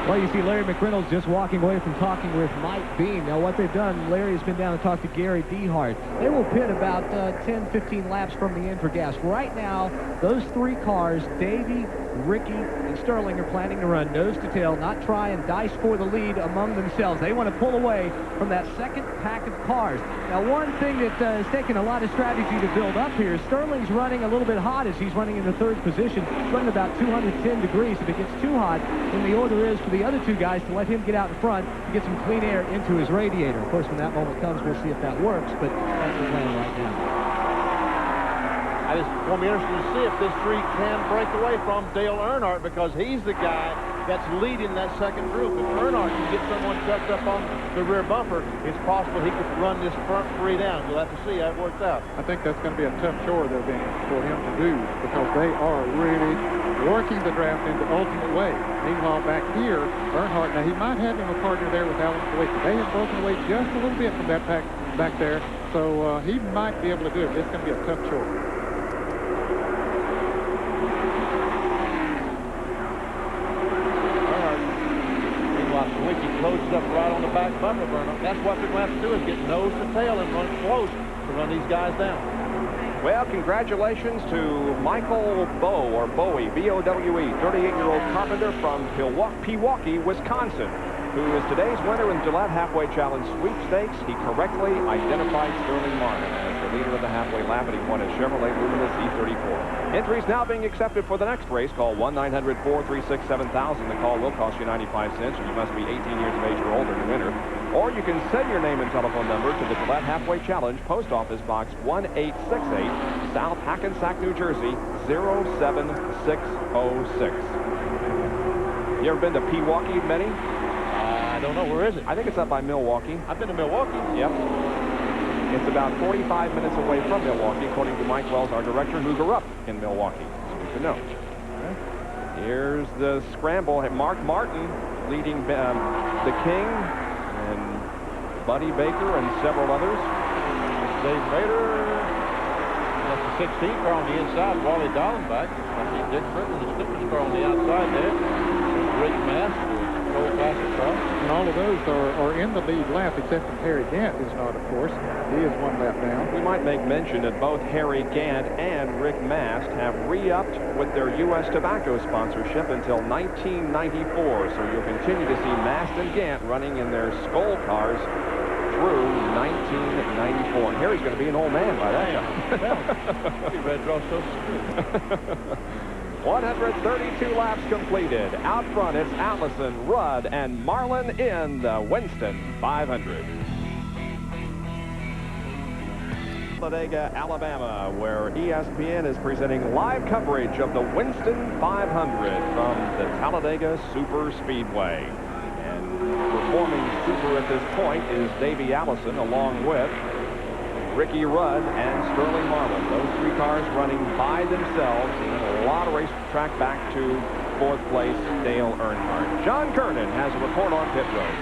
Well, you see Larry McReynolds just walking away from talking with Mike Beam. Now, what they've done, Larry has been down to talk to Gary Dehart. They will pit about 10, 15 laps from the end for gas. Right now, those three cars, Davey, Ricky, and Sterling, are planning to run nose to tail, not try and dice for the lead among themselves. They want to pull away from that second pack of cars. Now, one thing that has taken a lot of strategy to build up here, Sterling's running a little bit hot as he's running in the third position. He's running about 210 degrees. If it gets too hot, then the order is for the other two guys to let him get out in front to get some clean air into his radiator. Of course, when that moment comes, we'll see if that works, but that's the plan right now. I just want to be interested to see if this streak can break away from Dale Earnhardt, because he's the guy that's leading that second group. If Earnhardt can get someone tucked up on the rear bumper, it's possible he could run this front three down. We'll have to see how it works out. I think that's going to be a tough chore for him to do, because they are really working the draft into ultimate way. Meanwhile, back here, Earnhardt, now he might have him a partner there with Alan Sawicki. They have broken away just a little bit from that pack back there, so he might be able to do it. It's going to be a tough chore. Sawicki closes up right on the back bumper burner. That's what they're going to have to do, is get nose to tail and run close to run these guys down. Well, congratulations to Michael Bowe, or Bowie, B-O-W-E, 38-year-old carpenter from Pewaukee, Wisconsin, who is today's winner in Gillette Halfway Challenge sweepstakes. He correctly identified Sterling Martin as the leader of the halfway lap, and he won his Chevrolet Lumina Z34. Entries now being accepted for the next race. Call 1-900-436-7000. The call will cost you 95 cents, and you must be 18 years of age or older to enter. Or you can send your name and telephone number to the Gillette Halfway Challenge, Post Office Box 1868, South Hackensack, New Jersey, 07606. You ever been to Pewaukee, Benny? I don't know. Where is it? I think it's up by Milwaukee. I've been to Milwaukee. Yep. It's about 45 minutes away from Milwaukee, according to Mike Wells, our director, who grew up in Milwaukee. So good to know. Here's the scramble. Mark Martin leading the King, and Buddy Baker and several others. Dave Rader. That's the 16th car on the inside. Wally Dallenbach. I see Dick Britton, the stiffest car on the outside there. Rick Mast, the old classic car. And all of those are in the lead lap, except for Harry Gant is not, of course. He is one lap down. We might make mention that both Harry Gant and Rick Mast have re-upped with their U.S. Tobacco sponsorship until 1994. So you'll continue to see Mast and Gant running in their Skoll cars through 1994. Harry's going to be an old man by that time. Well, he read draw Social Security. 132 laps completed. Out front, it's Allison, Rudd, and Marlin in the Winston 500. Talladega, Alabama, where ESPN is presenting live coverage of the Winston 500 from the Talladega Super Speedway. And performing super at this point is Davey Allison, along with Ricky Rudd and Sterling Marlin. Those three cars running by themselves, and a lot of racetrack back to fourth place, Dale Earnhardt. John Kernan has a report on pit road.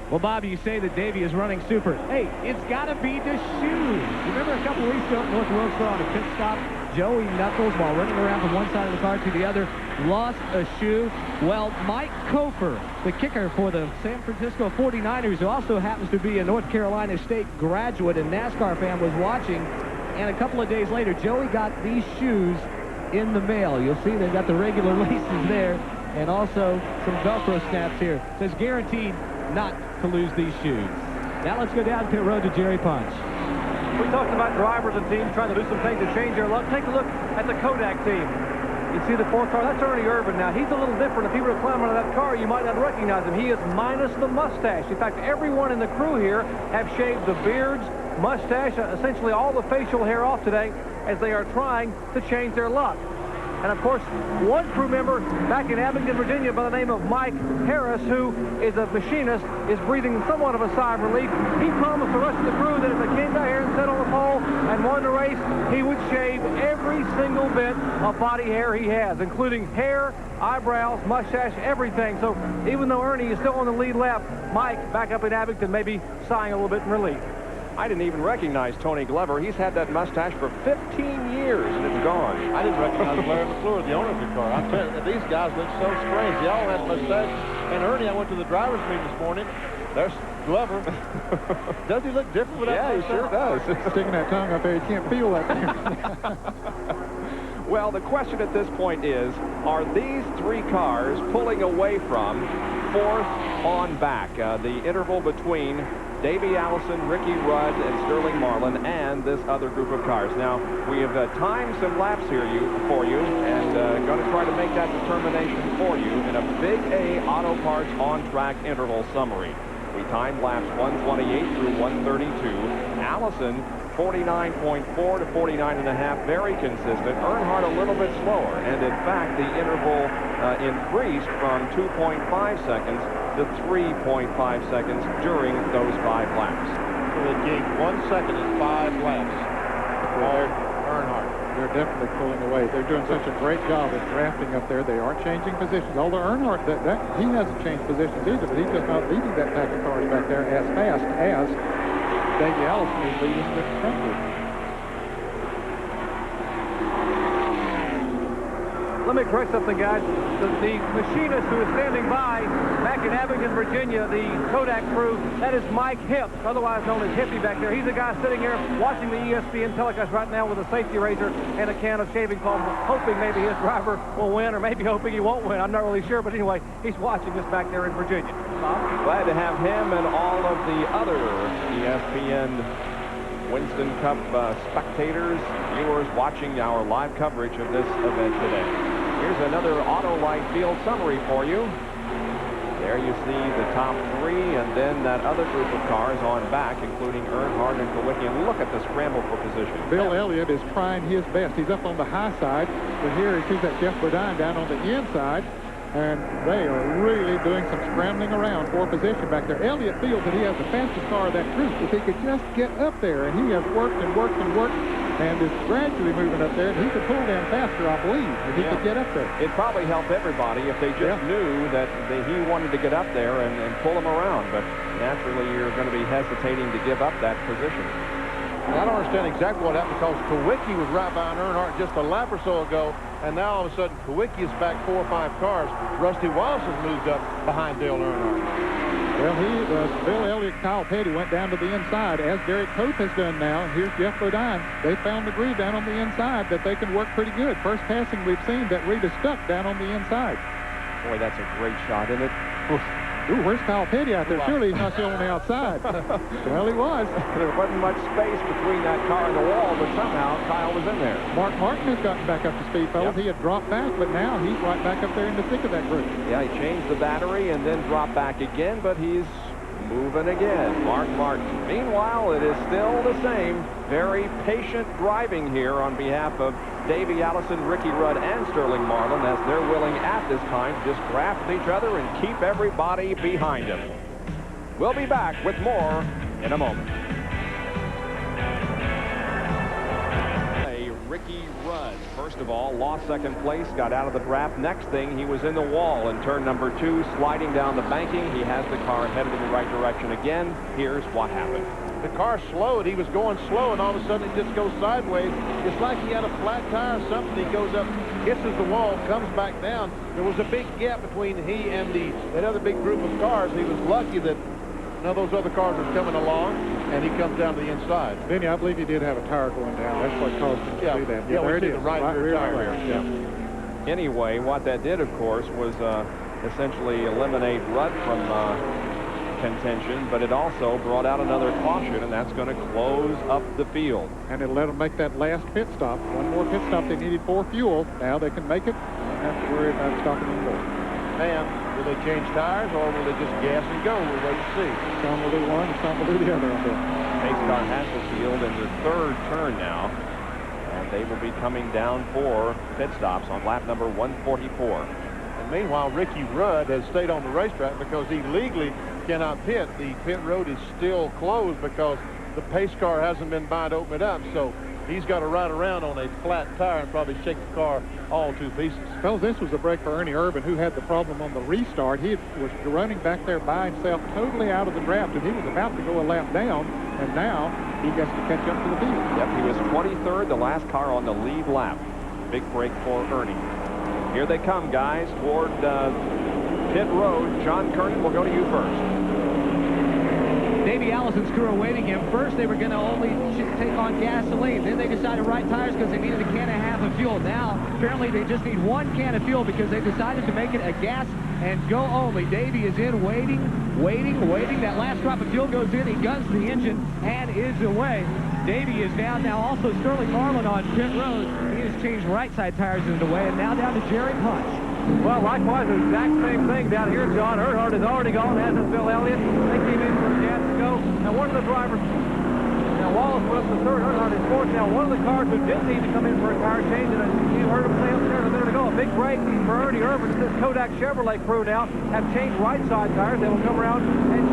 Well, Bob, you say that Davey is running super. Hey, it's got to be the shoes. Remember a couple weeks ago at North Wilkesboro on a pit stop, Joey Knuckles, while running around from one side of the car to the other, lost a shoe. Well, Mike Kofer, the kicker for the San Francisco 49ers, who also happens to be a North Carolina State graduate and NASCAR fan, was watching. And a couple of days later, Joey got these shoes in the mail. You'll see they've got the regular laces there, and also some Velcro snaps here. It says guaranteed not to lose these shoes. Now let's go down pit road to Jerry Punch. We talked about drivers and teams trying to do some things to change their luck. Take a look at the Kodak team. You see the fourth car, that's Ernie Irvan. Now, he's a little different. If he were to climb out of that car, you might not recognize him. He is minus the mustache. In fact, everyone in the crew here have shaved the beards, mustache, essentially all the facial hair off today as they are trying to change their luck. And, of course, one crew member back in Abingdon, Virginia, by the name of Mike Harris, who is a machinist, is breathing somewhat of a sigh of relief. He promised the rest of the crew that if the King got here and sat on the pole and won the race, he would shave every single bit of body hair he has, including hair, eyebrows, mustache, everything. So even though Ernie is still on the lead lap, Mike, back up in Abingdon, may be sighing a little bit in relief. I didn't even recognize Tony Glover. He's had that mustache for 15 years, and it's gone. I didn't recognize Larry McClure, the owner of the car. I'm telling you, these guys look so strange. They all had mustaches. And Ernie, I went to the driver's meeting this morning. There's Glover. Does he look different with that? Yeah, he sure does. Sticking that tongue up there, you can't feel that thing. Well, the question at this point is, are these three cars pulling away from fourth on back? The interval between Davey Allison, Ricky Rudd, and Sterling Marlin, and this other group of cars. Now, we have timed some laps here for you, and going to try to make that determination for you in a Big A Auto Parts on-track interval summary. We timed laps 128 through 132. Allison, 49.4 to 49.5, very consistent. Earnhardt a little bit slower, and in fact, the interval increased from 2.5 seconds to 3.5 seconds during those 5 laps. So they gained 1 second in 5 laps. Earnhardt. They're definitely pulling away. They're doing such a great job at drafting up there. They aren't changing positions. Although Earnhardt, he hasn't changed positions either, but he's just not leading that pack of cars back there as fast as Davey Allison is leading the front group. Let me correct something, guys. The machinist who is standing by back in Abingdon, Virginia, the Kodak crew, that is Mike Hipp, otherwise known as Hippie back there. He's the guy sitting here watching the ESPN telecast right now with a safety razor and a can of shaving foam, hoping maybe his driver will win or maybe hoping he won't win. I'm not really sure, but anyway, he's watching this back there in Virginia. Glad to have him and all of the other ESPN Winston Cup spectators, viewers watching our live coverage of this event today. Here's another Autolite Field summary for you. There you see the top 3 and then that other group of cars on back, including Earnhardt and Kawicki. And look at the scramble for position. Bill Elliott is trying his best. He's up on the high side, but here he sees that Jeff Bodine down on the inside. And they are really doing some scrambling around for position back there. Elliott feels that he has the fastest car of that group. If he could just get up there, and he has worked and worked and worked, and is gradually moving up there, and he could pull down faster, I believe, if he could get up there. It'd probably help everybody if they just knew that he wanted to get up there and pull them around. But naturally, you're going to be hesitating to give up that position. And I don't understand exactly what happened because Kawicki was right behind Earnhardt just a lap or so ago, and now all of a sudden Kawicki is back 4 or 5 cars. Rusty Wallace has moved up behind Dale Earnhardt. Well, Bill Elliott, Kyle Petty went down to the inside, as Derek Cope has done now. And here's Jeff Bodine. They found the groove down on the inside that they can work pretty good. First passing we've seen that Reed is stuck down on the inside. Boy, that's a great shot, isn't it? Ooh, where's Kyle Petty out there? Surely he's not still on the outside. Well, he was. There wasn't much space between that car and the wall, but somehow Kyle was in there. Mark Martin has gotten back up to speed, fellas. He had dropped back, but now he's right back up there in the thick of that group. Yeah, he changed the battery and then dropped back again, but he's moving again. Mark Martin. Meanwhile, it is still the same. Very patient driving here on behalf of Davey Allison, Ricky Rudd, and Sterling Marlin, as they're willing at this time to just draft each other and keep everybody behind them. We'll be back with more in a moment. Ricky Rudd, first of all, lost second place, got out of the draft. Next thing, he was in the wall in turn number 2, sliding down the banking. He has the car headed in the right direction again. Here's what happened. The car slowed. He was going slow, and all of a sudden it just goes sideways. It's like he had a flat tire or something. He goes up, kisses the wall, comes back down. There was a big gap between he and that other big group of cars. He was lucky that none of those other cars were coming along, and he comes down to the inside. Vinny, I believe he did have a tire going down. That's what caused him to do that. Yeah, there we it see is. the right rear tire here. Yeah. Anyway, what that did, of course, was essentially eliminate Rudd from contention, but it also brought out another caution, and that's going to close up the field. And it'll let them make that last pit stop. One more pit stop. They needed 4 fuel. Now they can make it. Don't have to worry about stopping anymore. And will they change tires, or will they just gas and go? We'll wait to see. Some will do one, and some will do the other on that. Pace car has the field in the 3rd turn now, and they will be coming down for pit stops on lap number 144. And meanwhile, Ricky Rudd has stayed on the racetrack because he legally cannot pit. The pit road is still closed because the pace car hasn't been by to open it up. So he's got to ride around on a flat tire and probably shake the car all to pieces. Fellas, this was a break for Ernie Irvin, who had the problem on the restart. He was running back there by himself, totally out of the draft, and he was about to go a lap down, and now he gets to catch up to the field. Yep, he was 23rd, the last car on the lead lap. Big break for Ernie. Here they come, guys, toward pit road. John Kernan, we'll go to you first. Davey Allison's crew are waiting him. First, they were going to only take on gasoline. Then they decided right tires because they needed a can and a half of fuel. Now, apparently, they just need 1 can of fuel because they decided to make it a gas and go only. Davey is in, waiting. That last drop of fuel goes in. He guns the engine and is away. Davey is down now. Also, Sterling Marlin on pit road. He has changed right side tires into the way, and now down to Jerry Punch. Well, likewise, the exact same thing down here. John Earnhardt is already gone, as is Bill Elliott. They came in for a gas to go. Now, one of the drivers, now Wallace went up to third. Earnhardt is fourth. Now, one of the cars who did need to come in for a tire change, and you heard him say up there a minute ago, a big break for Ernie Irvin. This Kodak Chevrolet crew now have changed right side tires. They will come around and change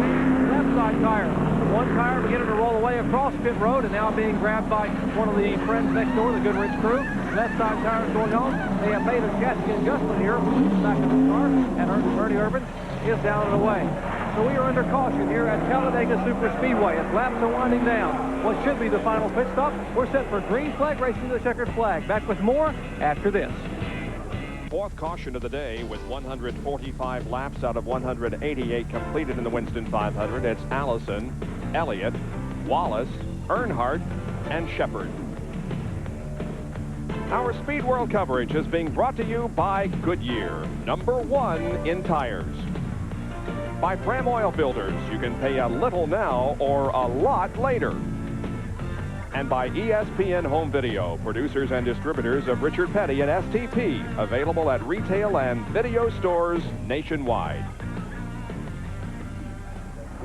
left side tires. One tire beginning to roll away across pit road and now being grabbed by one of the friends next door, the Goodrich crew. Left side tires going on. They have made a chassis adjustment here back in the car, and Ernie Irvin is down and away. So we are under caution here at Talladega Superspeedway as laps are winding down. What should be the final pit stop? We're set for green flag racing to the checkered flag. Back with more after this. Fourth caution of the day with 145 laps out of 188 completed in the Winston 500. It's Allison, Elliott, Wallace, Earnhardt, and Shepard. Our Speed World coverage is being brought to you by Goodyear, #1 in tires. By Fram Oil Filters, you can pay a little now or a lot later. And by ESPN Home Video, producers and distributors of Richard Petty and STP, available at retail and video stores nationwide.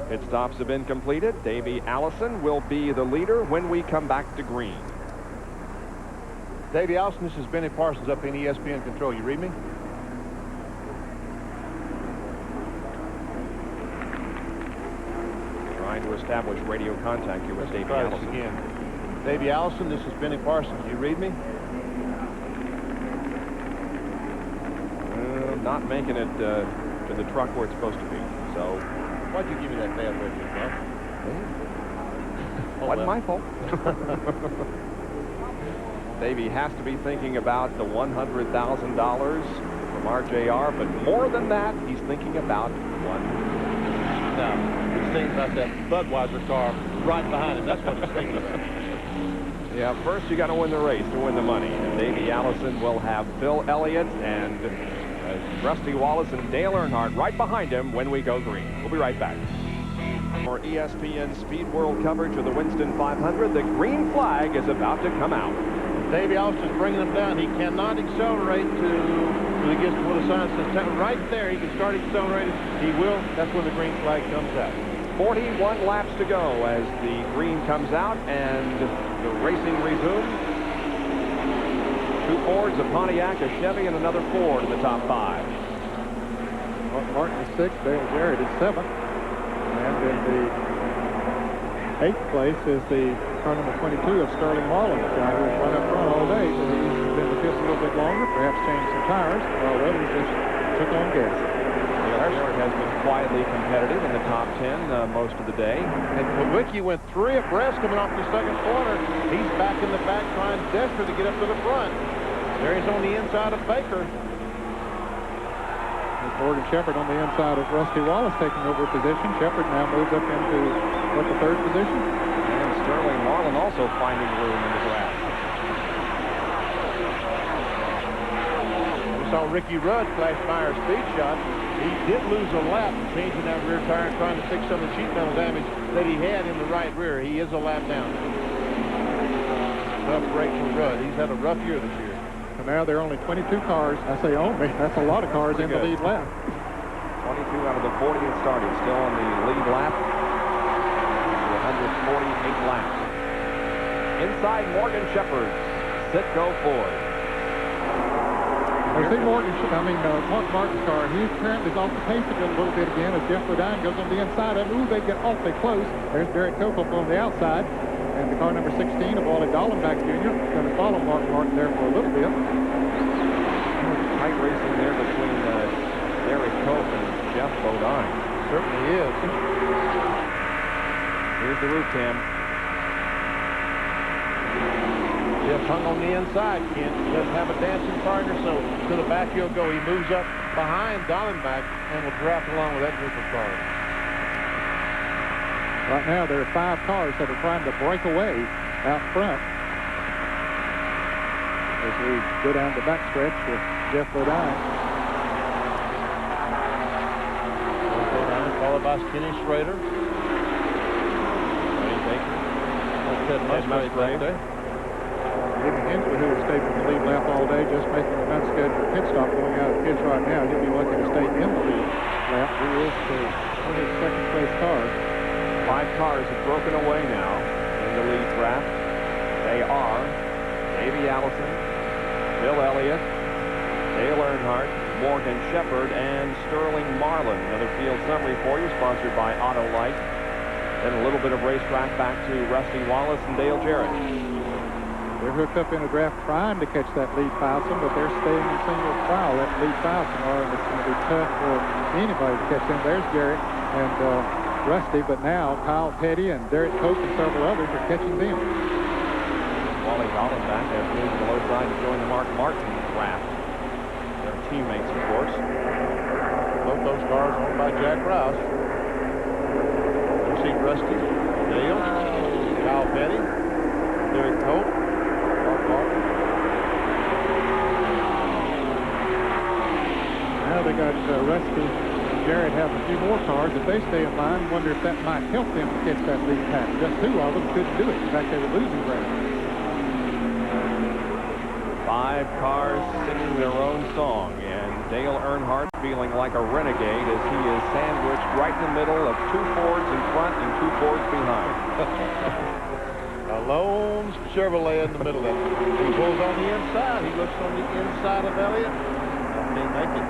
Pit stops have been completed. Davey Allison will be the leader when we come back to green. Davey Allison, this is Benny Parsons up in ESPN Control. You read me? Trying to establish radio contact here with Davey Allison. Again. Davey Allison, this is Benny Parsons. You read me? Not making it to the truck where it's supposed to be. So, why'd you give me that bad radio, Bob? Wasn't my fault. Davey has to be thinking about the $100,000 from RJR, but more than that, he's thinking about one. No, he's thinking about that Budweiser car right behind him. That's what he's thinking about. Yeah, first you got to win the race to win the money. And Davey Allison will have Bill Elliott and Rusty Wallace and Dale Earnhardt right behind him when we go green. We'll be right back. For ESPN Speed World coverage of the Winston 500, the green flag is about to come out. Davey Allison's bringing him down. He cannot accelerate till he gets to where the sign says right there. He can start accelerating. He will. That's when the green flag comes out. 41 laps to go as the green comes out and the racing resumes. 2 Fords, a Pontiac, a Chevy, and another Ford in the top 5. Martin is 6th, Dale Jarrett is 7th. And in the 8th place is the car number 22 of Sterling Marlin, the guy who's run up front all day. So he's been in the pits a little bit longer, perhaps changed some tires, while the others just took on gas. Jarrett has been quietly competitive in the top 10 most of the day. And Kowicki went 3 abreast coming off the second corner. He's back in the back trying desperate to get up to the front. There he's on the inside of Baker. Gordon Shepard on the inside of Rusty Wallace taking over position. Shepard now moves up into the 3rd position. And Sterling Marlin also finding room in the grass. We saw Ricky Rudd flash by our speed shot. He did lose a lap changing that rear tire and trying to fix some of the sheet metal damage that he had in the right rear. He is a lap down. Tough break for Rudd. He's had a rough year this year. And now there are only 22 cars. I say only. That's a lot of cars in the lead lap. 22 out of the 40 that started. Still on the lead lap. 148 laps. Inside Morgan Shepard. Sitco Ford. I see Mark Martin's car. He apparently is off the pace a little bit again as Jeff Ledine goes on the inside of him. Ooh, they get awfully close. There's Derek Copeland on the outside. And the car number 16 of Wally Dallenbach Jr. is going to follow Mark Martin there for a little bit. Tight racing there between Derek Cope and Jeff Bodine. Certainly is. Here's the roof cam. Just hung on the inside, Kent. Doesn't have a dancing partner, so to the back he'll go. He moves up behind Diamondback and will draft along with that group of cars. Right now, there are 5 cars that are trying to break away out front as we go down the backstretch with Jeff Bodine. Followed by Kenny Schrader. Ted Musgrave there. Jimmy Hensley, who has stayed with the lead lap all day, just making an unscheduled pit stop going out of pits right now. He'll be lucky to stay in the lead lap. He is the 22nd place car. 5 cars have broken away now in the lead draft. They are Davey Allison, Bill Elliott, Dale Earnhardt, Morgan Shepherd, and Sterling Marlin. Another field summary for you, sponsored by Auto Light. Then a little bit of racetrack back to Rusty Wallace and Dale Jarrett. They're hooked up in a draft trying to catch that lead Fileson, but they're staying in single file. That lead Fileson are, and it's going to be tough for anybody to catch them. There's Jarrett and Rusty, but now Kyle Petty and Derek Cope and several others are catching them. Wally Hollenbach has moved to the low side to join the Mark Martin draft. Their teammates, of course. Both those cars owned by Jack Rouse. You see Rusty, Dale, Kyle Petty, Derek Cope, Mark Martin. Now they got Rusty and Jarrett have a few more cars. If they stay in line, wonder if that might help them to catch that lead pack. Just 2 of them couldn't do it. In fact, they were losing ground. 5 cars singing their own song, and Dale Earnhardt feeling like a renegade as he is sandwiched right in the middle of 2 Fords in front and 2 Fords behind. A lone Chevrolet in the middle of it. He pulls on the inside. He looks on the inside of Elliott. Can't make it.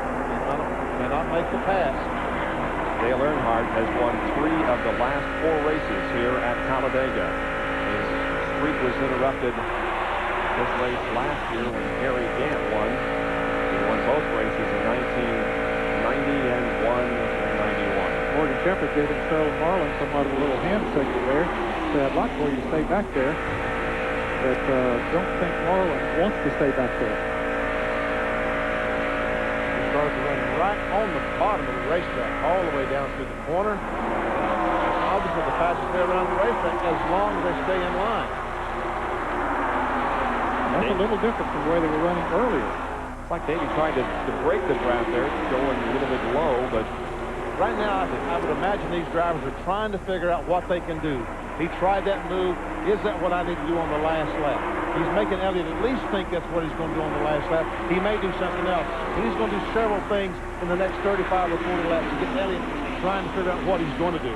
Cannot make the pass. Dale Earnhardt has won 3 of the last 4 races here at Talladega. His streak was interrupted this race last year when Harry Gant won. He won both races in 1990 and won in 91. Morgan Shepherd gave Sterling Marlin somewhat of a little hand signal there. Said, I'd like for you to stay back there, but don't think Marlin wants to stay back there. He starts running right on the bottom of the racetrack, all the way down through the corner. Obviously, the fastest way around the racetrack as long as they stay in line. That's a little different from the way they were running earlier. It's like Davey tried to break the draft there, going a little bit low, but right now I would imagine these drivers are trying to figure out what they can do. He tried that move. Is that what I need to do on the last lap? He's making Elliott at least think that's what he's going to do on the last lap. He may do something else. And he's going to do several things in the next 35 or 40 laps to get Elliott trying to figure out what he's going to do.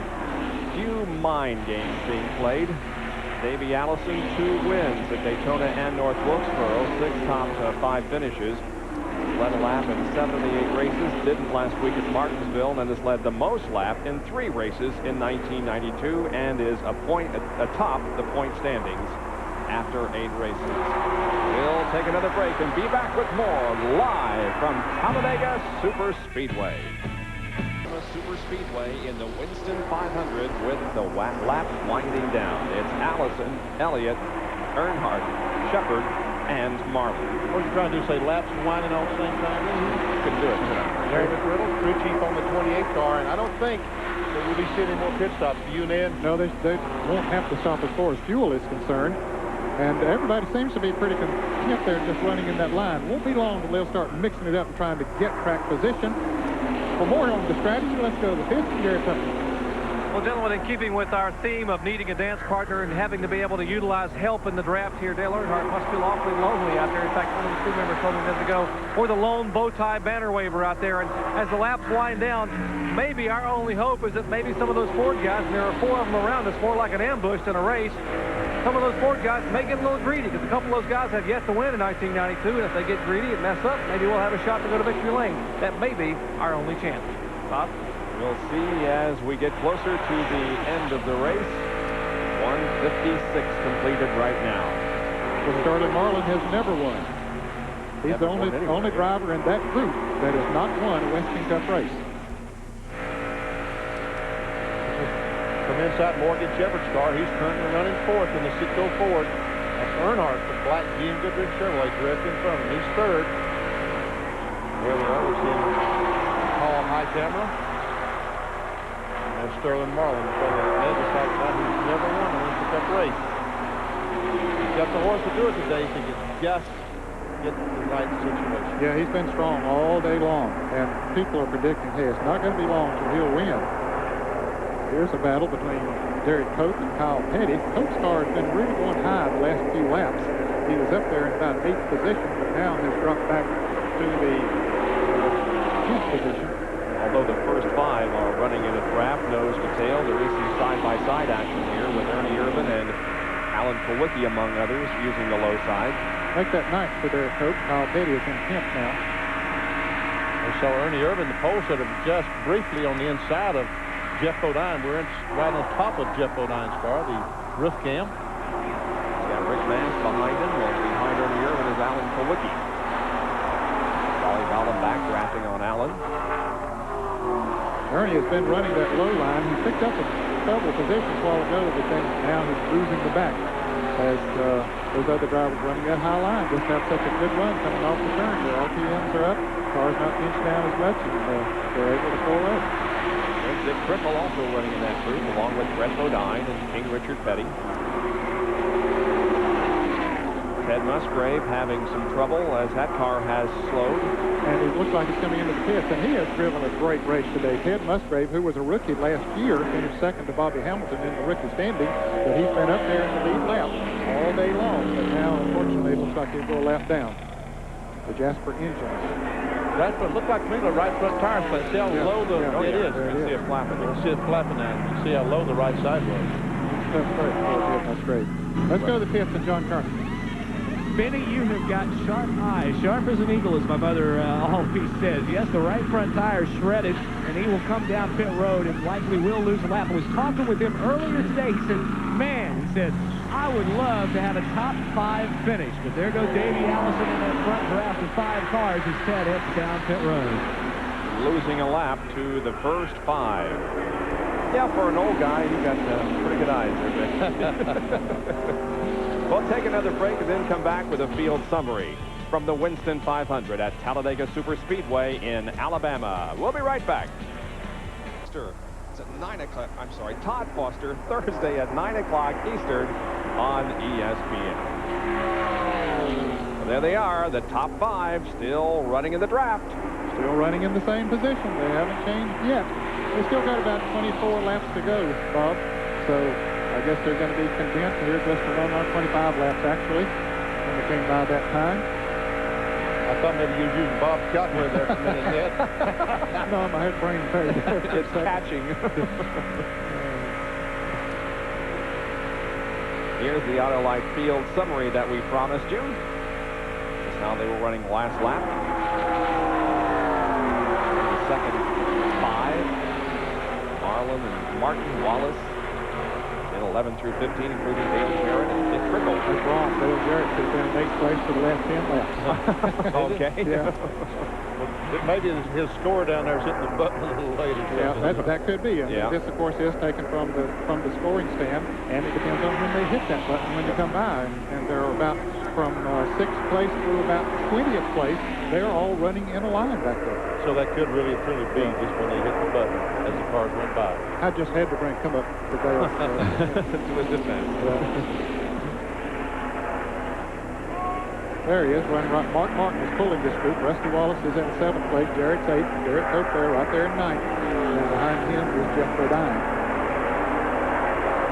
Few mind games being played. Davey Allison, 2 wins at Daytona and North Wilkesboro, 6 top 5 finishes. Led a lap in 7 of the 8 races, didn't last week at Martinsville, and has led the most lap in 3 races in 1992, and is a point atop the point standings after 8 races. We'll take another break and be back with more live from Talladega Superspeedway. Superspeedway in the Winston 500 with the lap winding down. It's Allison, Elliott, Earnhardt, Shepherd, and Marlin. What are you trying to do, say laps and winding all at the same time? Couldn't do it. Larry McRiddle, crew chief on the 28 car, and I don't think that we'll be seeing any more pit stops. Do you, Ned? No, they won't have to stop as far as fuel is concerned. And everybody seems to be pretty content there just running in that line. Won't be long until they'll start mixing it up and trying to get track position. For more on the strategy, let's go to the pits and Gary Putnam. Well, gentlemen, in keeping with our theme of needing a dance partner and having to be able to utilize help in the draft here, Dale Earnhardt must feel awfully lonely out there. In fact, one of the crew members told me minutes ago, or the lone bow tie banner waver out there. And as the laps wind down, maybe our only hope is that maybe some of those Ford guys, and there are 4 of them around us, more like an ambush than a race, some of those Ford guys may get a little greedy, because a couple of those guys have yet to win in 1992, and if they get greedy and mess up, maybe we'll have a shot to go to victory lane. That may be our only chance. Bob? We'll see as we get closer to the end of the race. 156 completed right now. Well, Sterling Marlin has never won. He's the only driver in that group that has not won a Western Cup race. from inside Morgan Shepherd's car. He's currently running fourth in the Citgo Ford. That's Earnhardt from Black GM Goodrich Chevrolet direct in front of him. He's third. There we are. We're seeing Paul Hightower. And there's Sterling Marlin in front of Ned beside that, who's never won an Insta Cup race. He's got the horse to do it today if he can just get the right situation. Yeah, he's been strong all day long, and people are predicting, hey, it's not going to be long till he'll win. Here's a battle between Derek Cope and Kyle Petty. Cope's car has been really going high the last few laps. He was up there in about 8th position, but now has dropped back to the 10th position. Although the first 5 are running in a draft nose to tail, there is some side-by-side action here with Ernie Irvin and Alan Kowicki, among others, using the low side. Make that 9th for Derek Cope. Kyle Petty is in 10th now. We saw Ernie Irvin, the pole sitter, just briefly on the inside of Jeff Bodine. We're right on top of Jeff Bodine's car, the roof cam. He's got Rick Mast behind him, and behind Ernie Irvin is Alan Kowicki. Charlie Ballin back drafting on Alan. Ernie has been running that low line. He picked up a couple positions a while ago, but then now he's losing the back as those other drivers running that high line just have such a good run coming off the turn. Their RPMs are up, car's not pinched down as much, and they're able to pull up. There's Dick Triple also running in that group, along with Brett Bodine and King Richard Petty. Ted Musgrave having some trouble as that car has slowed. And it looks like he's coming into the pits, and he has driven a great race today. Ted Musgrave, who was a rookie last year, finished second to Bobby Hamilton in the rookie standing, but he's been up there in the lead lap all day long. But now, unfortunately, it looks like he'll go a lap down. The Jasper engines. Right front, looked like to me the right front tire flat. See how low the it is. You can see it flapping. You can see it flapping now. You can see how low the right side was. That's great. Let's go to the pits and John Carter. Benny, you have got sharp eyes, sharp as an eagle, as my mother always says. Yes, the right front tire is shredded, and he will come down pit road and likely will lose a lap. I was talking with him earlier today. He said, man, he said, I would love to have a top 5 finish. But there goes Davey Allison in that front draft of 5 cars as Ted heads down pit road. Losing a lap to the first 5. Yeah, for an old guy, you got pretty good eyes there. We'll take another break and then come back with a field summary from the Winston 500 at Talladega Superspeedway in Alabama. We'll be right back. It's at 9 o'clock. I'm sorry, Todd Foster, Thursday at 9 o'clock Eastern on ESPN. Well, there they are, the top 5 still running in the draft. Still running in the same position. They haven't changed yet. They still got about 24 laps to go, Bob. So I guess they're going to be content here just to run on 25 laps, actually, when they came by that time. I thought maybe you were using Bob Cottonwood there for a minute yet. No, my head brain faded. It's catching. Here's the Autolite field summary that we promised you. This is how they were running last lap. The second 5. Marlin and Martin Wallace. 11 through 15, including Dale Jarrett and Dick Trickle. That's wrong. Dale Jarrett has been in 8th place for the last 10 laps. Okay. Yeah. Well, maybe his score down there is hitting the button a little later. Yeah, that could be. And this, of course, is taken from the scoring stand, and it depends on when they hit that button when you come by. And they're about from 6th place through about 20th place. They're all running in a line back there. So that could really truly be just when they hit the button as the cars went by. I just had to come up today. To his defense. There he is, running right. Mark Martin is pulling this group. Rusty Wallace is in 7th place. Jarrett's 8th. Derek Cope there, right there in 9th. And behind him is Jeff Bodine.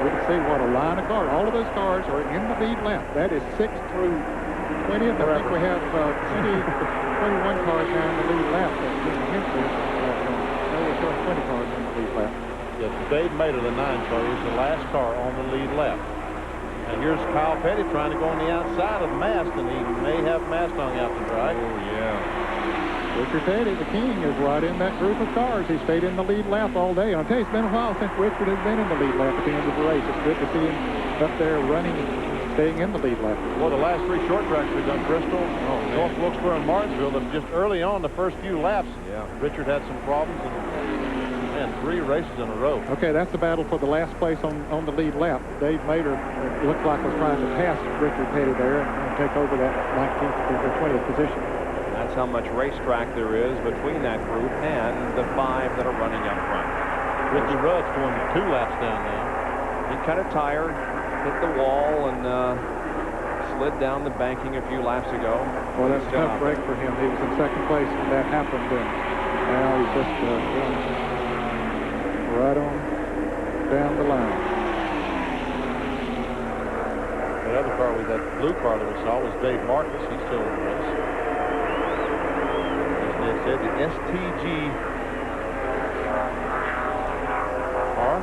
You can see what a line of cars. All of those cars are in the lead lap. That is 6th through 20th. I think we have 21 cars now in the lead lap. There were 20 cars in the lead lap. Yes, Dave Mater, the 9 car, is the last car on the lead lap. And here's Kyle Petty trying to go on the outside of Mast, and he may have Mast hung out to dry. Oh, yeah. Richard Petty, the king, is right in that group of cars. He stayed in the lead lap all day. And I'll tell you, it's been a while since Richard has been in the lead lap at the end of the race. It's good to see him up there running, staying in the lead lap. Well, the last 3 short tracks we've done, Bristol, North Wilkesboro, and Martinsville, just early on, the first few laps, Richard had some problems, and Man, 3 races in a row. Okay, that's the battle for the last place on the lead lap. Dave Mater, it looked like, was trying to pass Ricky Petty there and take over that 19th or 20th position. That's how much racetrack there is between that group and the 5 that are running up front. Ricky Rudd's going 2 laps down now. He cut a tire, hit the wall, and slid down the banking a few laps ago. Well, that's a tough break for him. He was in second place when that happened, and now he's just going right on down the line. The other car with that blue car that we saw was Dave Marcus. He's still in the race. As Ned said, the STG car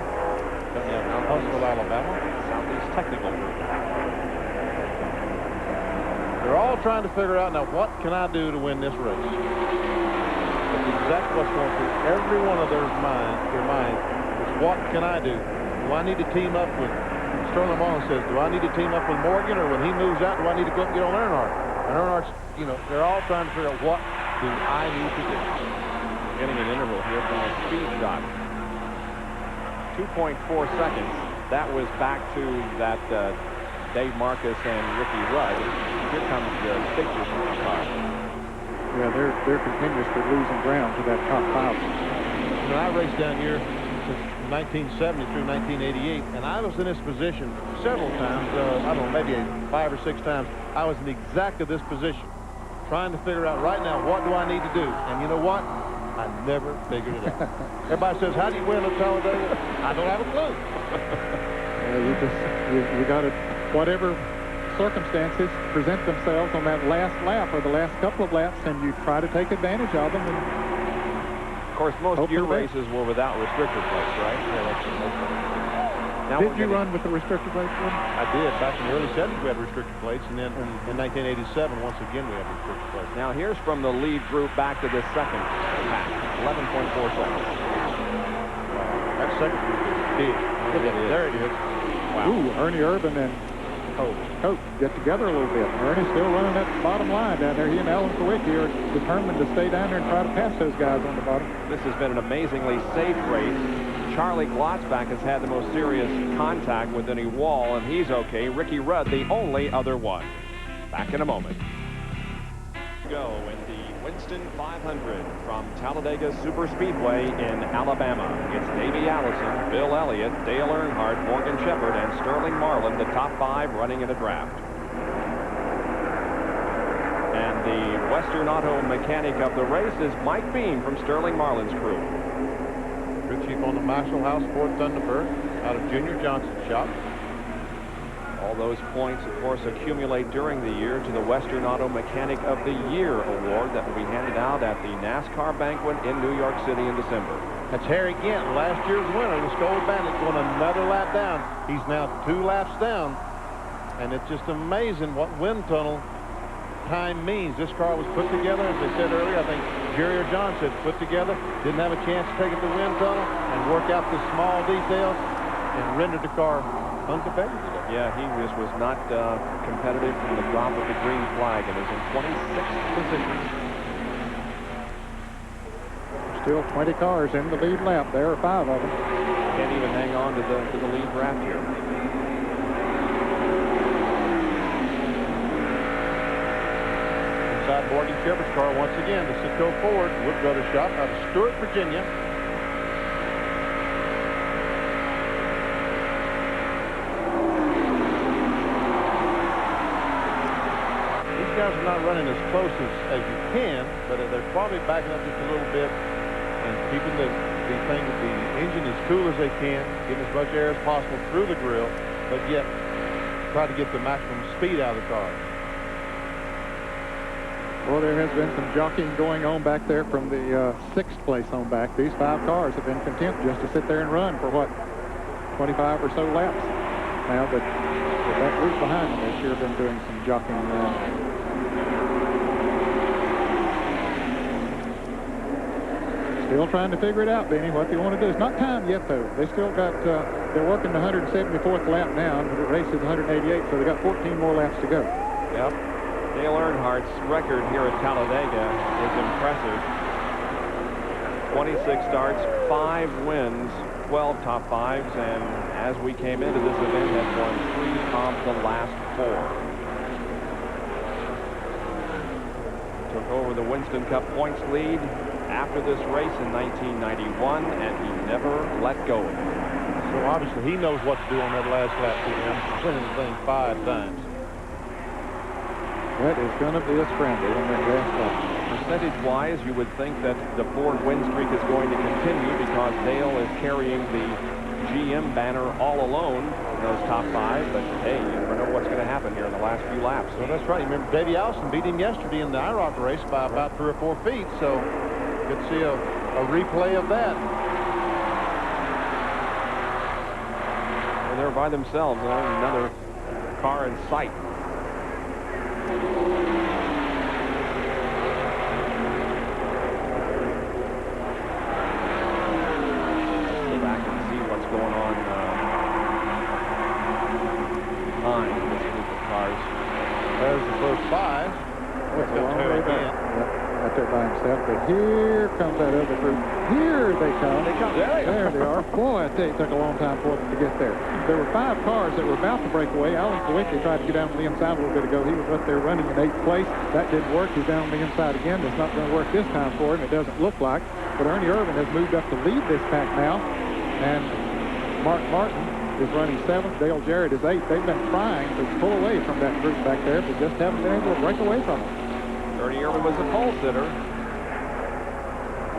coming out of Huntsville, Alabama. Southeast Technical Group. They're all trying to figure out now, what can I do to win this race? That's exactly what's going through every one of their mind is, what can I do? Do I need to team up with, Sterling Marlin says, do I need to team up with Morgan, or when he moves out, do I need to go up and get on Earnhardt? And Earnhardt's, you know, they're all trying to figure out, what do I need to do? Getting an interval here from a speed shot. 2.4 seconds. That was back to that Dave Marcus and Ricky Rudd. Here comes the Stickers car. Yeah, they're continuously losing ground to that top 5. You know, I raced down here since 1970 through 1988, and I was in this position several times. I don't know, maybe 5 or 6 times. I was in exactly this position, trying to figure out right now, what do I need to do? And you know what? I never figured it out. Everybody says, how do you win at Talladega? I don't have a clue. You got to, whatever circumstances present themselves on that last lap or the last couple of laps, and you try to take advantage of them. And of course, most year races were without restrictor plates, right? Yeah, that's now did you run with the restrictor plates? I did. Back in the early 70s, we had restrictor plates, and then in 1987, once again, we had restrictor plates. Now here's from the lead group back to the second pack, 11.4 seconds. Wow, that second group is big. There it is. Wow. Ooh, Ernie Urban and Cope get together a little bit. Ernie's still running that bottom line down there. He and Alan Kowicki are determined to stay down there and try to pass those guys on the bottom. This has been an amazingly safe race. Charlie Glotzback has had the most serious contact with any wall, and he's okay. Ricky Rudd, the only other one. Back in a moment. Go in the Winston 500 from Talladega Superspeedway in Alabama. It's Davey Allison, Bill Elliott, Dale Earnhardt, Morgan Shepherd, and Sterling Marlin, the top 5 running in a draft. And the Western Auto mechanic of the race is Mike Beam from Sterling Marlin's crew. Crew chief on the Marshall House, Ford Thunderbird, out of Junior Johnson's shop. All those points, of course, accumulate during the year to the Western Auto Mechanic of the Year award that will be handed out at the NASCAR banquet in New York City in December. That's Harry Gant, last year's winner, the Skoal Bandit, going another lap down. He's now 2 laps down, and it's just amazing what wind tunnel time means. This car was put together, as I said earlier, I think Jerry or John said, put together, didn't have a chance to take it to the wind tunnel and work out the small details and rendered the car uncompetitive. Yeah, he just was not competitive from the drop of the green flag and is in 26th position. Still 20 cars in the lead lap. There are 5 of them. Can't even hang on to the lead draft here. Inside Morgan Shepherd's car once again, the Citgo Ford Wood Brothers shop out of Stewart, Virginia. Guys are not running as close as you can, but they're probably backing up just a little bit and keeping the engine as cool as they can, getting as much air as possible through the grill, but yet try to get the maximum speed out of the car. Well, there has been some jockeying going on back there from the 6th place on back. These 5 cars have been content just to sit there and run for, what, 25 or so laps now, but with that group behind them, they've sure been doing some jockeying around. Still trying to figure it out, Benny, what they want to do. It's not time yet, though. They still got, they're working the 174th lap now, and the race is 188, so they got 14 more laps to go. Yep. Dale Earnhardt's record here at Talladega is impressive. 26 starts, 5 wins, 12 top 5s, and as we came into this event, had won 3 of the last 4. Took over the Winston Cup points lead after this race in 1991, and he never let go of it. So obviously he knows what to do on that last lap for him, winning the thing 5 times. That is going to be a scramble on that last lap. Percentage-wise, you would think that the Ford win streak is going to continue because Dale is carrying the GM banner all alone in those top 5. But hey, you never know what's going to happen here in the last few laps. So that's right. Remember, Davey Allison beat him yesterday in the IROC race by about 3 or 4 feet. So you could see a replay of that. Well, they're by themselves. There's another car in sight. Going on behind this group of cars. There's the first 5. That's a long way back. Right there by himself. But here comes that other group. Here they come. There they are. Boy, I tell you, it took a long time for them to get there. There were 5 cars that were about to break away. Alan Kowicki tried to get down on the inside a little bit ago. He was up there running in 8th place. That didn't work. He's down on the inside again. It's not going to work this time for him. It doesn't look like. But Ernie Irvin has moved up to lead this pack now. And Mark Martin is running 7th. Dale Jarrett is 8th. They've been trying to pull away from that group back there, but just haven't been able to break away from them. Ernie Irvin was a pole sitter.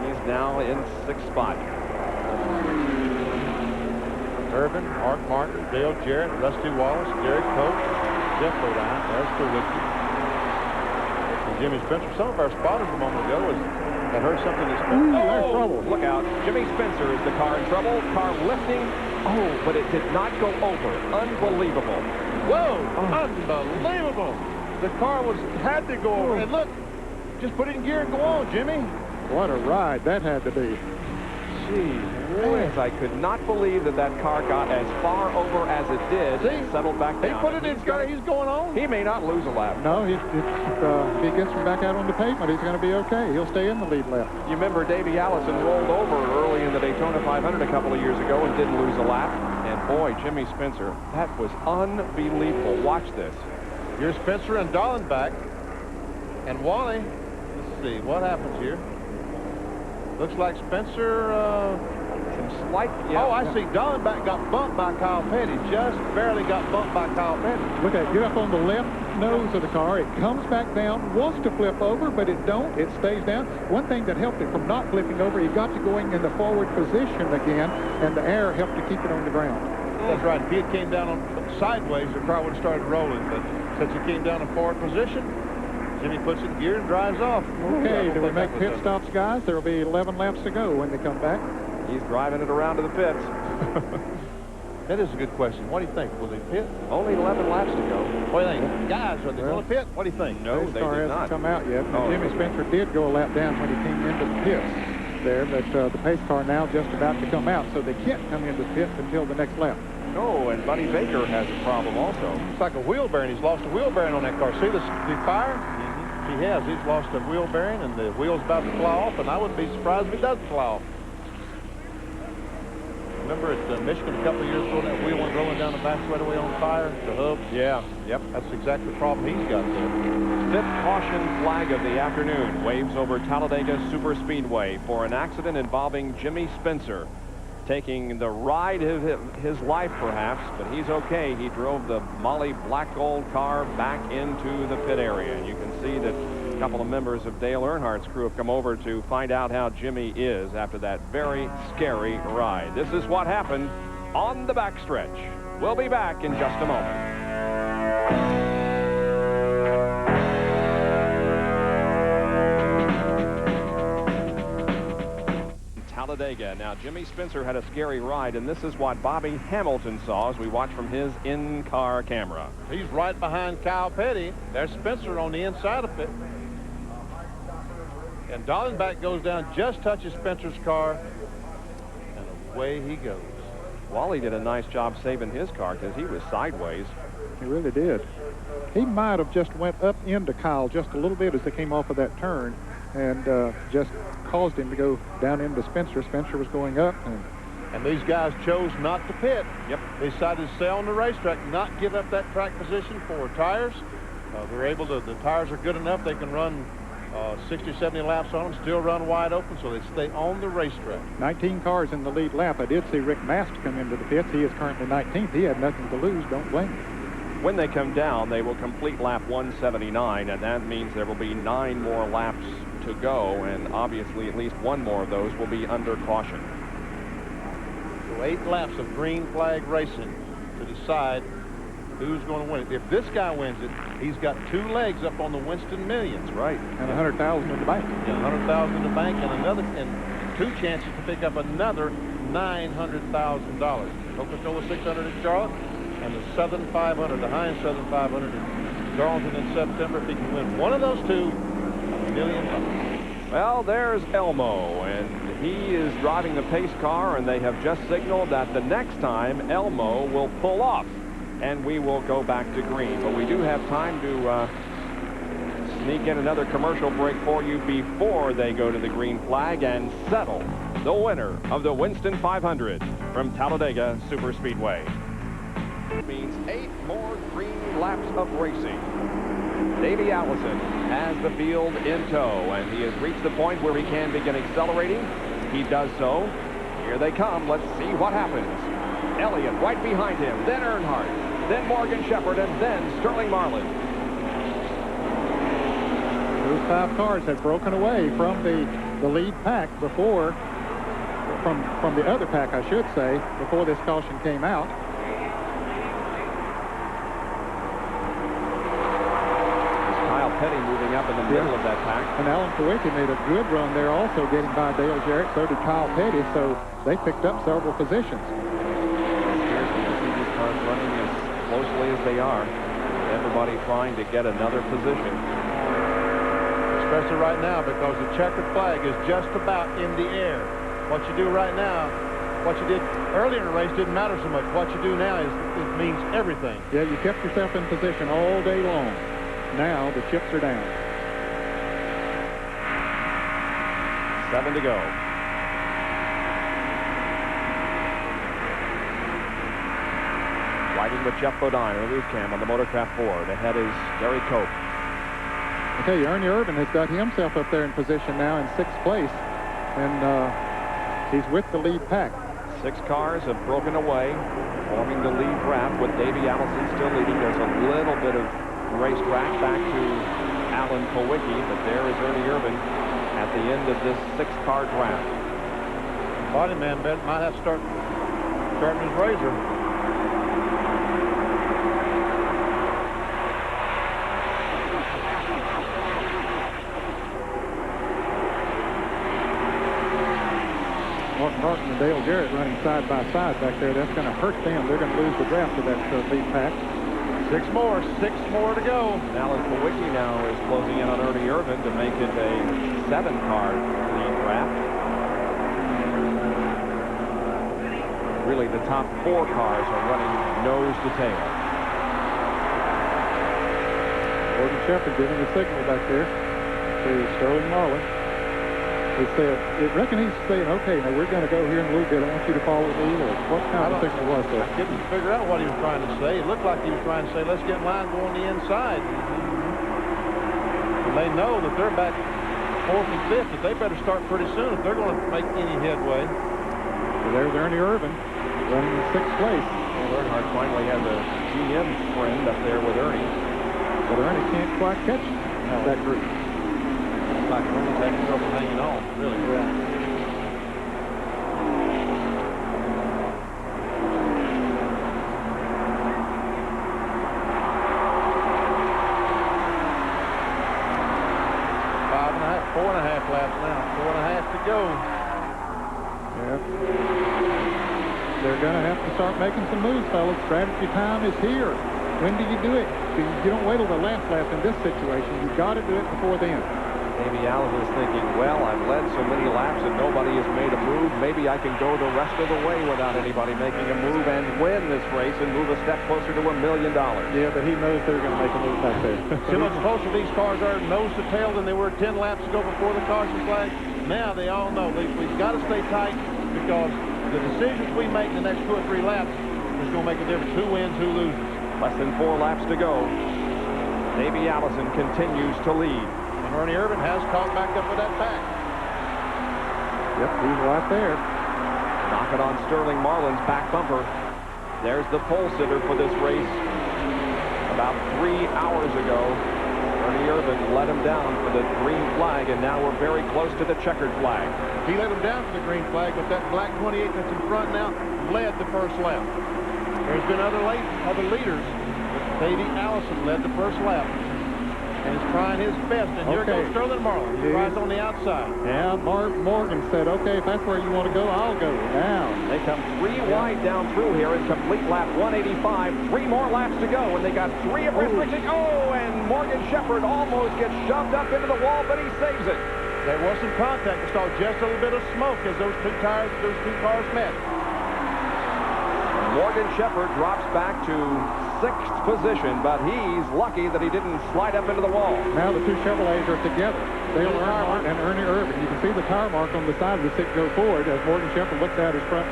He's now in 6th spot. Irvin, Mark Martin, Dale Jarrett, Rusty Wallace, Derek Coates, Jeff Bodine, there's Kowicki, and Jimmy Spencer. Some of our spotters a moment ago had heard something that's there's trouble. Look out. Jimmy Spencer is the car in trouble. Car lifting. Oh, but it did not go over. Unbelievable. Whoa, unbelievable. The car had to go over. And look, just put it in gear and go on, Jimmy. What a ride that had to be. Gee whiz, I could not believe that car got as far over as it did. See, settled back down. He put it in gear. He's going on. He may not lose a lap. No, if he gets him back out on the pavement, he's going to be okay. He'll stay in the lead lap. You remember Davey Allison rolled over early in the Daytona 500 a couple of years ago and didn't lose a lap. And boy, Jimmy Spencer, that was unbelievable. Watch this. Here's Spencer and Dallenbach. And Wally, let's see, what happens here? Looks like Spencer, some slight, oh, I see. Dallenbach got bumped by Kyle Petty. Just barely got bumped by Kyle Petty. Look at it. Get up on the left nose of the car. It comes back down, wants to flip over, but it don't. It stays down. One thing that helped it from not flipping over, he got to going in the forward position again, and the air helped to keep it on the ground. That's right. If he had came down on sideways, the car would have started rolling. But since he came down in forward position, Jimmy puts it in gear and drives off. Okay, do we make pit stops, guys? There will be 11 laps to go when they come back. He's driving it around to the pits. That is a good question. What do you think? Will they pit? Only 11 laps to go. What do you think? Guys, are they going to pit? What do you think? No, they did not. Come out yet. Jimmy Spencer did go a lap down when he came into the pits there, but the pace car now just about to come out, so they can't come into the pits until the next lap. No, and Buddy Baker has a problem also. It's like a wheel bearing. He's lost a wheel bearing on that car. See the fire? He has. He's lost a wheel bearing, and the wheel's about to fly off, and I wouldn't be surprised if he doesn't fly off. Remember at Michigan a couple of years ago, that wheel went rolling down the back straightaway on fire, the hub? Yeah, yep. That's exactly the problem he's got there. 5th caution flag of the afternoon waves over Talladega Superspeedway for an accident involving Jimmy Spencer. Taking the ride of his life, perhaps, but he's okay. He drove the Molly Black Gold car back into the pit area. And you can see that a couple of members of Dale Earnhardt's crew have come over to find out how Jimmy is after that very scary ride. This is what happened on the backstretch. We'll be back in just a moment. Talladega. Now, Jimmy Spencer had a scary ride, and this is what Bobby Hamilton saw as we watch from his in-car camera. He's right behind Kyle Petty. There's Spencer on the inside of it. And Dallenbach goes down, just touches Spencer's car, and away he goes. Wally did a nice job saving his car because he was sideways. He really did. He might have just went up into Kyle just a little bit as they came off of that turn. and just caused him to go down into Spencer. Spencer was going up. And these guys chose not to pit. Yep. They decided to stay on the racetrack, not give up that track position for tires. They're able to, the tires are good enough, they can run 60, 70 laps on them, still run wide open, so they stay on the racetrack. 19 cars in the lead lap. I did see Rick Mast come into the pits. He is currently 19th. He had nothing to lose. Don't blame him. When they come down, they will complete lap 179, and that means there will be 9 more laps to go, and obviously at least one more of those will be under caution. So 8 laps of green flag racing to decide who's going to win it. If this guy wins it, he's got 2 legs up on the Winston Millions. Right. And 100,000 in the bank. Yeah, 100,000 in the bank, and another, and 2 chances to pick up another $900,000. Coca-Cola 600 in Charlotte, and the Southern 500, the Heinz Southern 500 in Darlington in September. If he can win one of those 2, $1 million. Well, there's Elmo, and he is driving the pace car, and they have just signaled that the next time Elmo will pull off, and we will go back to green. But we do have time to sneak in another commercial break for you before they go to the green flag and settle the winner of the Winston 500 from Talladega Superspeedway. It means 8 more green laps of racing. Davey Allison has the field in tow, and he has reached the point where he can begin accelerating. He does so. Here they come. Let's see what happens. Elliott right behind him, then Earnhardt, then Morgan Shepherd, and then Sterling Marlin. Those 5 cars had broken away from the lead pack before, from the other pack, I should say, before this caution came out. Petty moving up in the middle of that pack. And Alan Kowicki made a good run there also, getting by Dale Jarrett. So did Kyle Petty, so they picked up several positions. Here's when you see these cars running as closely as they are. Everybody trying to get another position. Especially right now, because the checkered flag is just about in the air. What you do right now, what you did earlier in the race didn't matter so much. What you do now it means everything. Yeah, you kept yourself in position all day long. Now the chips are down. 7 to go. Riding with Jeff Bodine or Luke Cam on the Motorcraft Ford. Ahead is Gary Cope. I tell you, Ernie Irvin has got himself up there in position now in 6th place, and he's with the lead pack. 6 cars have broken away, forming the lead wrap with Davey Allison still leading. There's a little bit of racetrack back to Alan Kowicki, but there is Ernie Irvin at the end of this 6-car draft. Body man might have to start sharpening his razor. Martin Barton and Dale Jarrett running side by side back there. That's going to hurt them. They're going to lose the draft to that lead pack. 6 more to go. Alan Kowicki now is closing in on Ernie Irvin to make it a 7-car lead draft. Really, the top 4 cars are running nose to tail. Morgan Shepherd giving the signal back there to Sterling Marlin. He said, I reckon he's saying, okay, now we're going to go here in a little bit. I want you to follow me, or what kind of signal was that? I couldn't figure out what he was trying to say. It looked like he was trying to say, let's get in line, go on the inside. And they know that they're back 4th and 5th, that they better start pretty soon if they're going to make any headway. So there's Ernie Irvin running in 6th place. Well, Earnhardt finally has a GM friend up there with Ernie. But Ernie can't quite catch that group. Like Ernie's having trouble hanging on, really. Yeah. Four and a half laps now. 4.5 to go. Yeah. They're going to have to start making some moves, fellas. Strategy time is here. When do you do it? You don't wait till the last lap in this situation. You've got to do it before then. Davey Allison is thinking, well, I've led so many laps and nobody has made a move. Maybe I can go the rest of the way without anybody making a move and win this race and move a step closer to $1 million. Yeah, but he knows they're going to make a move back there. See how much closer these cars are nose to tail than they were 10 laps ago before the caution flag? Now they all know we've got to stay tight because the decisions we make in the next 2 or 3 laps is going to make a difference. Who wins, who loses. Less than 4 laps to go. Davey Allison continues to lead. And Ernie Irvan has caught back up with that back. Yep, he's right there. Knocking on Sterling Marlin's back bumper. There's the pole sitter for this race. About 3 hours ago, Ernie Irvan let him down for the green flag, and now we're very close to the checkered flag. He let him down for the green flag, but that black 28 that's in front now led the first lap. There's been other leaders. Davey Allison led the first lap and is trying his best. And here goes Sterling Marlin. He rides on the outside. Yeah, Morgan said, okay, if that's where you want to go, I'll go down. They come 3 wide down through here in complete lap 185. 3 more laps to go, and they got 3 of restricting. Oh, and Morgan Shepherd almost gets shoved up into the wall, but he saves it. There was some contact. We saw just a little bit of smoke as those two cars met. Morgan Shepherd drops back to 6th position, but he's lucky that he didn't slide up into the wall. Now the two Chevrolets are together. Dale Earnhardt and Ernie Irvan. You can see the tire mark on the side of the 6 go forward as Morgan Shepherd looks at his front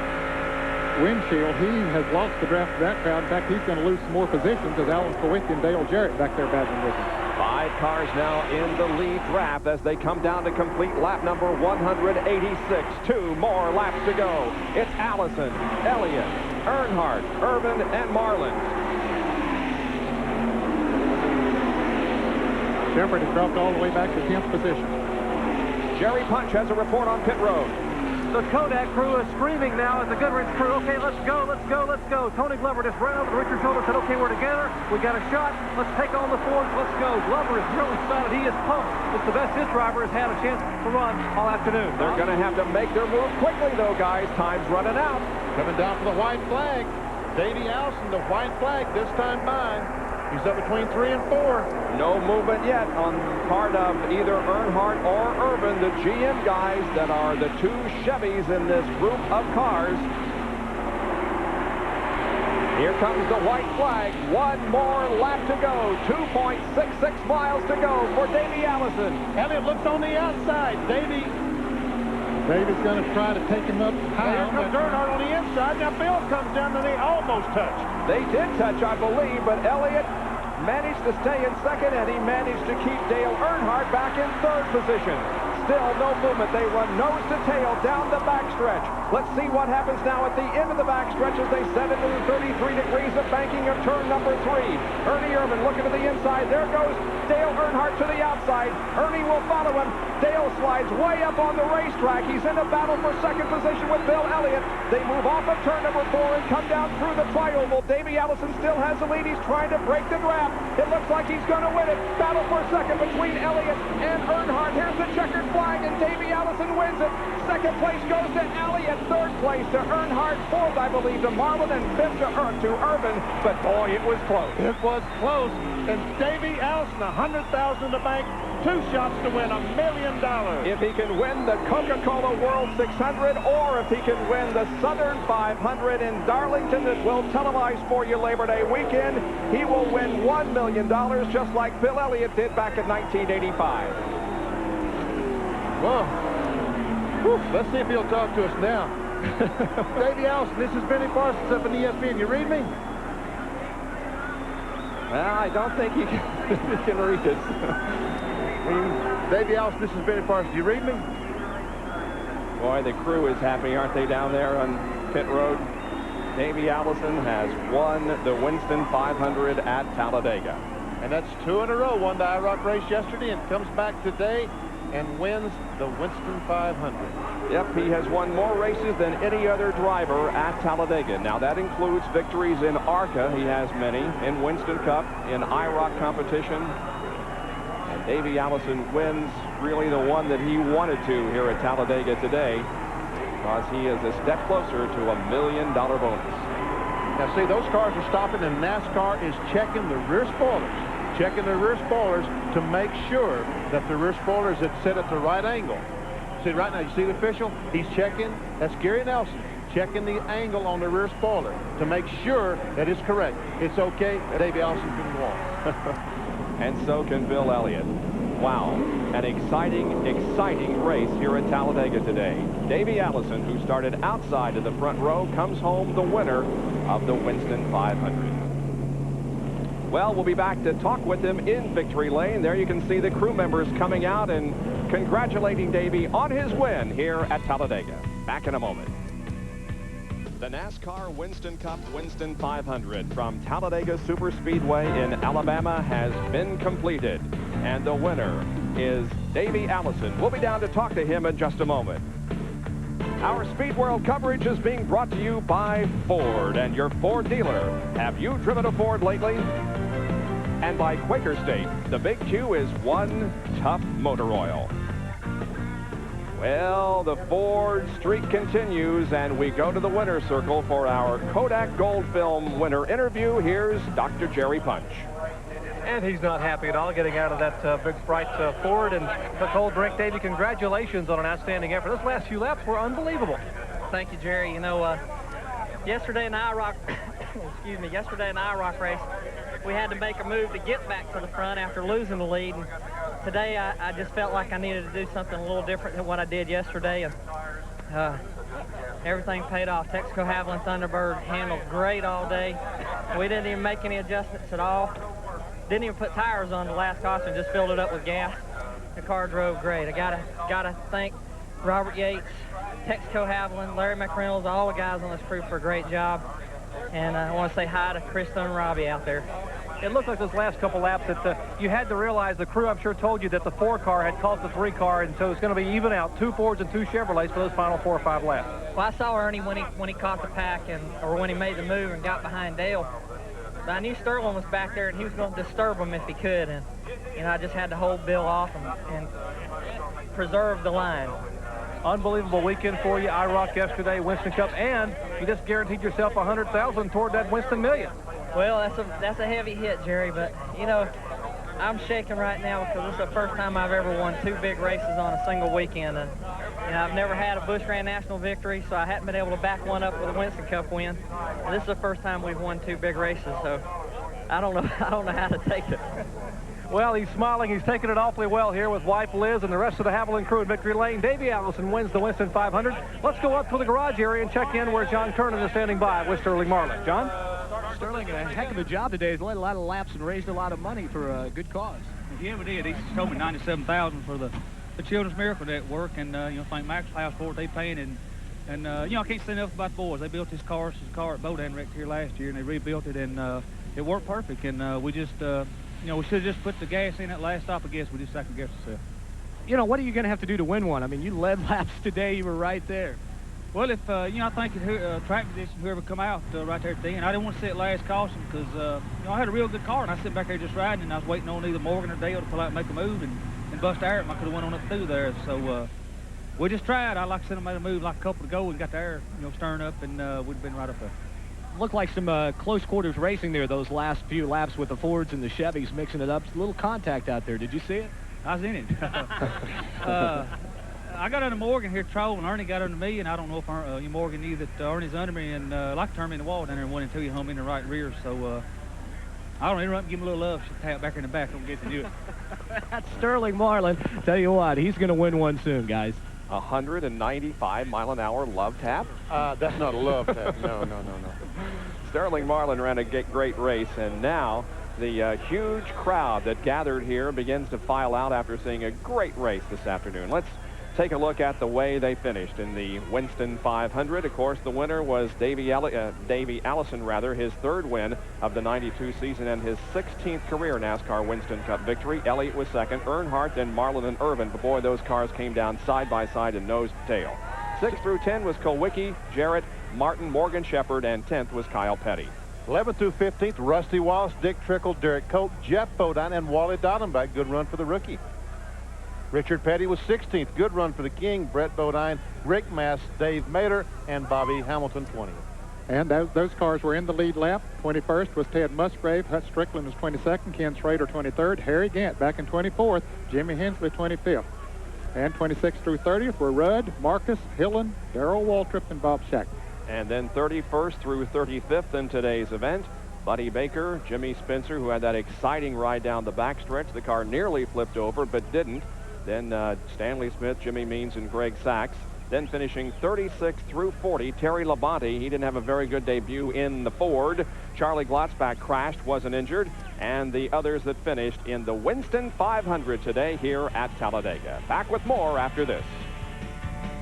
windshield. He has lost the draft of that crowd. In fact, he's going to lose some more position because Alan Kowicki and Dale Jarrett back there battling with him. 5 cars now in the lead draft as they come down to complete lap number 186. 2 more laps to go. It's Allison, Elliott, Earnhardt, Irvan, and Marlin. Shepherd has dropped all the way back to 10th position. Jerry Punch has a report on pit road. The Kodak crew is screaming now at the Goodrich crew, okay, let's go, let's go, let's go. Tony Glover just ran over to Richard Shoulder and said, okay, we're together. We got a shot. Let's take on the Fords. Let's go. Glover is really excited. He is pumped. It's the best his driver has had a chance to run all afternoon. They're going to have to make their move quickly, though, guys. Time's running out. Coming down for the white flag. Davey Allison, the white flag this time by. He's up between 3 and 4. No movement yet on part of either Earnhardt or Irvan, the GM guys that are the 2 Chevys in this group of cars. Here comes the white flag. 1 more lap to go. 2.66 miles to go for Davey Allison. Elliott looks on the outside. Davey's going to try to take him up high. Here comes Earnhardt on the inside. Now Bill comes down and they almost touched. They did touch, I believe, but Elliott managed to stay in 2nd, and he managed to keep Dale Earnhardt back in 3rd position. Still no movement. They run nose to tail down the backstretch. Let's see what happens now at the end of the backstretch as they set into the 33 degrees of banking of turn number 3. Ernie Irvan looking to the inside. There goes Dale Earnhardt to the outside. Ernie will follow him. Dale slides way up on the racetrack. He's in a battle for 2nd position with Bill Elliott. They move off of turn number 4 and come down through the tri-oval. Davey Allison still has the lead. He's trying to break the draft. It looks like he's going to win it. Battle for 2nd between Elliott and Earnhardt. Here's the checkered flag, and Davey Allison wins it. 2nd place goes to Elliott. 3rd place to Earnhardt. 4th, I believe, to Marlin, and 5th to Irvan. But boy, it was close. It was close. And Davey Allison, $100,000 in the bank. 2 shots to win $1 million. If he can win the Coca-Cola World 600, or if he can win the Southern 500 in Darlington that we'll televise for you Labor Day weekend, he will win $1 million just like Bill Elliott did back in 1985. Well, let's see if he'll talk to us now. Davey Allison, this is Benny Parsons up in ESPN. You read me? Well, I don't think he can read us. Davey Allison, this is Benny Parsons. You read me? Boy, the crew is happy, aren't they, down there on pit road? Davey Allison has won the Winston 500 at Talladega. And that's 2 in a row. Won the IROC race yesterday and comes back today and wins the Winston 500. Yep, he has won more races than any other driver at Talladega. Now, that includes victories in ARCA. He has many. In Winston Cup, in IROC competition. And Davey Allison wins really the one that he wanted to here at Talladega today, because he is a step closer to $1 million bonus. Now, see, those cars are stopping, and NASCAR is checking the rear spoilers, checking the rear spoilers to make sure that the rear spoilers are set at the right angle. See, right now, you see the official? He's checking. That's Gary Nelson, checking the angle on the rear spoiler to make sure that it's correct. It's okay. Davey Allison can go on. And so can Bill Elliott. Wow, an exciting, exciting race here at Talladega today. Davey Allison, who started outside of the front row, comes home the winner of the Winston 500. Well, we'll be back to talk with him in victory lane. There you can see the crew members coming out and congratulating Davey on his win here at Talladega. Back in a moment. The NASCAR Winston Cup Winston 500 from Talladega Superspeedway in Alabama has been completed. And the winner is Davey Allison. We'll be down to talk to him in just a moment. Our Speed World coverage is being brought to you by Ford and your Ford dealer. Have you driven a Ford lately? And by Quaker State, the Big Q is one tough motor oil. Well, the Ford streak continues, and we go to the winner's circle for our Kodak Gold Film winner interview. Here's Dr. Jerry Punch. And he's not happy at all getting out of that big, bright Ford and the cold drink. Davey, congratulations on an outstanding effort. Those last few laps were unbelievable. Thank you, Jerry. You know, yesterday in the IROC, excuse me, yesterday in the IROC race, we had to make a move to get back to the front after losing the lead. And today, I just felt like I needed to do something a little different than what I did yesterday. And everything paid off. Texaco Haviland Thunderbird handled great all day. We didn't even make any adjustments at all. Didn't even put tires on the last caution, just filled it up with gas. The car drove great. I gotta thank Robert Yates, Texaco Haviland, Larry McReynolds, all the guys on this crew for a great job. And I want to say hi to Krista and Robbie out there. It looked like those last couple laps that you had to realize the crew, I'm sure, told you that the 4 car had caught the 3 car, and so it's going to be even out, 2 Fords and 2 Chevrolets for those final 4 or 5 laps. Well, I saw Ernie when he caught the pack or when he made the move and got behind Dale. But I knew Sterling was back there, and he was going to disturb him if he could. And, you know, I just had to hold Bill off and preserve the line. Unbelievable weekend for you. IROC yesterday, Winston Cup, and you just guaranteed yourself $100,000 toward that Winston million. Well, that's a heavy hit, Jerry, but, you know, I'm shaking right now because this is the first time I've ever won 2 big races on a single weekend. And, you know, I've never had a Busch Grand National victory, so I hadn't been able to back one up with a Winston Cup win. And this is the first time we've won 2 big races, so I don't know how to take it. Well, he's smiling. He's taking it awfully well here with wife Liz and the rest of the Haviland crew in victory lane. Davey Allison wins the Winston 500. Let's go up to the garage area and check in where John Kernan is standing by with Sterling Marlin. John? Sterling, a heck of a job today. He's led a lot of laps and raised a lot of money for a good cause. Yeah, we did. He told me $97,000 for the Children's Miracle Network, and you know, thank Max House for what they paid, and you know, I can't say enough about the boys. They built this car. This is a car at Bowdoin wrecked here last year, and they rebuilt it, and it worked perfect. And we just, you know, we should have just put the gas in at last stop. I guess we just second guessed ourselves. You know, what are you going to have to do to win one? I mean, you led laps today. You were right there. Well, if, you know, I think track position, whoever come out right there at the end, I didn't want to sit last caution because, you know, I had a real good car, and I was sitting back there just riding, and I was waiting on either Morgan or Dale to pull out and make a move and bust air. I could have went on up through there. So we just tried. I like to send them made a move like a couple to go and got the air, you know, stirring up, and we'd have been right up there. Looked like some close quarters racing there those last few laps with the Fords and the Chevys mixing it up. A little contact out there. Did you see it? I was in it. I got under Morgan here trolling. Ernie got under me, and I don't know if Morgan knew that Ernie's under me, and I like to turn me in the wall down there and 1 and 2, you home in the right rear. So I don't interrupt, give him a little love. She'll tap back in the back. Don't get to do it. That's Sterling Marlin. Tell you what, he's going to win one soon, guys. 195-mile-an-hour love tap? That's not a love tap. No. Sterling Marlin ran a great race, and now the huge crowd that gathered here begins to file out after seeing a great race this afternoon. Let's take a look at the way they finished in the Winston 500. Of course, the winner was Davey Allison, his 3rd win of the '92 season and his 16th career NASCAR Winston Cup victory. Elliott was 2nd, Earnhardt, then Marlin and Irvin. But boy, those cars came down side by side and nose to tail. 6 through 10 was Kulwicki, Jarrett, Martin, Morgan Shepherd, and 10th was Kyle Petty. 11th through 15th, Rusty Wallace, Dick Trickle, Derek Cope, Jeff Bodine, and Wally Dottenbach. Good run for the rookie. Richard Petty was 16th. Good run for the King. Brett Bodine, Rick Mass, Dave Mader, and Bobby Hamilton 20th. And those cars were in the lead lap. 21st was Ted Musgrave. Hut Strickland was 22nd. Ken Schrader 23rd. Harry Gant back in 24th. Jimmy Hensley 25th. And 26th through 30th were Rudd, Marcus, Hillen, Darrell Waltrip, and Bob Shack. And then 31st through 35th in today's event, Buddy Baker, Jimmy Spencer, who had that exciting ride down the backstretch. The car nearly flipped over, but didn't. Then Stanley Smith, Jimmy Means, and Greg Sachs. Then finishing 36 through 40, Terry Labonte. He didn't have a very good debut in the Ford. Charlie Glotzback crashed, wasn't injured. And the others that finished in the Winston 500 today here at Talladega. Back with more after this.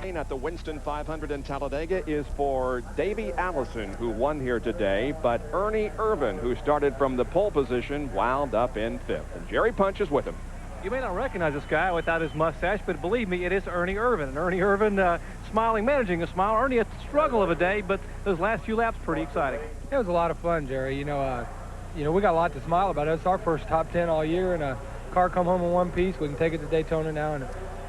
At the Winston 500 in Talladega is for Davey Allison, who won here today, but Ernie Irvan, who started from the pole position, wound up in 5th. And Jerry Punch is with him. You may not recognize this guy without his mustache, but believe me, it is Ernie Irvan. And Ernie Irvan smiling, managing a smile. Ernie, a struggle of a day, but those last few laps pretty exciting. It was a lot of fun, Jerry. You know, we got a lot to smile about. It's our first top 10 all year, and a car come home in one piece. We can take it to Daytona now, and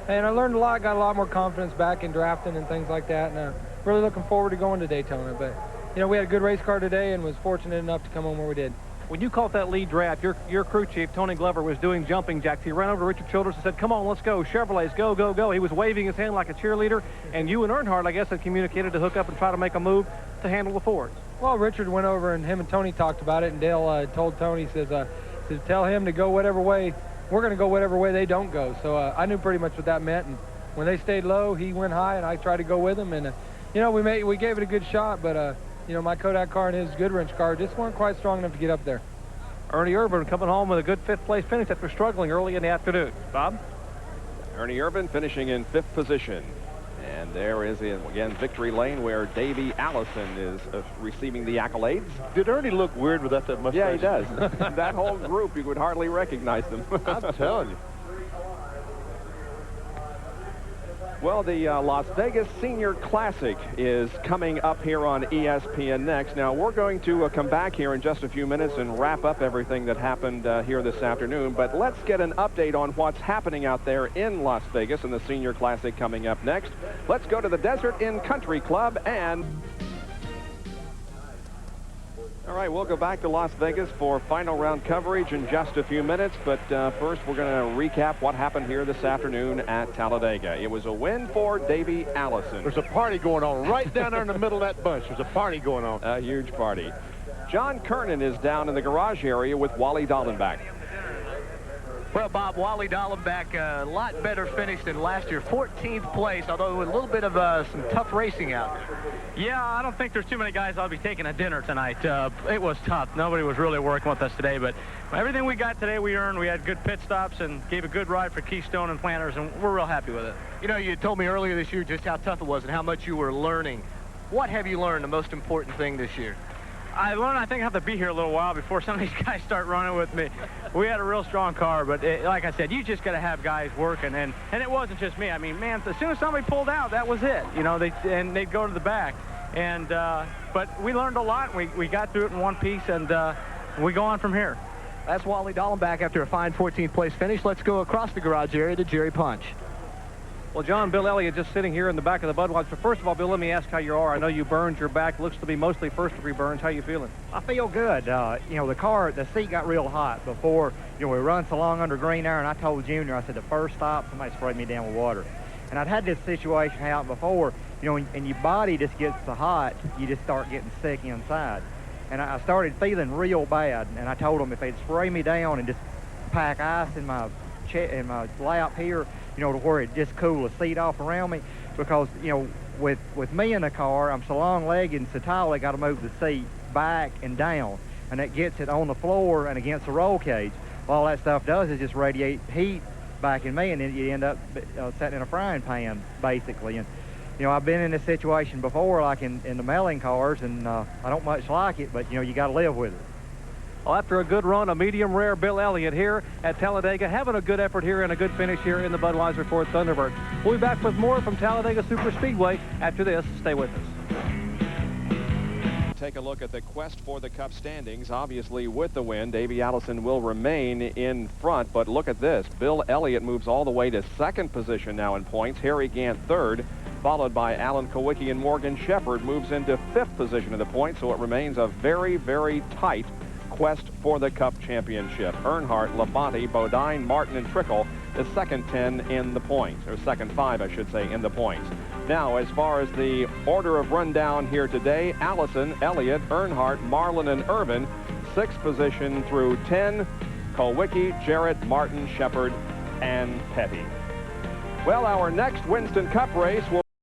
I learned a lot, got a lot more confidence back in drafting and things like that, and really looking forward to going to Daytona. But, you know, we had a good race car today and was fortunate enough to come home where we did. When you caught that lead draft, your crew chief, Tony Glover, was doing jumping jacks. He ran over to Richard Childress and said, come on, let's go. Chevrolets, go, go, go. He was waving his hand like a cheerleader, and you and Earnhardt, I guess, had communicated to hook up and try to make a move to handle the Fords. Well, Richard went over, and him and Tony talked about it, and Dale told Tony, says, tell him to go whatever way. We're going to go whatever way they don't go. So I knew pretty much what that meant, and when they stayed low, he went high, and I tried to go with him, and you know, we gave it a good shot, but you know, my Kodak car and his Goodwrench car just weren't quite strong enough to get up there. Ernie Irvan coming home with a good 5th place finish after struggling early in the afternoon. Bob? Ernie Irvan finishing in 5th position. And there is, again, victory lane where Davey Allison is receiving the accolades. Did Ernie look weird without that mustache? Yeah, he does. That whole group, you would hardly recognize them. I'm telling you. Well, the Las Vegas Senior Classic is coming up here on ESPN next. Now, we're going to come back here in just a few minutes and wrap up everything that happened here this afternoon. But let's get an update on what's happening out there in Las Vegas and the Senior Classic coming up next. Let's go to the Desert Inn Country Club and... All right, we'll go back to Las Vegas for final round coverage in just a few minutes. But first, we're going to recap what happened here this afternoon at Talladega. It was a win for Davey Allison. There's a party going on right down there in the middle of that bunch. There's a party going on. A huge party. John Kernan is down in the garage area with Wally Dallenbach. Well, Bob, Wally Dallenbach, a lot better finish than last year. 14th place, although with a little bit of some tough racing out there. Yeah, I don't think there's too many guys I'll be taking a dinner tonight. It was tough. Nobody was really working with us today, but everything we got today we earned. We had good pit stops and gave a good ride for Keystone and Planters, and we're real happy with it. You know, you told me earlier this year just how tough it was and how much you were learning. What have you learned, the most important thing this year? I learned, I think, I have to be here a little while before some of these guys start running with me. We had a real strong car, but like I said, you just got to have guys working, and it wasn't just me. I mean, man, as soon as somebody pulled out, that was it. You know, they'd go to the back, and but we learned a lot. We got through it in one piece, and we go on from here. That's Wally Dallenbach after a fine 14th place finish. Let's go across the garage area to Jerry Punch. Well, John, Bill Elliott just sitting here in the back of the Budweiser. First of all, Bill, let me ask how you are. I know you burned your back. Looks to be mostly first-degree burns. How you feeling? I feel good. You know, the seat got real hot before, you know, we run so long under green air, and I told Junior, I said, the first stop, somebody sprayed me down with water. And I'd had this situation happen before, you know, and your body just gets so hot, you just start getting sick inside. And I started feeling real bad, and I told them if they'd spray me down and just pack ice in my lap here, you know, to where it just cool the seat off around me, because, you know, with me in the car, I'm so long-legged and so tall, I got to move the seat back and down, and that gets it on the floor and against the roll cage. Well, all that stuff does is just radiate heat back in me, and then you end up sitting in a frying pan, basically. And, you know, I've been in this situation before, like in the Melling cars, and I don't much like it, but, you know, you got to live with it. Well, after a good run, a medium rare Bill Elliott here at Talladega, having a good effort here and a good finish here in the Budweiser Ford Thunderbird. We'll be back with more from Talladega Superspeedway after this. Stay with us. Take a look at the quest for the Cup standings. Obviously, with the win, Davey Allison will remain in front, but look at this. Bill Elliott moves all the way to second position now in points. Harry Gant third. followed by Alan Kowicki and Morgan Shepherd, moves into 5th position in the points, so it remains a very, very tight quest for the Cup championship. Earnhardt, Labonte, Bodine, Martin, and Trickle the second 10 in the points, or second 5, I should say, in the points. Now, as far as the order of rundown here today, Allison, Elliott, Earnhardt, Marlin, and Irvin, 6th position through 10, Kowicki, Jarrett, Martin, Shepherd, and Petty. Well, our next Winston Cup race will